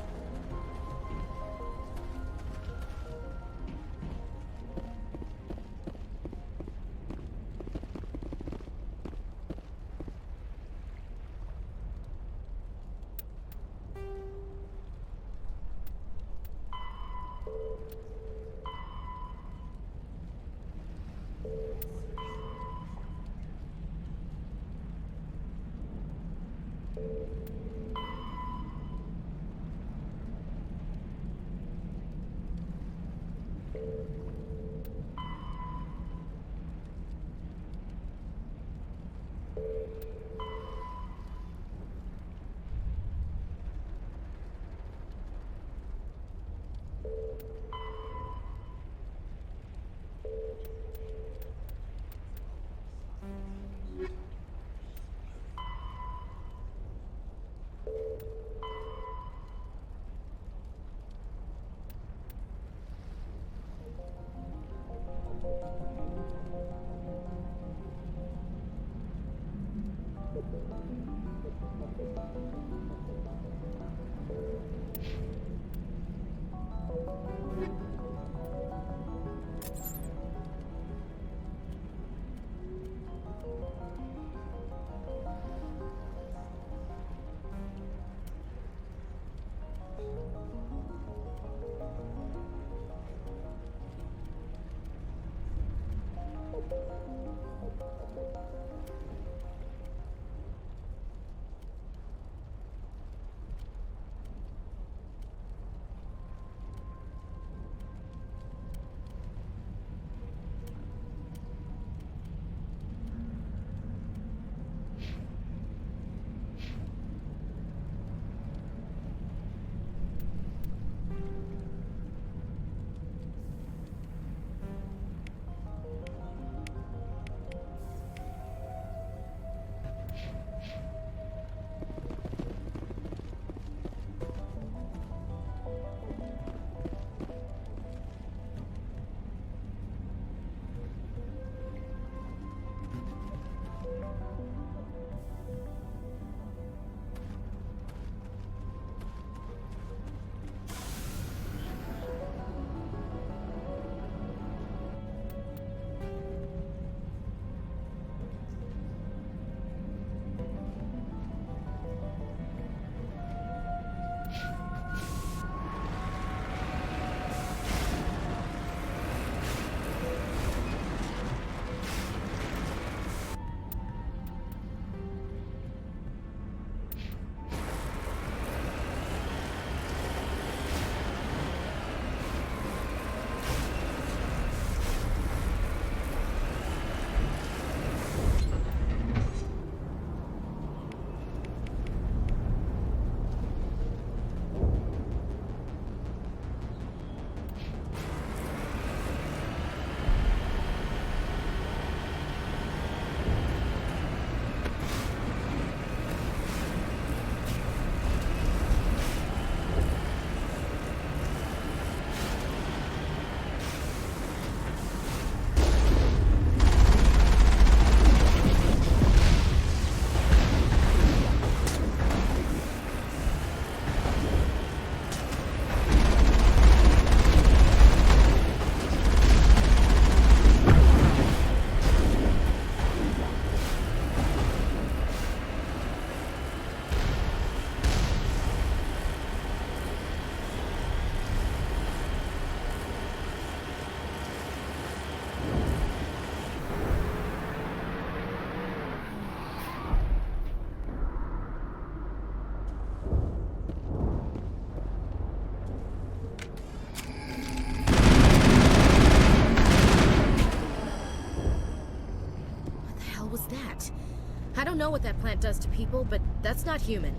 know what that plant does to people, but that's not human.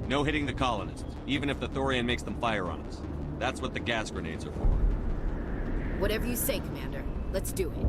No hitting the colonists, even if the Thorian makes them fire on us. That's what the gas grenades are for. Whatever you say, Commander. Let's do it.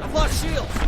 I've lost shields!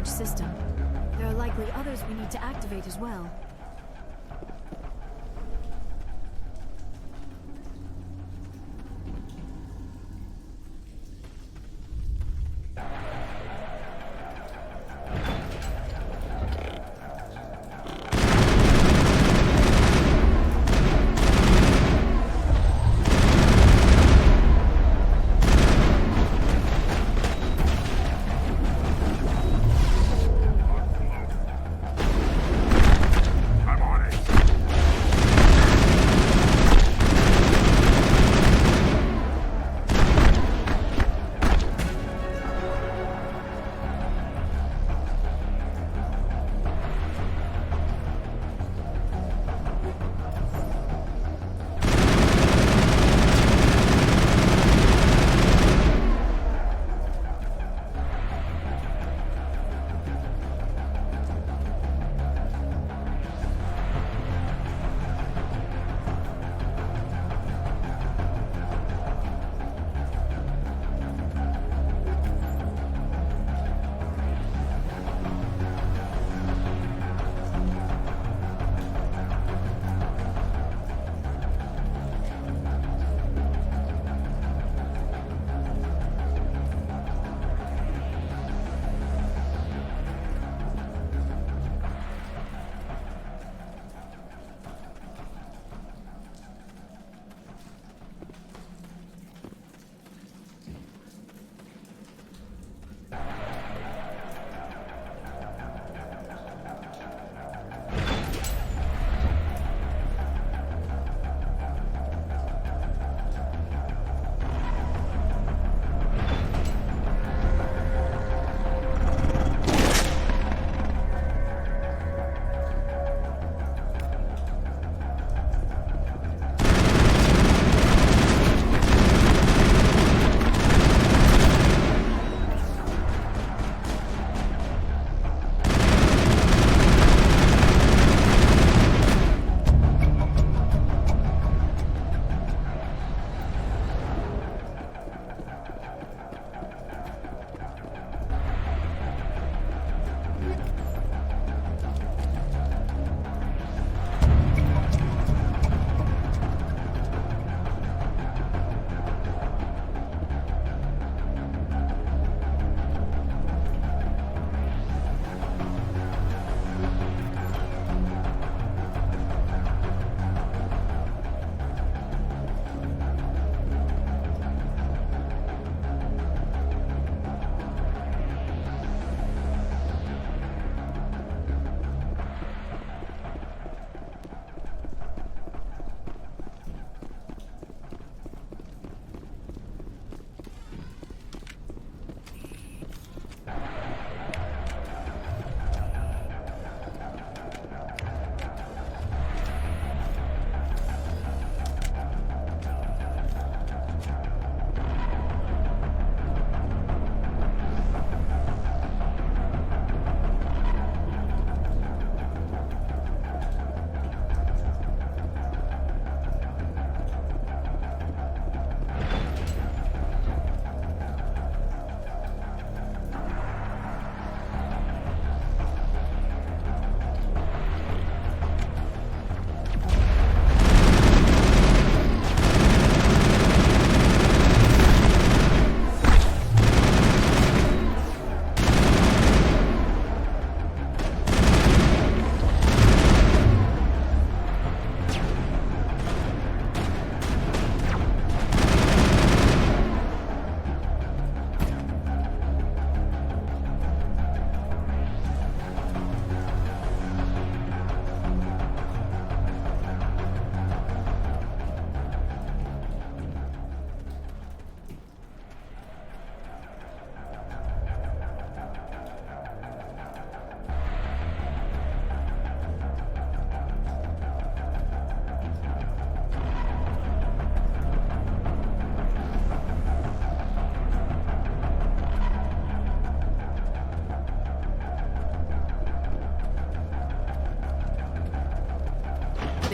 System. There are likely others we need to activate as well.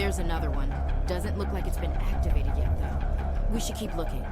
There's another one. Doesn't look like it's been activated yet, though. We should keep looking.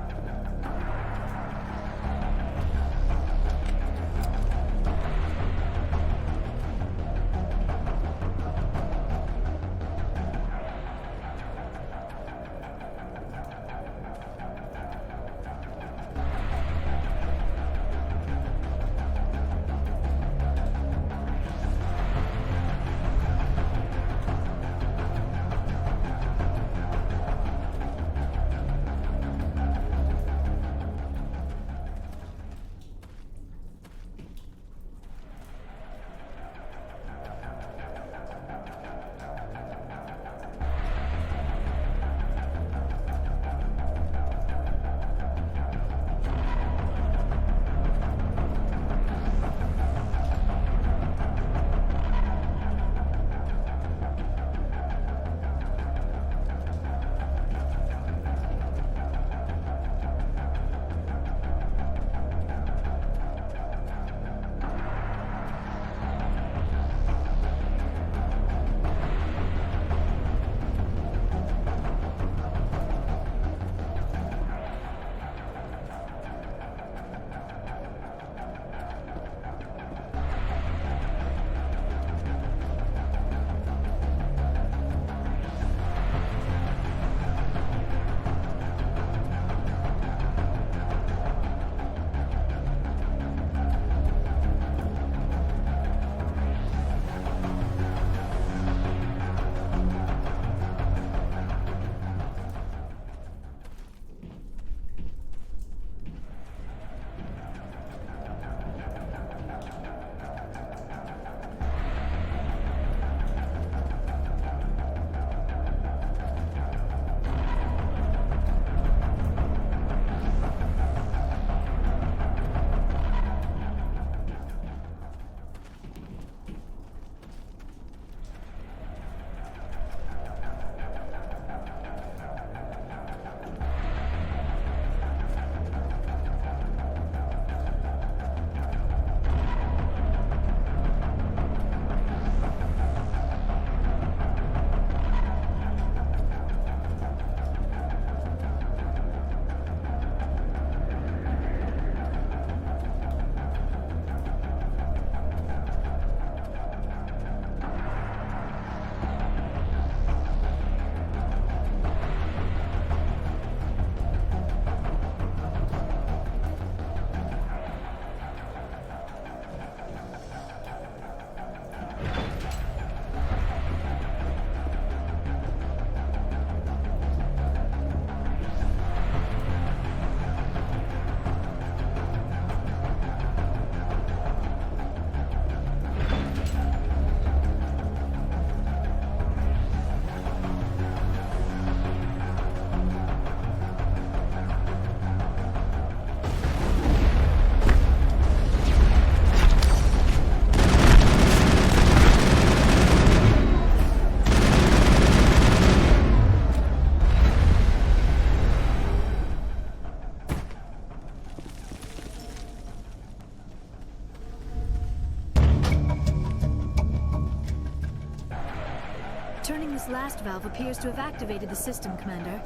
Turning this last valve appears to have activated the system, Commander.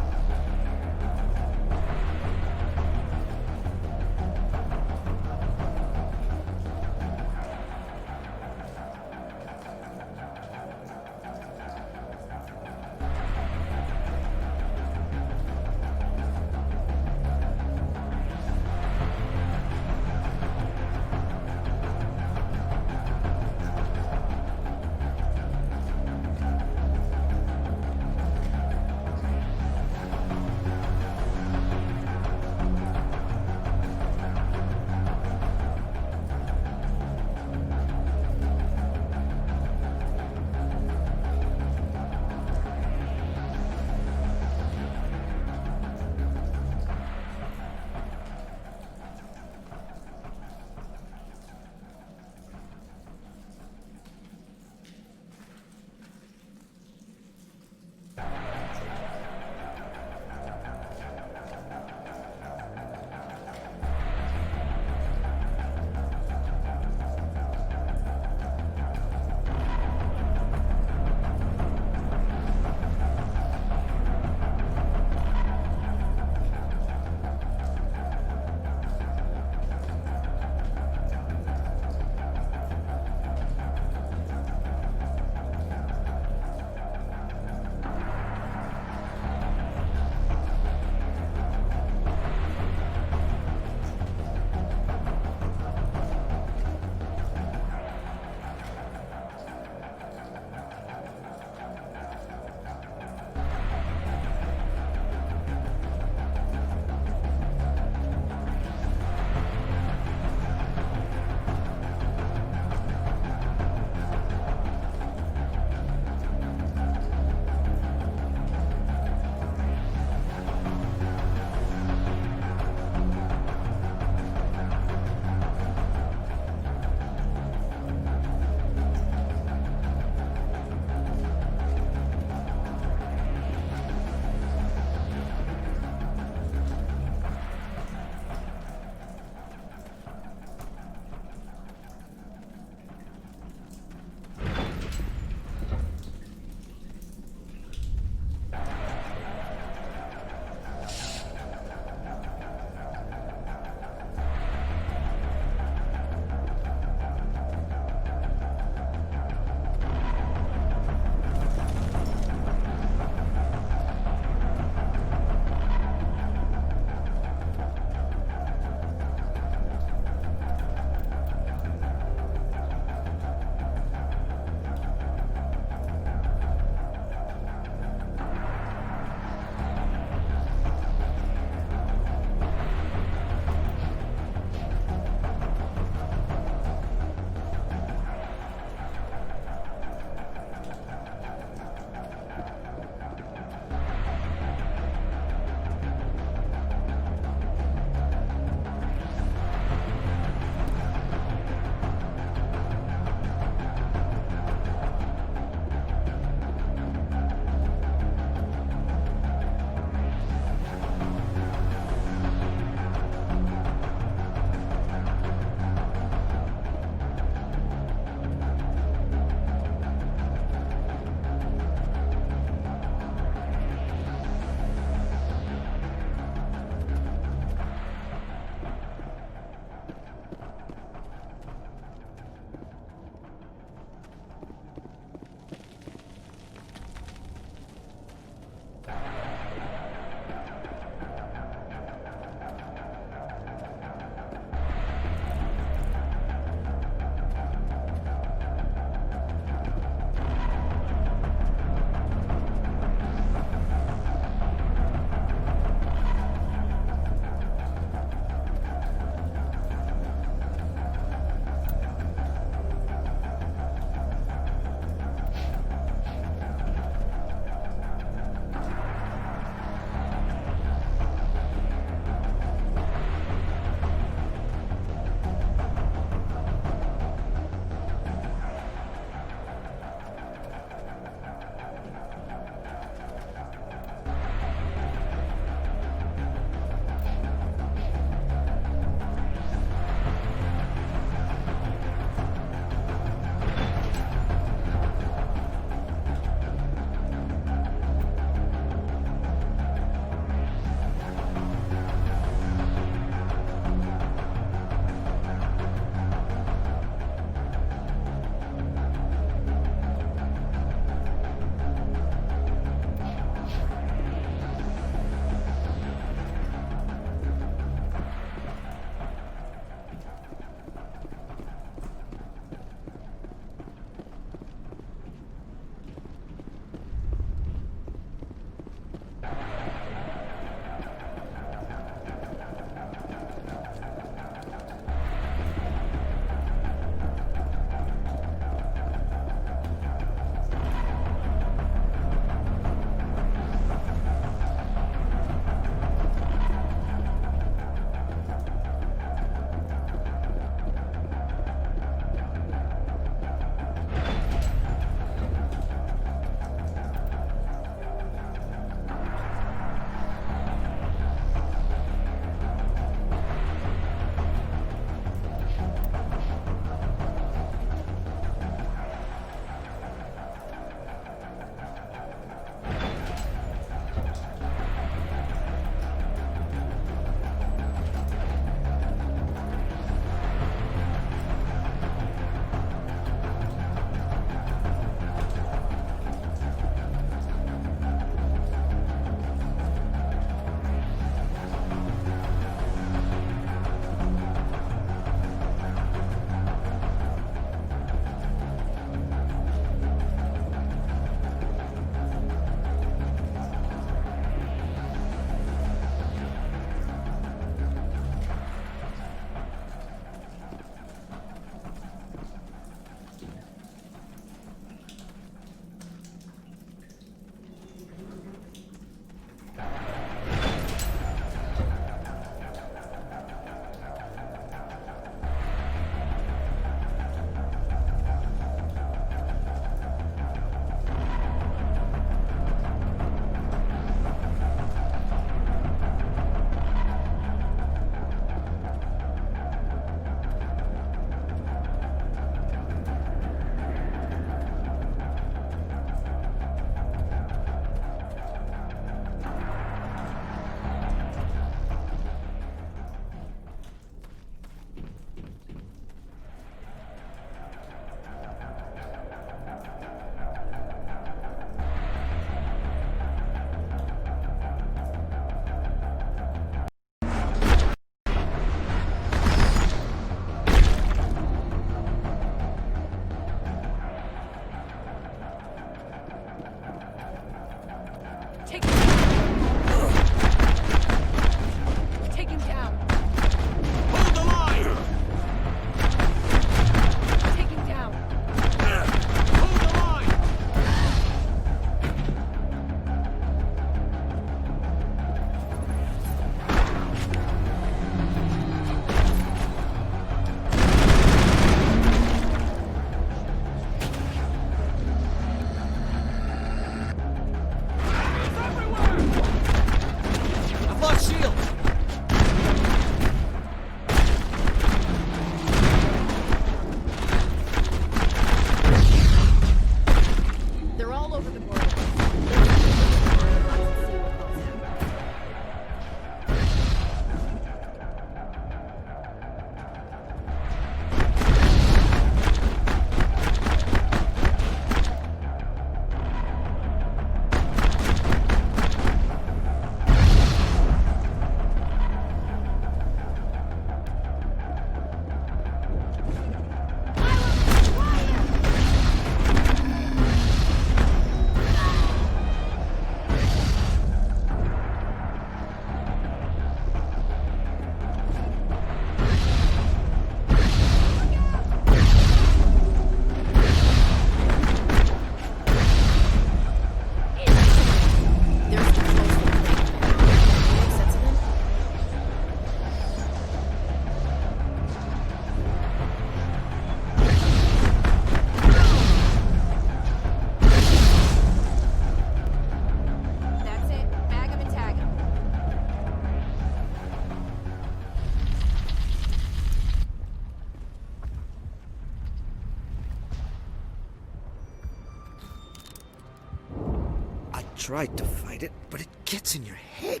tried to fight it, but it gets in your head.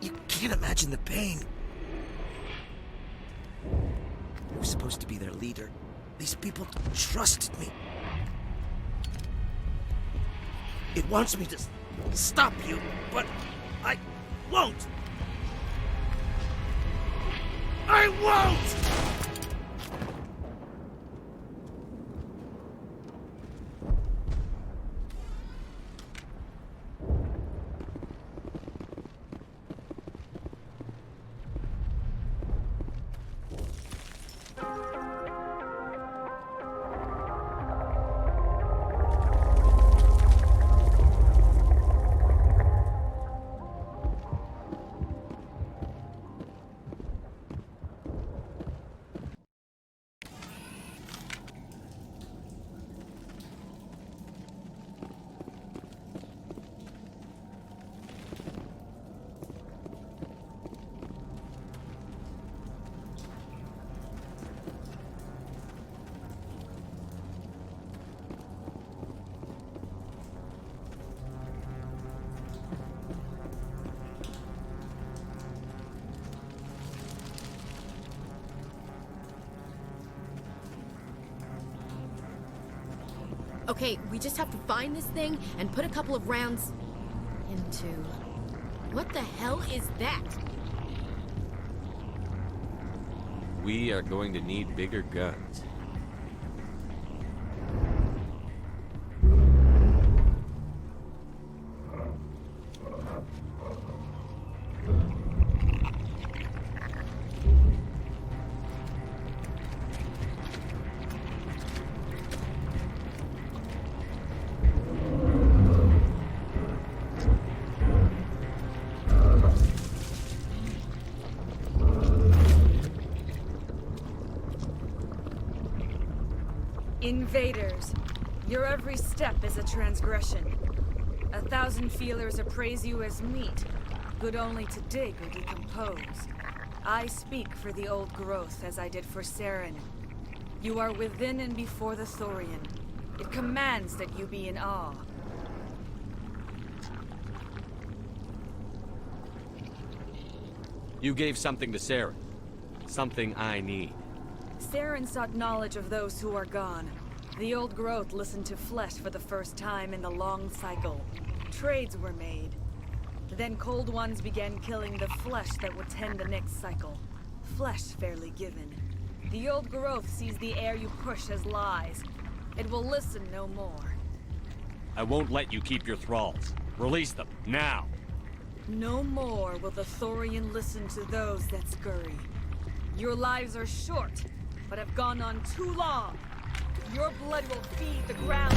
You can't imagine the pain. I was supposed to be their leader. These people trusted me. It wants me to stop you, but I won't. I won't! Okay, we just have to find this thing and put a couple of rounds into... What the hell is that? We are going to need bigger guns. Invaders, your every step is a transgression. 1,000 feelers appraise you as meat, good only to dig or decompose. I speak for the old growth as I did for Saren. You are within and before the Thorian. It commands that you be in awe. You gave something to Saren. Something I need. Saren sought knowledge of those who are gone. The old growth listened to flesh for the first time in the long cycle. Trades were made. Then cold ones began killing the flesh that would tend the next cycle. Flesh fairly given. The old growth sees the air you push as lies. It will listen no more. I won't let you keep your thralls. Release them, now! No more will the Thorian listen to those that scurry. Your lives are short, but have gone on too long. Your blood will feed the ground.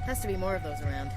Has to be more of those around.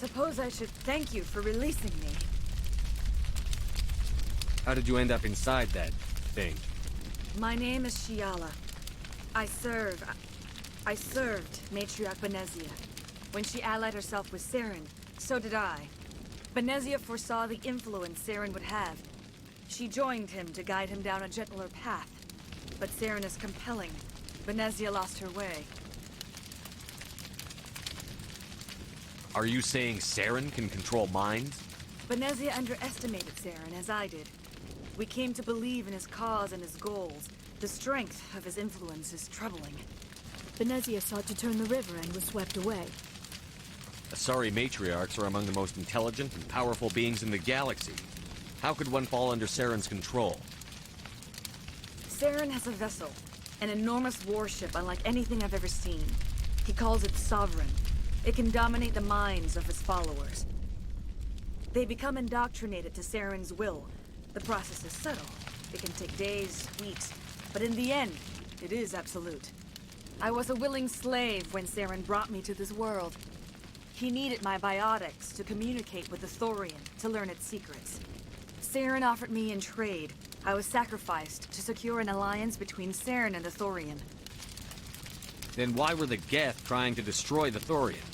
suppose I should thank you for releasing me. How did you end up inside that thing? My name is Shiala. I served Matriarch Benezia. When she allied herself with Saren, so did I. Benezia foresaw the influence Saren would have. She joined him to guide him down a gentler path. But Saren is compelling. Benezia lost her way. Are you saying Saren can control minds? Benezia underestimated Saren, as I did. We came to believe in his cause and his goals. The strength of his influence is troubling. Benezia sought to turn the river and was swept away. Asari matriarchs are among the most intelligent and powerful beings in the galaxy. How could one fall under Saren's control? Saren has a vessel, an enormous warship unlike anything I've ever seen. He calls it Sovereign. It can dominate the minds of his followers. They become indoctrinated to Saren's will. The process is subtle. It can take days, weeks, but in the end, it is absolute. I was a willing slave when Saren brought me to this world. He needed my biotics to communicate with the Thorian, to learn its secrets. Saren offered me in trade. I was sacrificed to secure an alliance between Saren and the Thorian. Then why were the Geth trying to destroy the Thorian?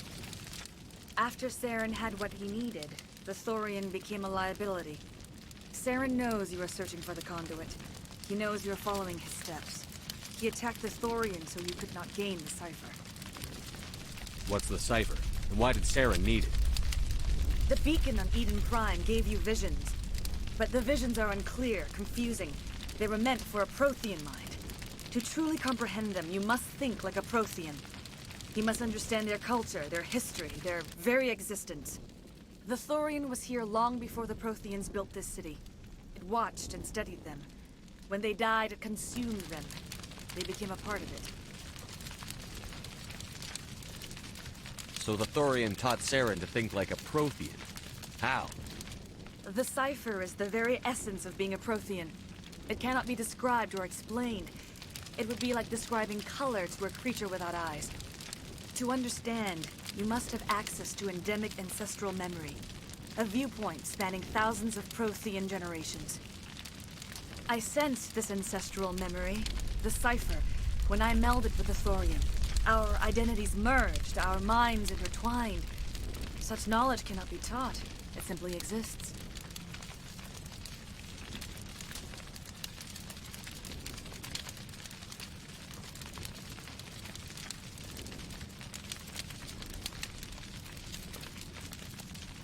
After Saren had what he needed, the Thorian became a liability. Saren knows you are searching for the conduit. He knows you are following his steps. He attacked the Thorian so you could not gain the cipher. What's the cipher? And why did Saren need it? The beacon on Eden Prime gave you visions. But the visions are unclear, confusing. They were meant for a Prothean mind. To truly comprehend them, you must think like a Prothean. You must understand their culture, their history, their very existence. The Thorian was here long before the Protheans built this city. It watched and studied them. When they died, it consumed them. They became a part of it. So the Thorian taught Saren to think like a Prothean. How? The cipher is the very essence of being a Prothean. It cannot be described or explained. It would be like describing color to a creature without eyes. To understand, you must have access to endemic ancestral memory. A viewpoint spanning thousands of Prothean generations. I sensed this ancestral memory, the cipher, when I melded with the Thorian. Our identities merged, our minds intertwined. Such knowledge cannot be taught. It simply exists.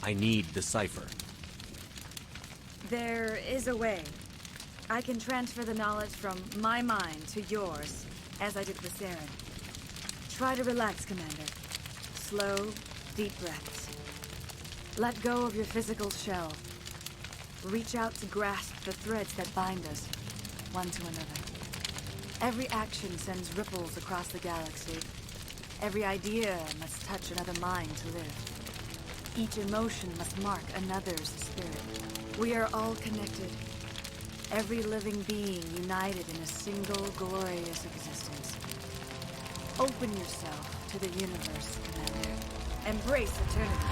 I need the cipher. There is a way. I can transfer the knowledge from my mind to yours, as I did with Saren. Try to relax, Commander. Slow, deep breaths. Let go of your physical shell. Reach out to grasp the threads that bind us, one to another. Every action sends ripples across the galaxy. Every idea must touch another mind to live. Each emotion must mark another's spirit. We are all connected. Every living being united in a single glorious existence. Open yourself to the universe, Commander. Embrace eternity.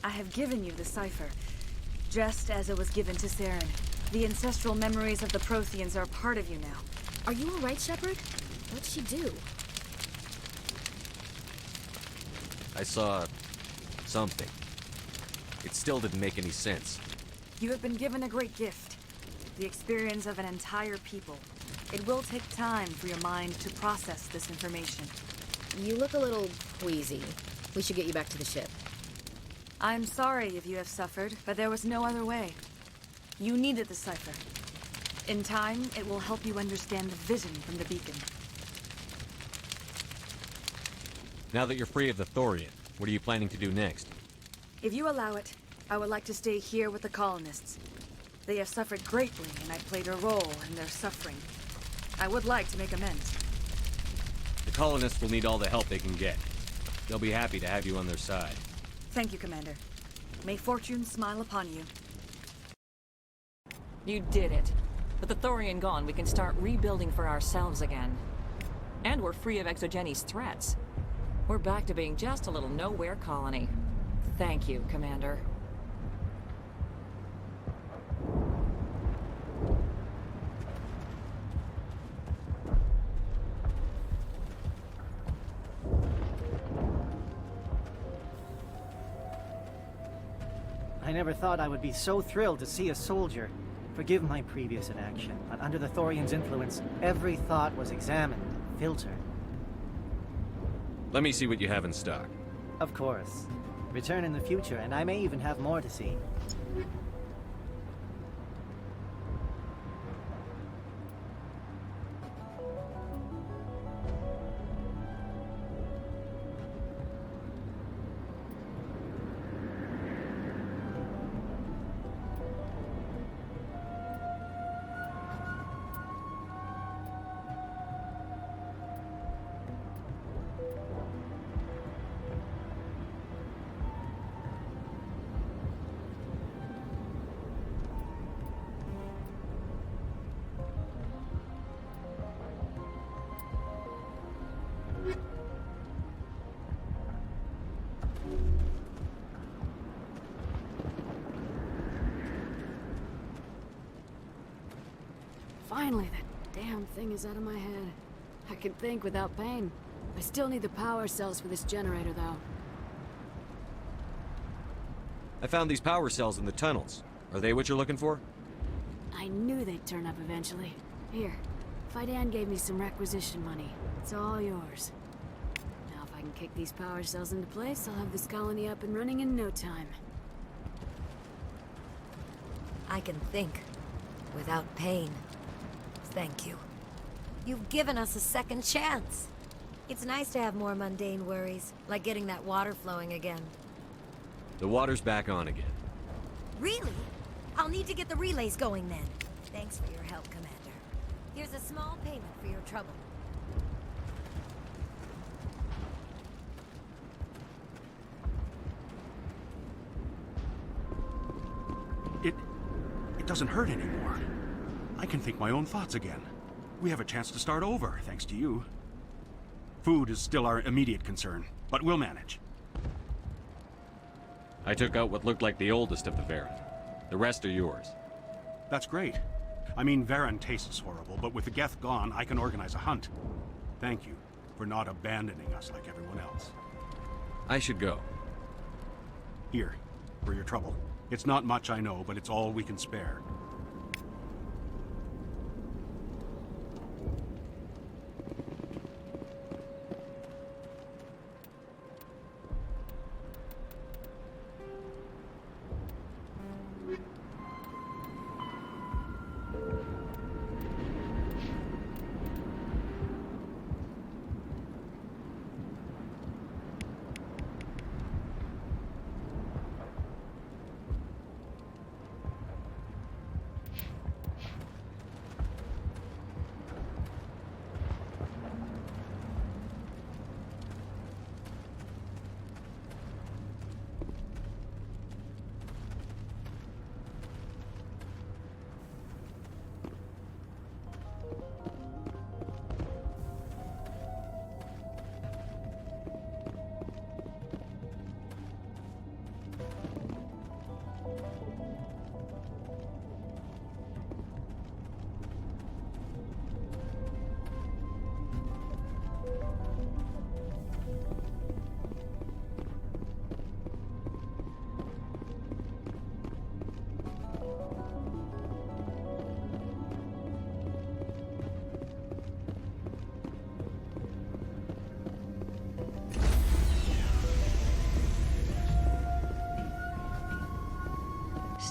I have given you the cipher, just as it was given to Saren. The ancestral memories of the Protheans are part of you now. Are you alright, Shepard? What'd she do? I saw something. It still didn't make any sense. You have been given a great gift. The experience of an entire people. It will take time for your mind to process this information. You look a little queasy. We should get you back to the ship. I'm sorry if you have suffered, but there was no other way. You needed the cipher. In time, it will help you understand the vision from the beacon. Now that you're free of the Thorian, what are you planning to do next? If you allow it, I would like to stay here with the colonists. They have suffered greatly, and I played a role in their suffering. I would like to make amends. The colonists will need all the help they can get. They'll be happy to have you on their side. Thank you, Commander. May fortune smile upon you. You did it. With the Thorian gone, we can start rebuilding for ourselves again. And we're free of Exogeni's threats. We're back to being just a little nowhere colony. Thank you, Commander. I never thought I would be so thrilled to see a soldier. Forgive my previous inaction, but under the Thorian's influence, every thought was examined, filtered. Let me see what you have in stock. Of course. Return in the future, and I may even have more to see. Finally, that damn thing is out of my head. I can think without pain. I still need the power cells for this generator, though. I found these power cells in the tunnels. Are they what you're looking for? I knew they'd turn up eventually. Here, Fidan gave me some requisition money. It's all yours. Now if I can kick these power cells into place, I'll have this colony up and running in no time. I can think without pain. Thank you. You've given us a second chance. It's nice to have more mundane worries, like getting that water flowing again. The water's back on again. Really? I'll need to get the relays going then. Thanks for your help, Commander. Here's a small payment for your trouble. It doesn't hurt anymore. I can think my own thoughts again. We have a chance to start over, thanks to you. Food is still our immediate concern, but we'll manage. I took out what looked like the oldest of the Varen. The rest are yours. That's great. I mean, Varen tastes horrible, but with the Geth gone, I can organize a hunt. Thank you for not abandoning us like everyone else. I should go. Here, for your trouble. It's not much, I know, but it's all we can spare.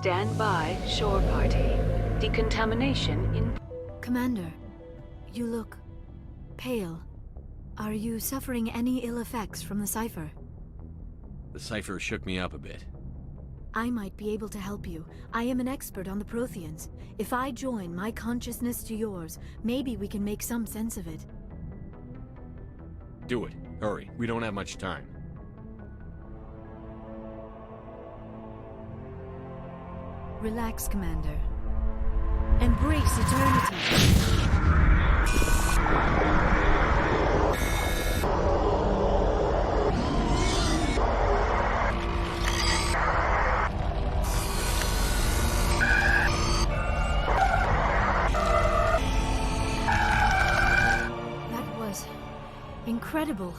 Stand by, shore party. Decontamination in... Commander, you look pale. Are you suffering any ill effects from the cipher? The cipher shook me up a bit. I might be able to help you. I am an expert on the Protheans. If I join my consciousness to yours, maybe we can make some sense of it. Do it. Hurry. We don't have much time. Relax, Commander. Embrace eternity. That was incredible.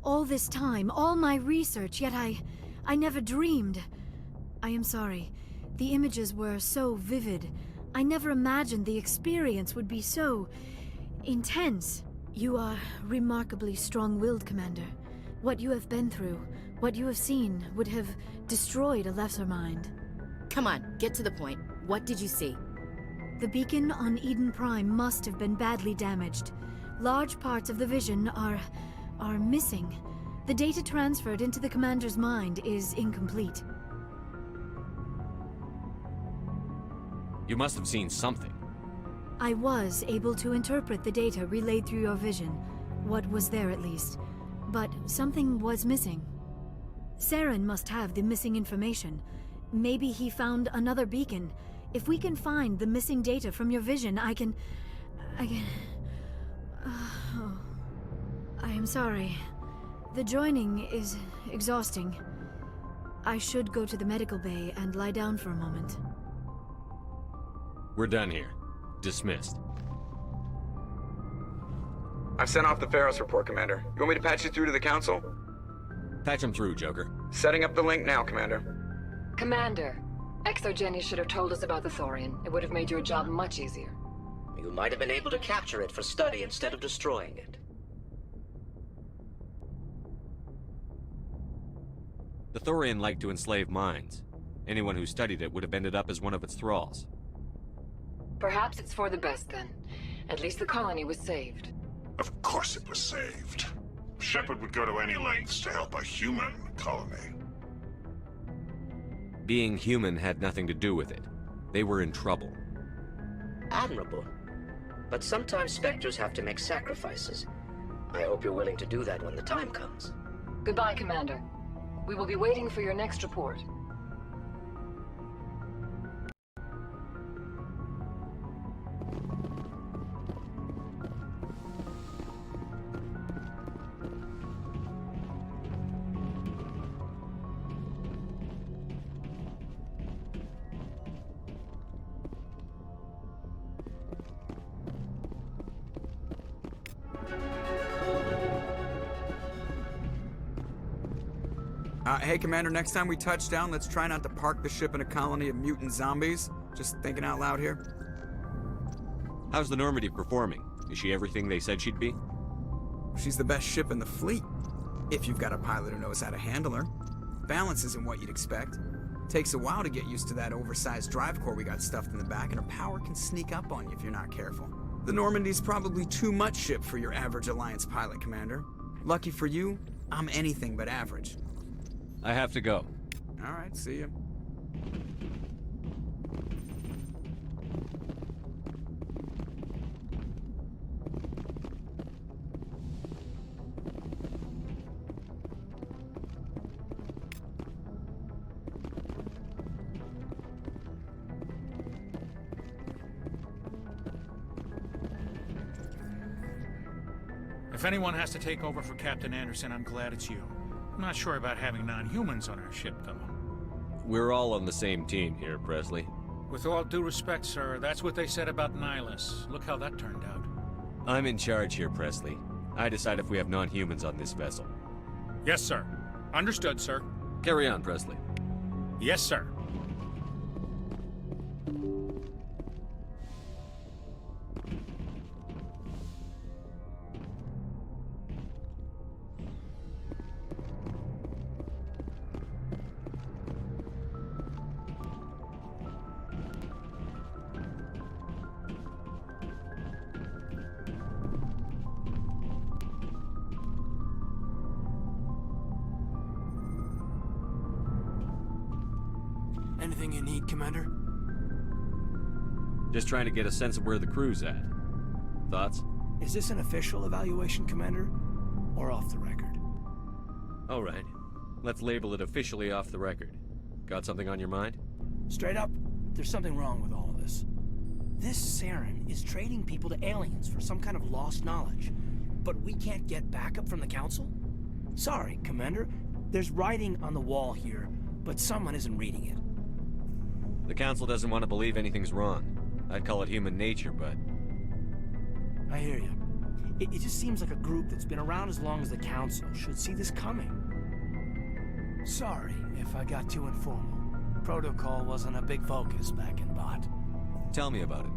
All this time, all my research, yet I never dreamed. I am sorry. The images were so vivid. I never imagined the experience would be so intense. You are remarkably strong-willed, Commander. What you have been through, what you have seen, would have destroyed a lesser mind. Come on, get to the point. What did you see? The beacon on Eden Prime must have been badly damaged. Large parts of the vision are missing. The data transferred into the Commander's mind is incomplete. You must have seen something. I was able to interpret the data relayed through your vision. What was there, at least. But something was missing. Saren must have the missing information. Maybe he found another beacon. If we can find the missing data from your vision, I can... Oh. I am sorry. The joining is exhausting. I should go to the medical bay and lie down for a moment. We're done here. Dismissed. I've sent off the Pharos report, Commander. You want me to patch you through to the Council? Patch him through, Joker. Setting up the link now, Commander. Commander, ExoGeni should have told us about the Thorian. It would have made your job much easier. You might have been able to capture it for study instead of destroying it. The Thorian liked to enslave minds. Anyone who studied it would have ended up as one of its thralls. Perhaps it's for the best then. At least the colony was saved. Of course it was saved. Shepard would go to any lengths to help a human colony. Being human had nothing to do with it. They were in trouble. Admirable. But sometimes Spectres have to make sacrifices. I hope you're willing to do that when the time comes. Goodbye, Commander. We will be waiting for your next report. Hey, Commander, next time we touch down, let's try not to park the ship in a colony of mutant zombies. Just thinking out loud here. How's the Normandy performing? Is she everything they said she'd be? She's the best ship in the fleet. If you've got a pilot who knows how to handle her. Balance isn't what you'd expect. Takes a while to get used to that oversized drive core we got stuffed in the back, and her power can sneak up on you if you're not careful. The Normandy's probably too much ship for your average Alliance pilot, Commander. Lucky for you, I'm anything but average. I have to go. All right, see you. If anyone has to take over for Captain Anderson, I'm glad it's you. I'm not sure about having non-humans on our ship, though. We're all on the same team here, Presley. With all due respect, sir, that's what they said about Nihilus. Look how that turned out. I'm in charge here, Presley. I decide if we have non-humans on this vessel. Yes, sir. Understood, sir. Carry on, Presley. Yes, sir. Anything you need, Commander? Just trying to get a sense of where the crew's at. Thoughts? Is this an official evaluation, Commander? Or off the record? All right. Let's label it officially off the record. Got something on your mind? Straight up, there's something wrong with all of this. This Saren is trading people to aliens for some kind of lost knowledge. But we can't get backup from the Council? Sorry, Commander. There's writing on the wall here, but someone isn't reading it. The Council doesn't want to believe anything's wrong. I'd call it human nature, but... I hear you. It just seems like a group that's been around as long as the Council should see this coming. Sorry if I got too informal. Protocol wasn't a big focus back in Bot. Tell me about it.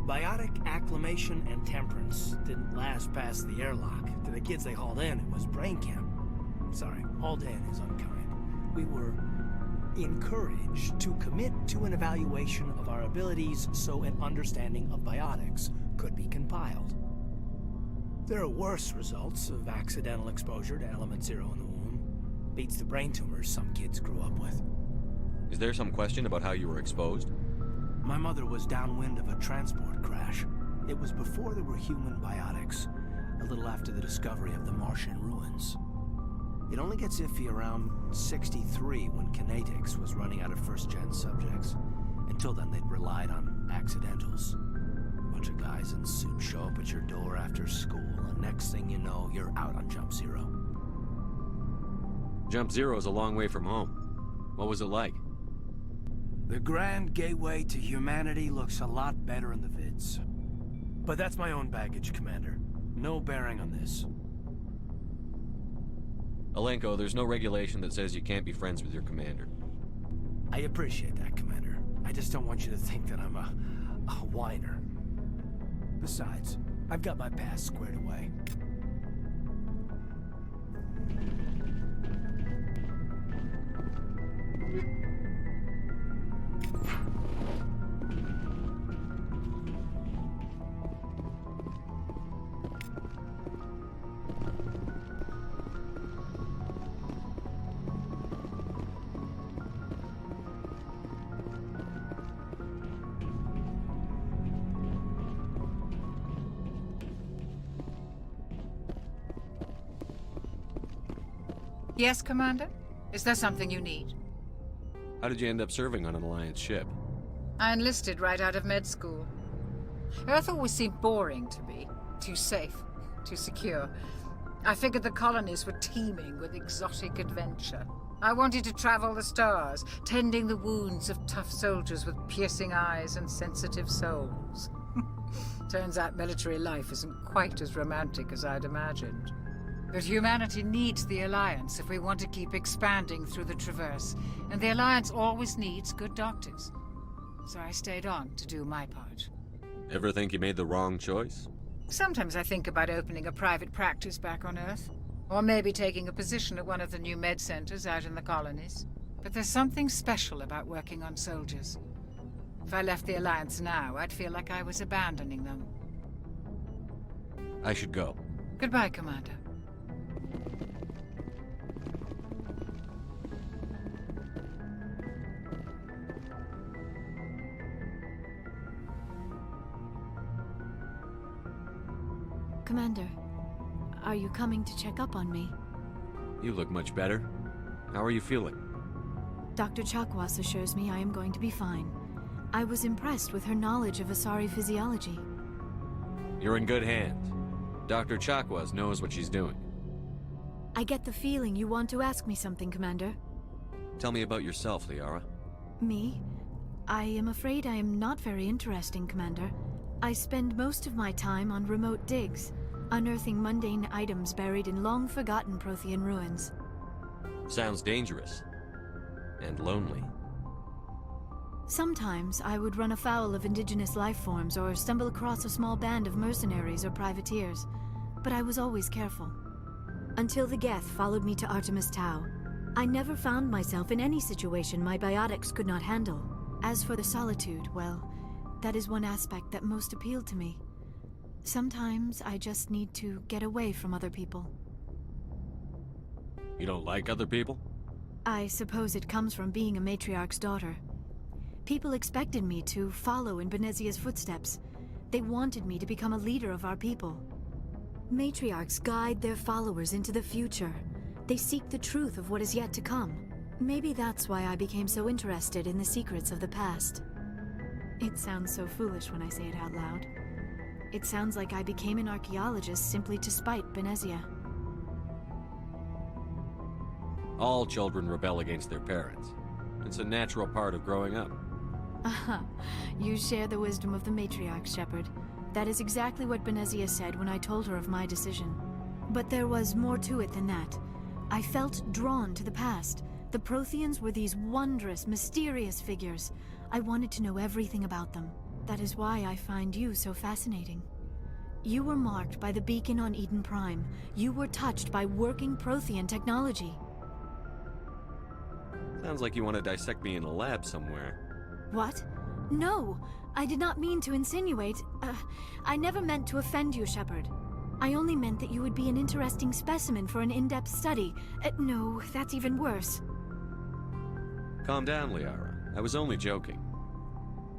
Biotic acclimation and temperance didn't last past the airlock. To the kids they hauled in, it was brain camp. Sorry, hauled in is unkind. We were encouraged to commit to an evaluation of our abilities so an understanding of biotics could be compiled. There are worse results of accidental exposure to element 0 in the womb. Beats the brain tumors some kids grew up with. Is there some question about how you were exposed? My mother was downwind of a transport crash. It was before there were human biotics, a little after the discovery of the Martian ruins. It only gets iffy around 63 when Kinetics was running out of first-gen subjects. Until then, they'd relied on accidentals. A bunch of guys in suits show up at your door after school, and next thing you know, you're out on Jump Zero. Jump Zero is a long way from home. What was it like? The grand gateway to humanity looks a lot better in the vids. But that's my own baggage, Commander. No bearing on this. Alenko, there's no regulation that says you can't be friends with your commander. I appreciate that, Commander. I just don't want you to think that I'm a whiner. Besides, I've got my past squared away. Yes, Commander? Is there something you need? How did you end up serving on an Alliance ship? I enlisted right out of med school. Earth always seemed boring to me. Too safe, too secure. I figured the colonies were teeming with exotic adventure. I wanted to travel the stars, tending the wounds of tough soldiers with piercing eyes and sensitive souls. Turns out military life isn't quite as romantic as I'd imagined. But humanity needs the Alliance if we want to keep expanding through the Traverse, and the Alliance always needs good doctors. So I stayed on to do my part. Ever think you made the wrong choice? Sometimes I think about opening a private practice back on Earth, or maybe taking a position at one of the new med centers out in the colonies. But there's something special about working on soldiers. If I left the Alliance now, I'd feel like I was abandoning them. I should go. Goodbye, Commander. Commander, are you coming to check up on me? You look much better. How are you feeling? Dr. Chakwas assures me I am going to be fine. I was impressed with her knowledge of Asari physiology. You're in good hands. Dr. Chakwas knows what she's doing. I get the feeling you want to ask me something, Commander. Tell me about yourself, Liara. Me? I am afraid I am not very interesting, Commander. I spend most of my time on remote digs, unearthing mundane items buried in long-forgotten Prothean ruins. Sounds dangerous. And lonely. Sometimes I would run afoul of indigenous life forms or stumble across a small band of mercenaries or privateers, but I was always careful. Until the Geth followed me to Artemis Tau, I never found myself in any situation my biotics could not handle. As for the solitude, well, that is one aspect that most appealed to me. Sometimes I just need to get away from other people. You don't like other people? I suppose it comes from being a matriarch's daughter. People expected me to follow in Benezia's footsteps. They wanted me to become a leader of our people. Matriarchs guide their followers into the future. They seek the truth of what is yet to come. Maybe that's why I became so interested in the secrets of the past. It sounds so foolish when I say it out loud. It sounds like I became an archaeologist simply to spite Benezia. All children rebel against their parents. It's a natural part of growing up. Aha, you share the wisdom of the matriarch, Shepard. That is exactly what Benezia said when I told her of my decision. But there was more to it than that. I felt drawn to the past. The Protheans were these wondrous, mysterious figures. I wanted to know everything about them. That is why I find you so fascinating. You were marked by the beacon on Eden Prime. You were touched by working Prothean technology. Sounds like you want to dissect me in a lab somewhere. What? No! I did not mean to insinuate. I never meant to offend you, Shepard. I only meant that you would be an interesting specimen for an in-depth study. No, that's even worse. Calm down, Liara. I was only joking.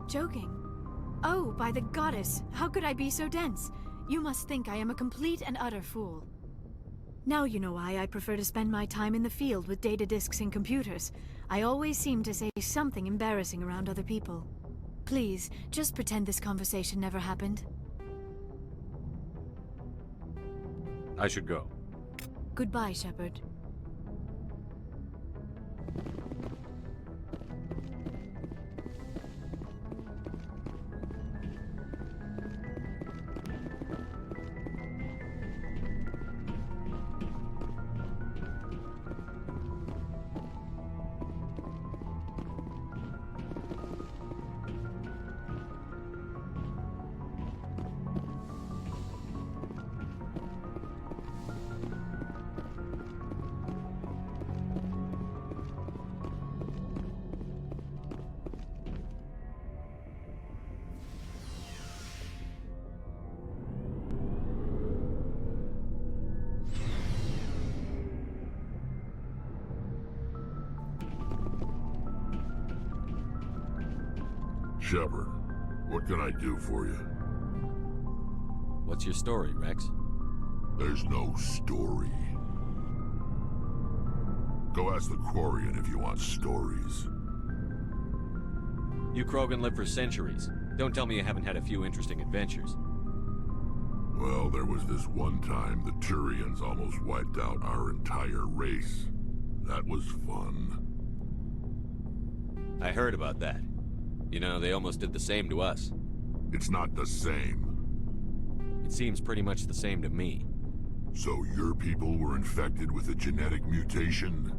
Joking? Oh, by the goddess, how could I be so dense? You must think I am a complete and utter fool. Now you know why I prefer to spend my time in the field with data disks and computers. I always seem to say something embarrassing around other people. Please, just pretend this conversation never happened. I should go. Goodbye, Shepard. Shepard, what can I do for you? What's your story, Rex? There's no story. Go ask the Quarian if you want stories. You Krogan live for centuries. Don't tell me you haven't had a few interesting adventures. Well, there was this one time the Turians almost wiped out our entire race. That was fun. I heard about that. You know, they almost did the same to us. It's not the same. It seems pretty much the same to me. So your people were infected with a genetic mutation?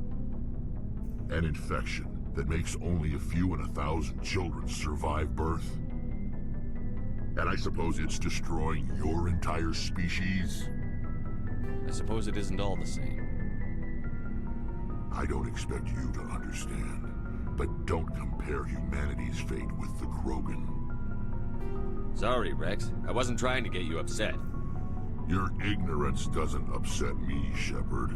An infection that makes only a few in 1,000 children survive birth? And I suppose it's destroying your entire species? I suppose it isn't all the same. I don't expect you to understand. But don't compare humanity's fate with the Krogan. Sorry, Rex. I wasn't trying to get you upset. Your ignorance doesn't upset me, Shepard.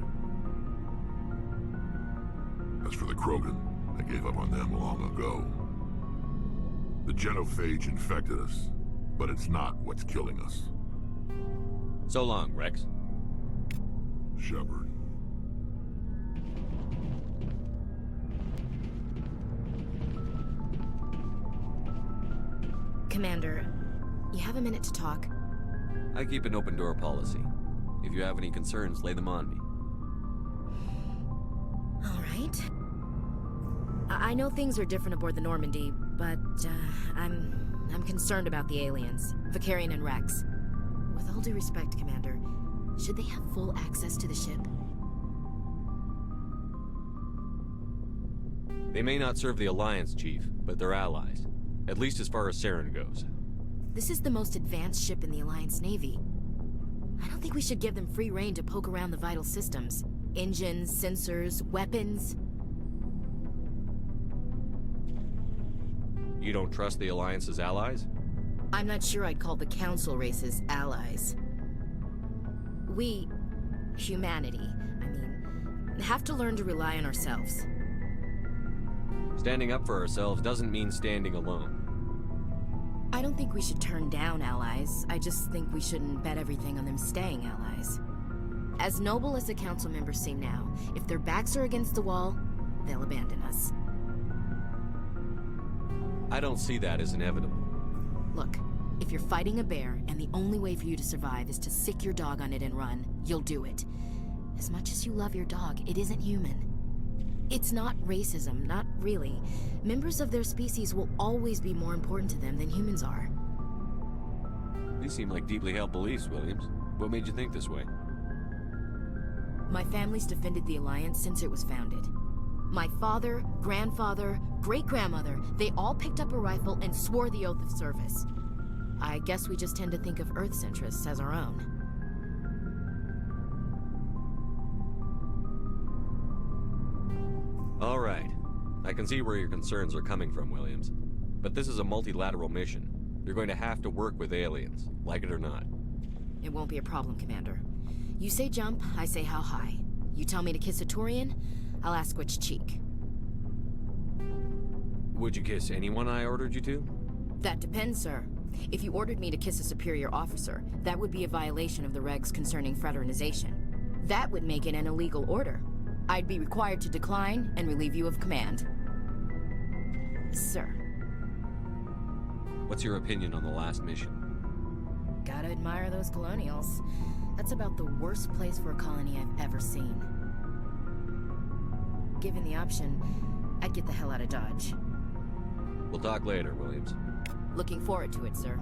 As for the Krogan, I gave up on them long ago. The genophage infected us, but it's not what's killing us. So long, Rex. Shepard. Commander, you have a minute to talk? I keep an open door policy. If you have any concerns, lay them on me. All right. I know things are different aboard the Normandy, but I'm concerned about the aliens, Vicarian and Rex. With all due respect, Commander, should they have full access to the ship? They may not serve the Alliance, Chief, but they're allies. At least as far as Saren goes. This is the most advanced ship in the Alliance Navy. I don't think we should give them free rein to poke around the vital systems. Engines, sensors, weapons. You don't trust the Alliance's allies? I'm not sure I'd call the Council races allies. We, humanity, have to learn to rely on ourselves. Standing up for ourselves doesn't mean standing alone. I don't think we should turn down allies. I just think we shouldn't bet everything on them staying allies. As noble as the council members seem now, if their backs are against the wall, they'll abandon us. I don't see that as inevitable. Look, if you're fighting a bear and the only way for you to survive is to sick your dog on it and run, you'll do it. As much as you love your dog, it isn't human. It's not racism, not really. Members of their species will always be more important to them than humans are. These seem like deeply held beliefs, Williams. What made you think this way? My family's defended the Alliance since it was founded. My father, grandfather, great-grandmother, they all picked up a rifle and swore the oath of service. I guess we just tend to think of Earth's interests as our own. All right. I can see where your concerns are coming from, Williams. But this is a multilateral mission. You're going to have to work with aliens, like it or not. It won't be a problem, Commander. You say jump, I say how high. You tell me to kiss a Turian, I'll ask which cheek. Would you kiss anyone I ordered you to? That depends, sir. If you ordered me to kiss a superior officer, that would be a violation of the regs concerning fraternization. That would make it an illegal order. I'd be required to decline and relieve you of command. Sir. What's your opinion on the last mission? Gotta admire those colonials. That's about the worst place for a colony I've ever seen. Given the option, I'd get the hell out of Dodge. We'll talk later, Williams. Looking forward to it, sir.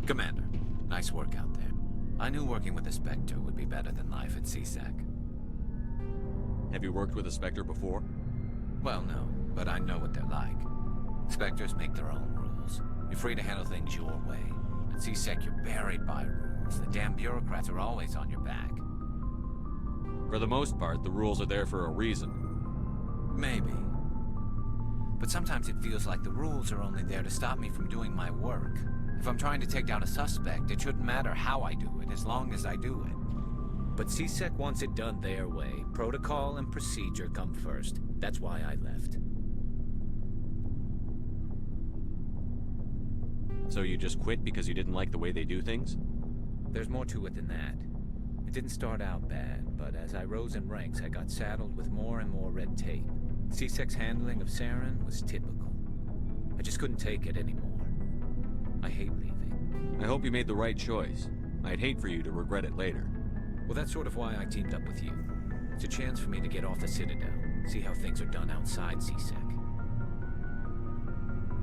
Commander, nice work out there. I knew working with the Spectre would be better than life at CSEC. Have you worked with a Spectre before? Well, no, but I know what they're like. Spectres make their own rules. You're free to handle things your way. At CSEC, you're buried by rules. The damn bureaucrats are always on your back. For the most part, the rules are there for a reason. Maybe. But sometimes it feels like the rules are only there to stop me from doing my work. If I'm trying to take down a suspect, it shouldn't matter how I do it, as long as I do it. But CSEC wants it done their way. Protocol and procedure come first. That's why I left. So you just quit because you didn't like the way they do things? There's more to it than that. It didn't start out bad, but as I rose in ranks, I got saddled with more and more red tape. CSEC's handling of Saren was typical. I just couldn't take it anymore. I hate leaving. I hope you made the right choice. I'd hate for you to regret it later. Well, that's sort of why I teamed up with you. It's a chance for me to get off the Citadel, see how things are done outside CSEC.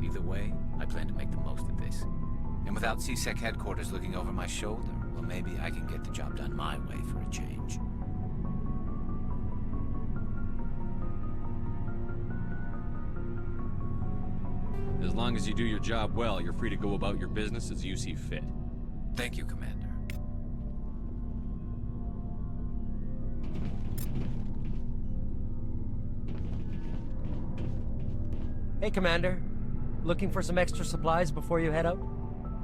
Either way, I plan to make the most of this. And without CSEC headquarters looking over my shoulder, well, maybe I can get the job done my way for a change. As long as you do your job well, you're free to go about your business as you see fit. Thank you, Commander. Hey, Commander. Looking for some extra supplies before you head out?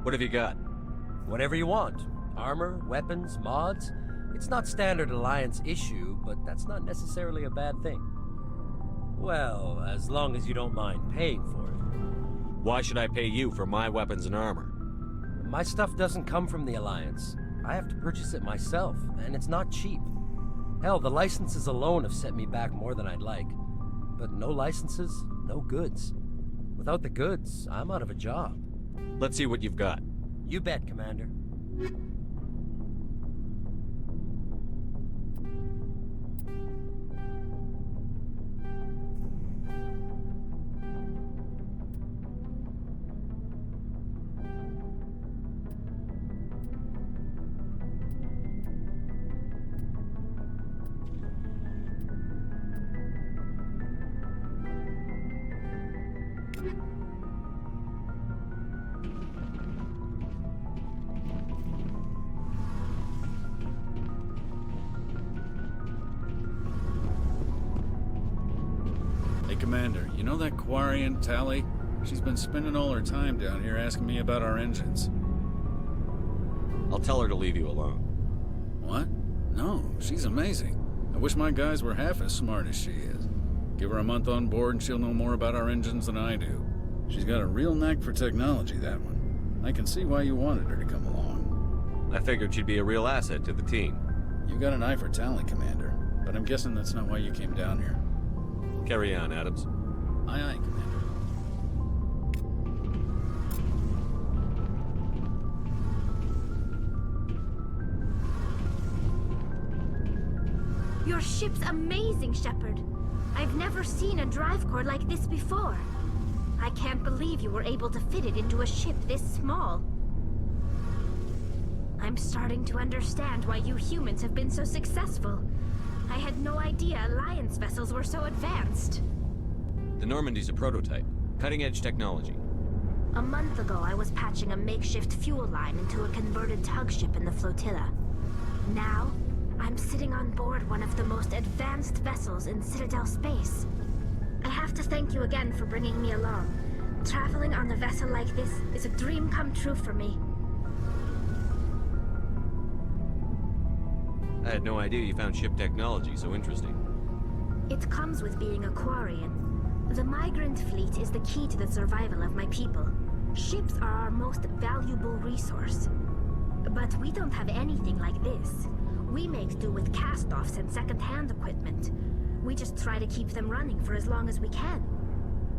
What have you got? Whatever you want. Armor, weapons, mods. It's not standard Alliance issue, but that's not necessarily a bad thing. Well, as long as you don't mind paying for it. Why should I pay you for my weapons and armor? My stuff doesn't come from the Alliance. I have to purchase it myself, and it's not cheap. Hell, the licenses alone have set me back more than I'd like. But no licenses, no goods. Without the goods, I'm out of a job. Let's see what you've got. You bet, Commander. Commander, you know that Quarian, Tally? She's been spending all her time down here asking me about our engines. I'll tell her to leave you alone. What? No, she's amazing. I wish my guys were half as smart as she is. Give her a month on board and she'll know more about our engines than I do. She's got a real knack for technology, that one. I can see why you wanted her to come along. I figured she'd be a real asset to the team. You got an eye for talent, Commander, but I'm guessing that's not why you came down here. Carry on, Adams. Aye, aye, Commander. Your ship's amazing, Shepard. I've never seen a drive core like this before. I can't believe you were able to fit it into a ship this small. I'm starting to understand why you humans have been so successful. I had no idea Alliance vessels were so advanced. The Normandy's a prototype. Cutting-edge technology. A month ago, I was patching a makeshift fuel line into a converted tug ship in the flotilla. Now, I'm sitting on board one of the most advanced vessels in Citadel space. I have to thank you again for bringing me along. Traveling on a vessel like this is a dream come true for me. I had no idea you found ship technology so interesting. It comes with being a Quarian. The migrant fleet is the key to the survival of my people. Ships are our most valuable resource. But we don't have anything like this. We make do with cast-offs and second-hand equipment. We just try to keep them running for as long as we can.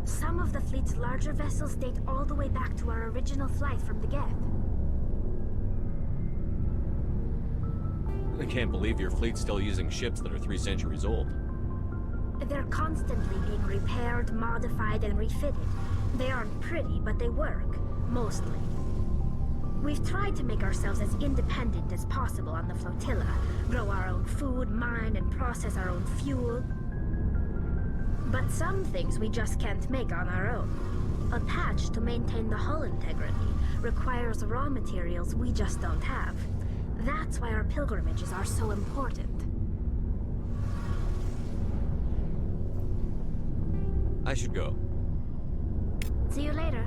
Some of the fleet's larger vessels date all the way back to our original flight from the Geth. I can't believe your fleet's still using ships that are 3 centuries old. They're constantly being repaired, modified, and refitted. They aren't pretty, but they work. Mostly. We've tried to make ourselves as independent as possible on the flotilla. Grow our own food, mine, and process our own fuel. But some things we just can't make on our own. A patch to maintain the hull integrity requires raw materials we just don't have. That's why our pilgrimages are so important. I should go. See you later.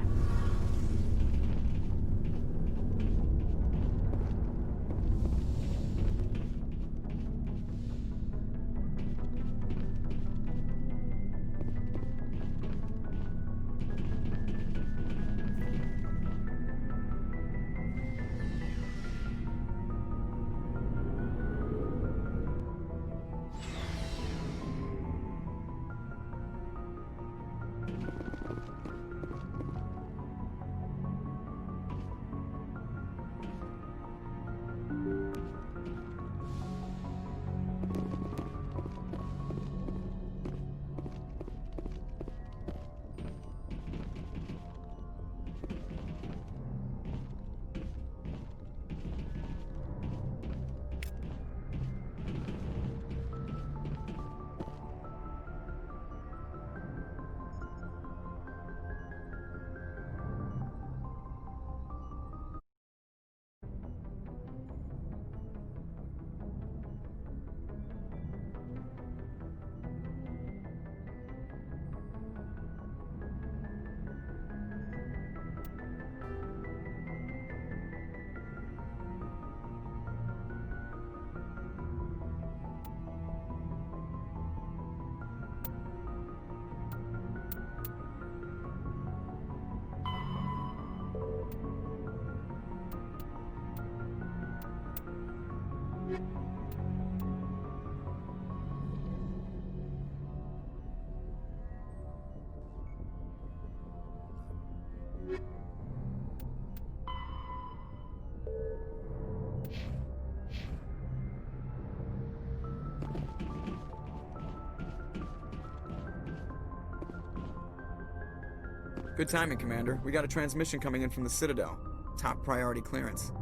Good timing, Commander. We got a transmission coming in from the Citadel. Top priority clearance.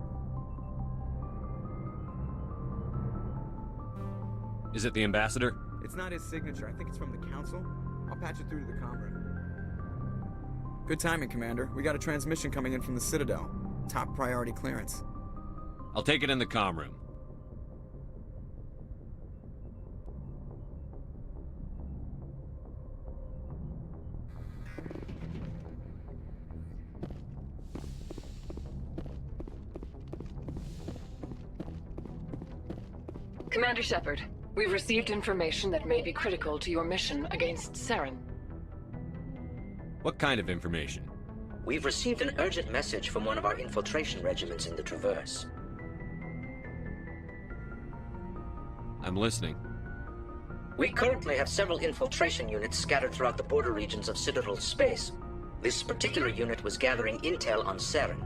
Is it the Ambassador? It's not his signature. I think it's from the Council. I'll patch it through to the comm room. Good timing, Commander. We got a transmission coming in from the Citadel. Top priority clearance. I'll take it in the comm room. Commander Shepard, we've received information that may be critical to your mission against Saren. What kind of information? We've received an urgent message from one of our infiltration regiments in the Traverse. I'm listening. We currently have several infiltration units scattered throughout the border regions of Citadel space. This particular unit was gathering intel on Saren.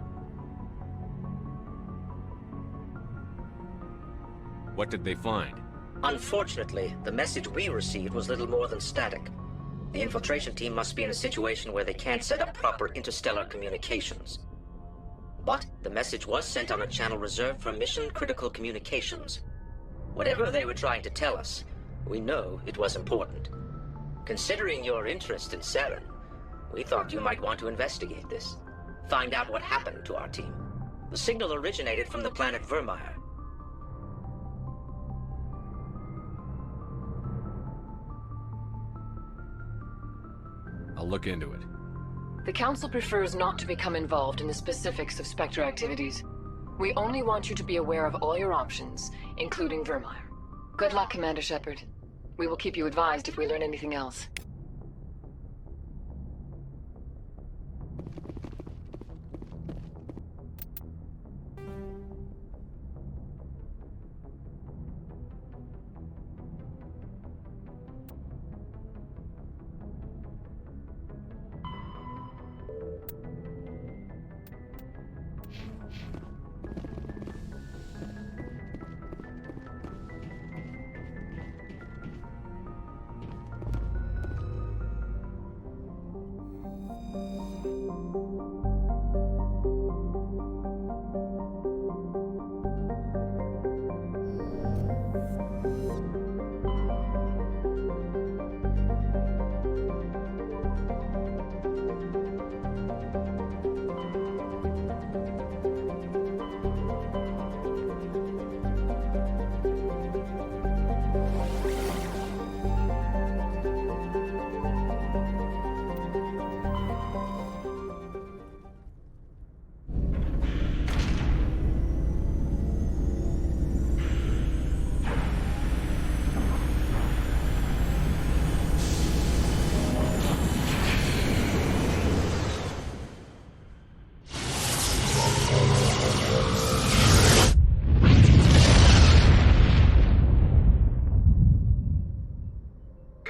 What did they find? Unfortunately, the message we received was little more than static. The infiltration team must be in a situation where they can't set up proper interstellar communications. But the message was sent on a channel reserved for mission-critical communications. Whatever they were trying to tell us, we know it was important. Considering your interest in Saren, we thought you might want to investigate this. Find out what happened to our team. The signal originated from the planet Vermeer. I'll look into it. The Council prefers not to become involved in the specifics of Spectre activities. We only want you to be aware of all your options, including Vermeer. Good luck, Commander Shepard. We will keep you advised if we learn anything else.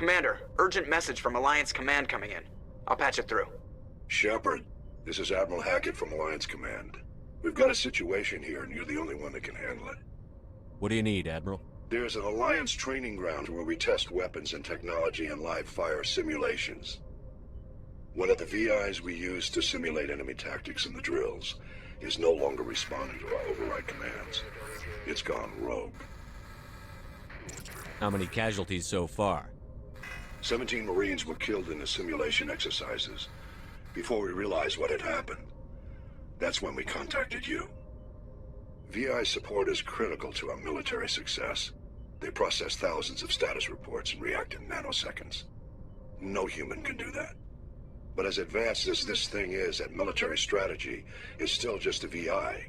Commander, urgent message from Alliance Command coming in. I'll patch it through. Shepard, this is Admiral Hackett from Alliance Command. We've got a situation here, and you're the only one that can handle it. What do you need, Admiral? There's an Alliance training ground where we test weapons and technology in live fire simulations. One of the VIs we use to simulate enemy tactics in the drills is no longer responding to our override commands. It's gone rogue. How many casualties so far? 17 Marines were killed in the simulation exercises before we realized what had happened. That's when we contacted you. VI support is critical to our military success. They process thousands of status reports and react in nanoseconds. No human can do that. But as advanced as this thing is at military strategy, it's still just a VI.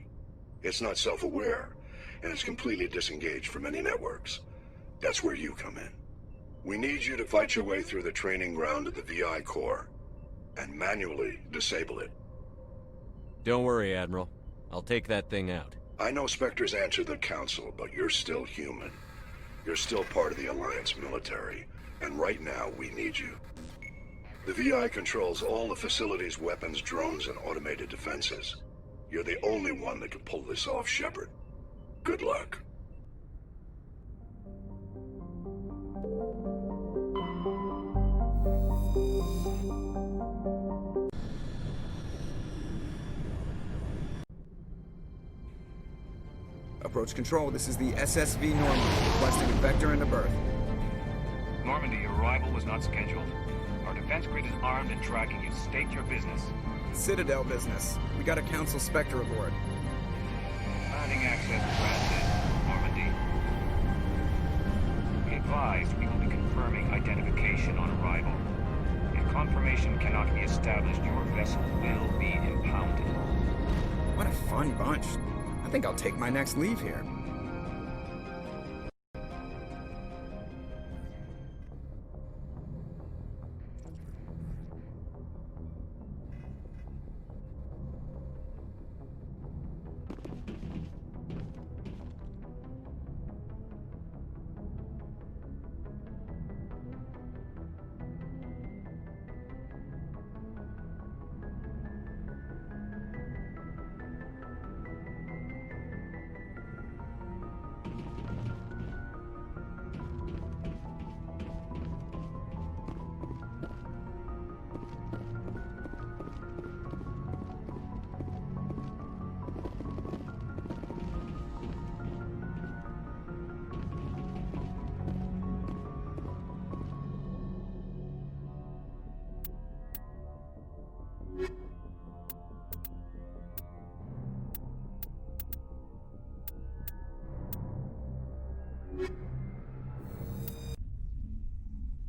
It's not self-aware, and it's completely disengaged from any networks. That's where you come in. We need you to fight your way through the training ground of the VI core and manually disable it. Don't worry, Admiral. I'll take that thing out. I know Spectres answer the Council, but you're still human. You're still part of the Alliance military, and right now we need you. The VI controls all the facility's weapons, drones, and automated defenses. You're the only one that can pull this off, Shepard. Good luck. Approach control, this is the SSV Normandy, requesting a vector into berth. Normandy, your arrival was not scheduled. Our defense grid is armed and tracking you. State your business. Citadel business. We got a Council Spectre aboard. Landing access granted, Normandy. Be advised, we will be confirming identification on arrival. If confirmation cannot be established, your vessel will be impounded. What a fun bunch. I think I'll take my next leave here.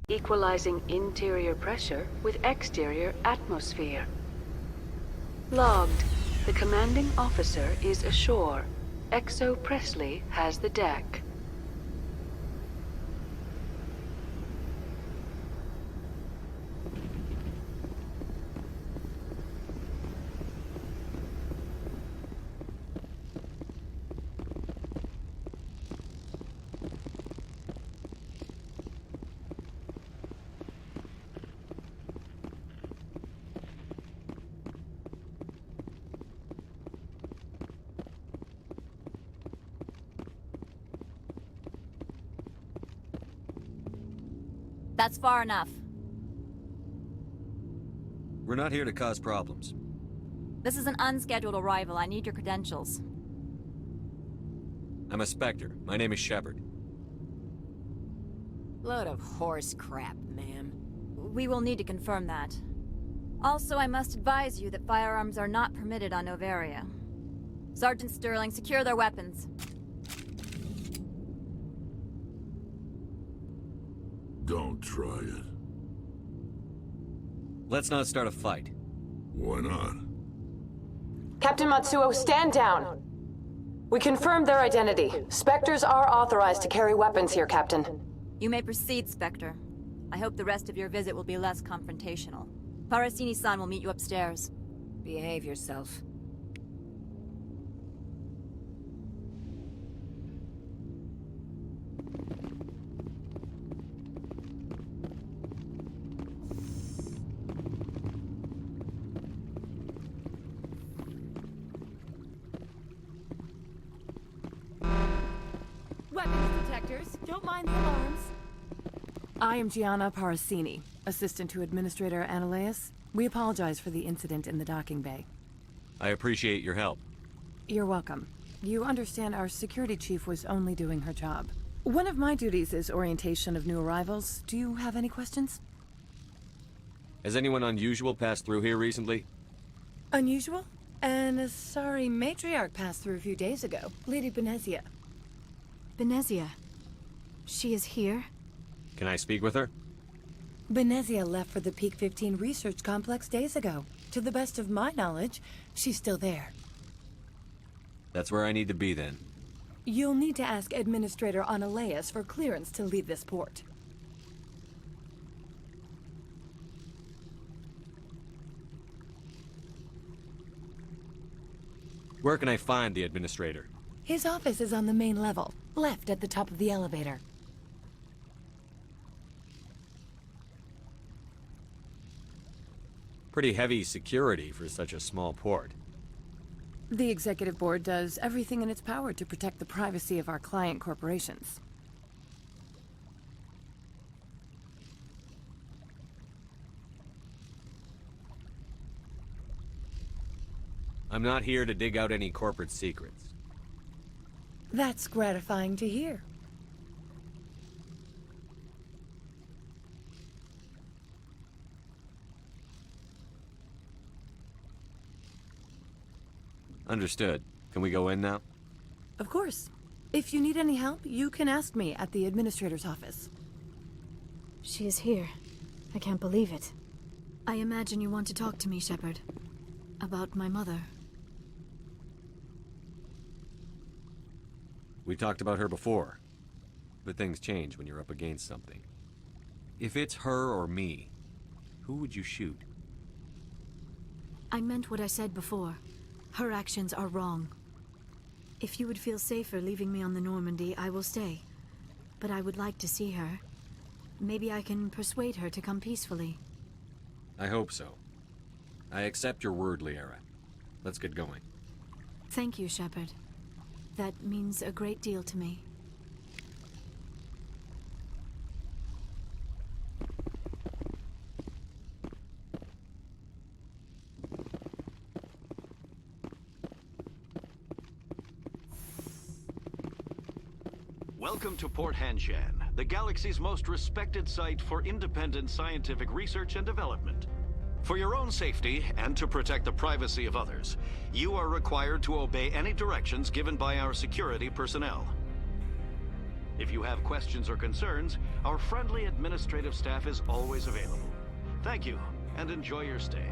Equalizing interior pressure with exterior atmosphere. Logged. The commanding officer is ashore. Exo Presley has the deck. That's far enough. We're not here to cause problems. This is an unscheduled arrival. I need your credentials. I'm a Spectre. My name is Shepard. Load of horse crap, ma'am. We will need to confirm that. Also, I must advise you that firearms are not permitted on Novaria. Sergeant Sterling, secure their weapons. Don't try it. Let's not start a fight. Why not? Captain Matsuo, stand down! We confirmed their identity. Spectres are authorized to carry weapons here, Captain. You may proceed, Spectre. I hope the rest of your visit will be less confrontational. Parasini-san will meet you upstairs. Behave yourself. Weapons detectors. Don't mind the alarms. I am Gianna Parasini, assistant to Administrator Ananias. We apologize for the incident in the docking bay. I appreciate your help. You're welcome. You understand our security chief was only doing her job. One of my duties is orientation of new arrivals. Do you have any questions? Has anyone unusual passed through here recently? Unusual? And a sorry matriarch passed through a few days ago. Lady Benezia. Benezia. She is here? Can I speak with her? Benezia left for the Peak 15 research complex days ago. To the best of my knowledge, she's still there. That's where I need to be then. You'll need to ask Administrator Ananias for clearance to leave this port. Where can I find the Administrator? His office is on the main level, left at the top of the elevator. Pretty heavy security for such a small port. The Executive Board does everything in its power to protect the privacy of our client corporations. I'm not here to dig out any corporate secrets. That's gratifying to hear. Understood. Can we go in now? Of course. If you need any help, you can ask me at the Administrator's office. She is here. I can't believe it. I imagine you want to talk to me, Shepard. About my mother. We talked about her before, but things change when you're up against something. If it's her or me, who would you shoot? I meant what I said before. Her actions are wrong. If you would feel safer leaving me on the Normandy, I will stay. But I would like to see her. Maybe I can persuade her to come peacefully. I hope so. I accept your word, Liara. Let's get going. Thank you, Shepard. That means a great deal to me. Welcome to Port Hanshan, the galaxy's most respected site for independent scientific research and development. For your own safety, and to protect the privacy of others, you are required to obey any directions given by our security personnel. If you have questions or concerns, our friendly administrative staff is always available. Thank you, and enjoy your stay.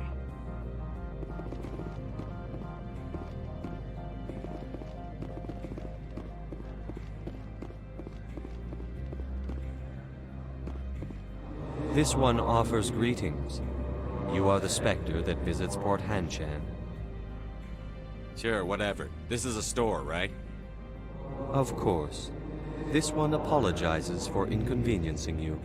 This one offers greetings. You are the specter that visits Port Hanshan. Sure, whatever. This is a store, right? Of course. This one apologizes for inconveniencing you.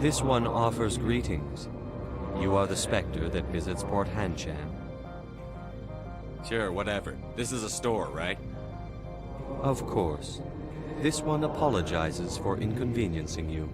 This one offers greetings. You are the specter that visits Port Hanshan. Sure, whatever. This is a store, right? Of course. This one apologizes for inconveniencing you.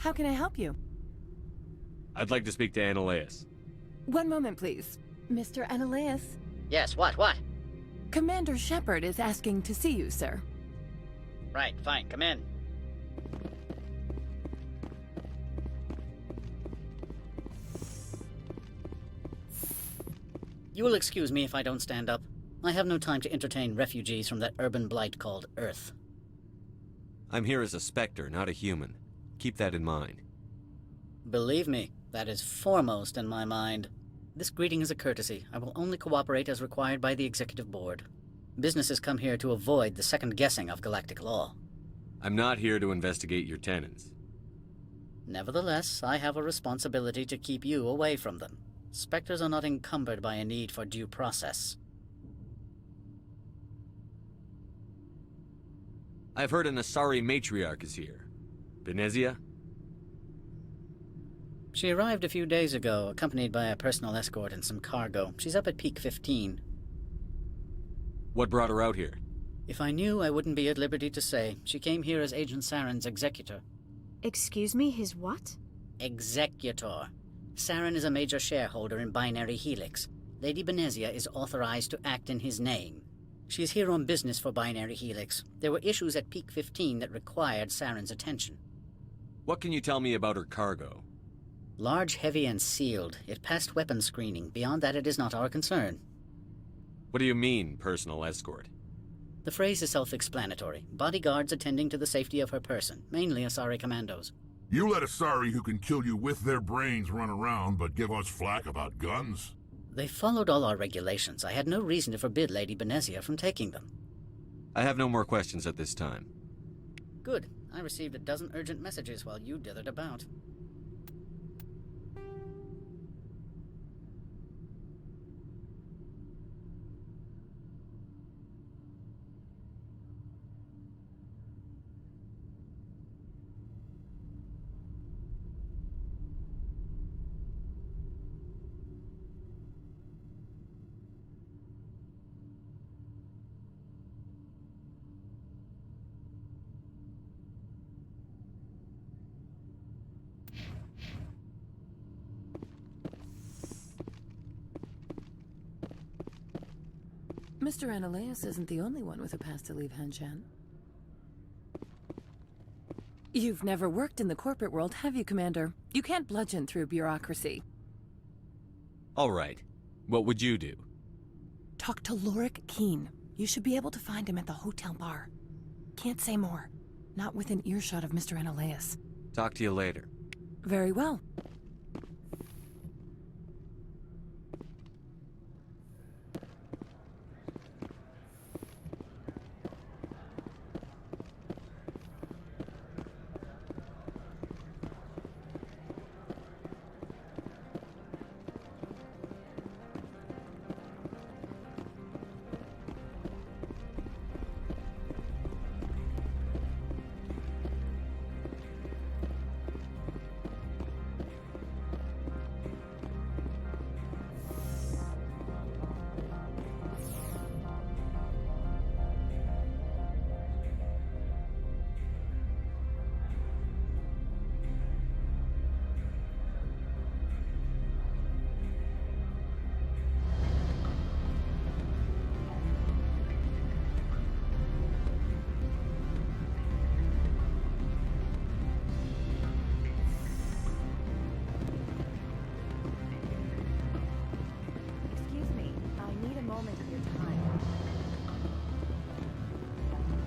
How can I help you? I'd like to speak to Annaleus. One moment, please. Mr. Annaleus? Yes, what? Commander Shepard is asking to see you, sir. Right, fine, come in. You will excuse me if I don't stand up. I have no time to entertain refugees from that urban blight called Earth. I'm here as a Spectre, not a human. Keep that in mind. Believe me, that is foremost in my mind. This greeting is a courtesy. I will only cooperate as required by the Executive Board. Businesses come here to avoid the second guessing of galactic law. I'm not here to investigate your tenants. Nevertheless, I have a responsibility to keep you away from them. Spectres are not encumbered by a need for due process. I've heard an Asari matriarch is here. Venezia? She arrived a few days ago, accompanied by a personal escort and some cargo. She's up at Peak 15. What brought her out here? If I knew, I wouldn't be at liberty to say. She came here as Agent Saren's executor. Excuse me, his what? Executor. Saren is a major shareholder in Binary Helix. Lady Venezia is authorized to act in his name. She's here on business for Binary Helix. There were issues at Peak 15 that required Saren's attention. What can you tell me about her cargo? Large, heavy, and sealed. It passed weapons screening. Beyond that, it is not our concern. What do you mean, personal escort? The phrase is self-explanatory. Bodyguards attending to the safety of her person, mainly Asari commandos. You let Asari who can kill you with their brains run around, but give us flack about guns? They followed all our regulations. I had no reason to forbid Lady Venezia from taking them. I have no more questions at this time. Good. I received a dozen urgent messages while you dithered about. Mr. Annaleus isn't the only one with a pass to leave Henshan. You've never worked in the corporate world, have you, Commander? You can't bludgeon through bureaucracy. All right. What would you do? Talk to Lorik Keen. You should be able to find him at the hotel bar. Can't say more. Not within earshot of Mr. Annaleus. Talk to you later. Very well.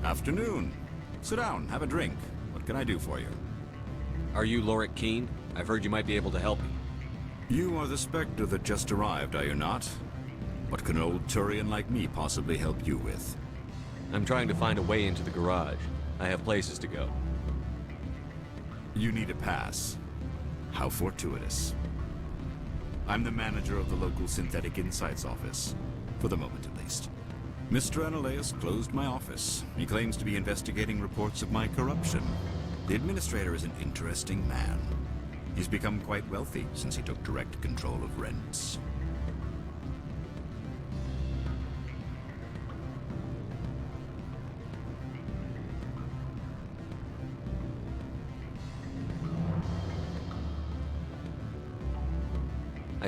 Afternoon. Sit down, have a drink. What can I do for you? Are you Lorik Keen? I've heard you might be able to help me. You are the Spectre that just arrived, are you not? What can an old Turian like me possibly help you with? I'm trying to find a way into the garage. I have places to go. You need a pass. How fortuitous. I'm the manager of the local Synthetic Insights office. For the moment, at least. Mr. Annaleus closed my office. He claims to be investigating reports of my corruption. The administrator is an interesting man. He's become quite wealthy since he took direct control of rents.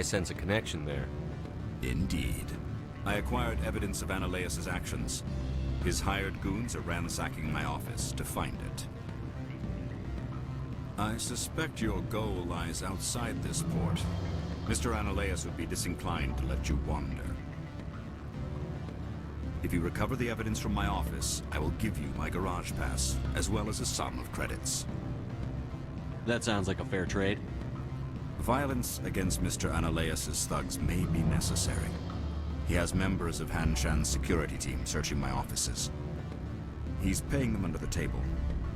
I sense a connection there. Indeed. I acquired evidence of Ananias's actions. His hired goons are ransacking my office to find it. I suspect your goal lies outside this port. Mr. Ananias would be disinclined to let you wander. If you recover the evidence from my office, I will give you my garage pass, as well as a sum of credits. That sounds like a fair trade. Violence against Mr. Ananias's thugs may be necessary. He has members of Han Shan's security team searching my offices. He's paying them under the table.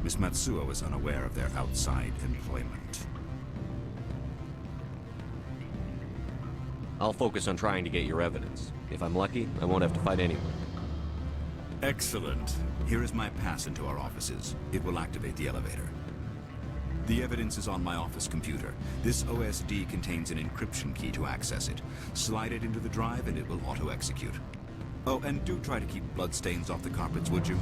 Miss Matsuo is unaware of their outside employment. I'll focus on trying to get your evidence. If I'm lucky, I won't have to fight anyone. Excellent. Here is my pass into our offices. It will activate the elevator. The evidence is on my office computer. This OSD contains an encryption key to access it. Slide it into the drive and it will auto-execute. Oh, and do try to keep bloodstains off the carpets, would you?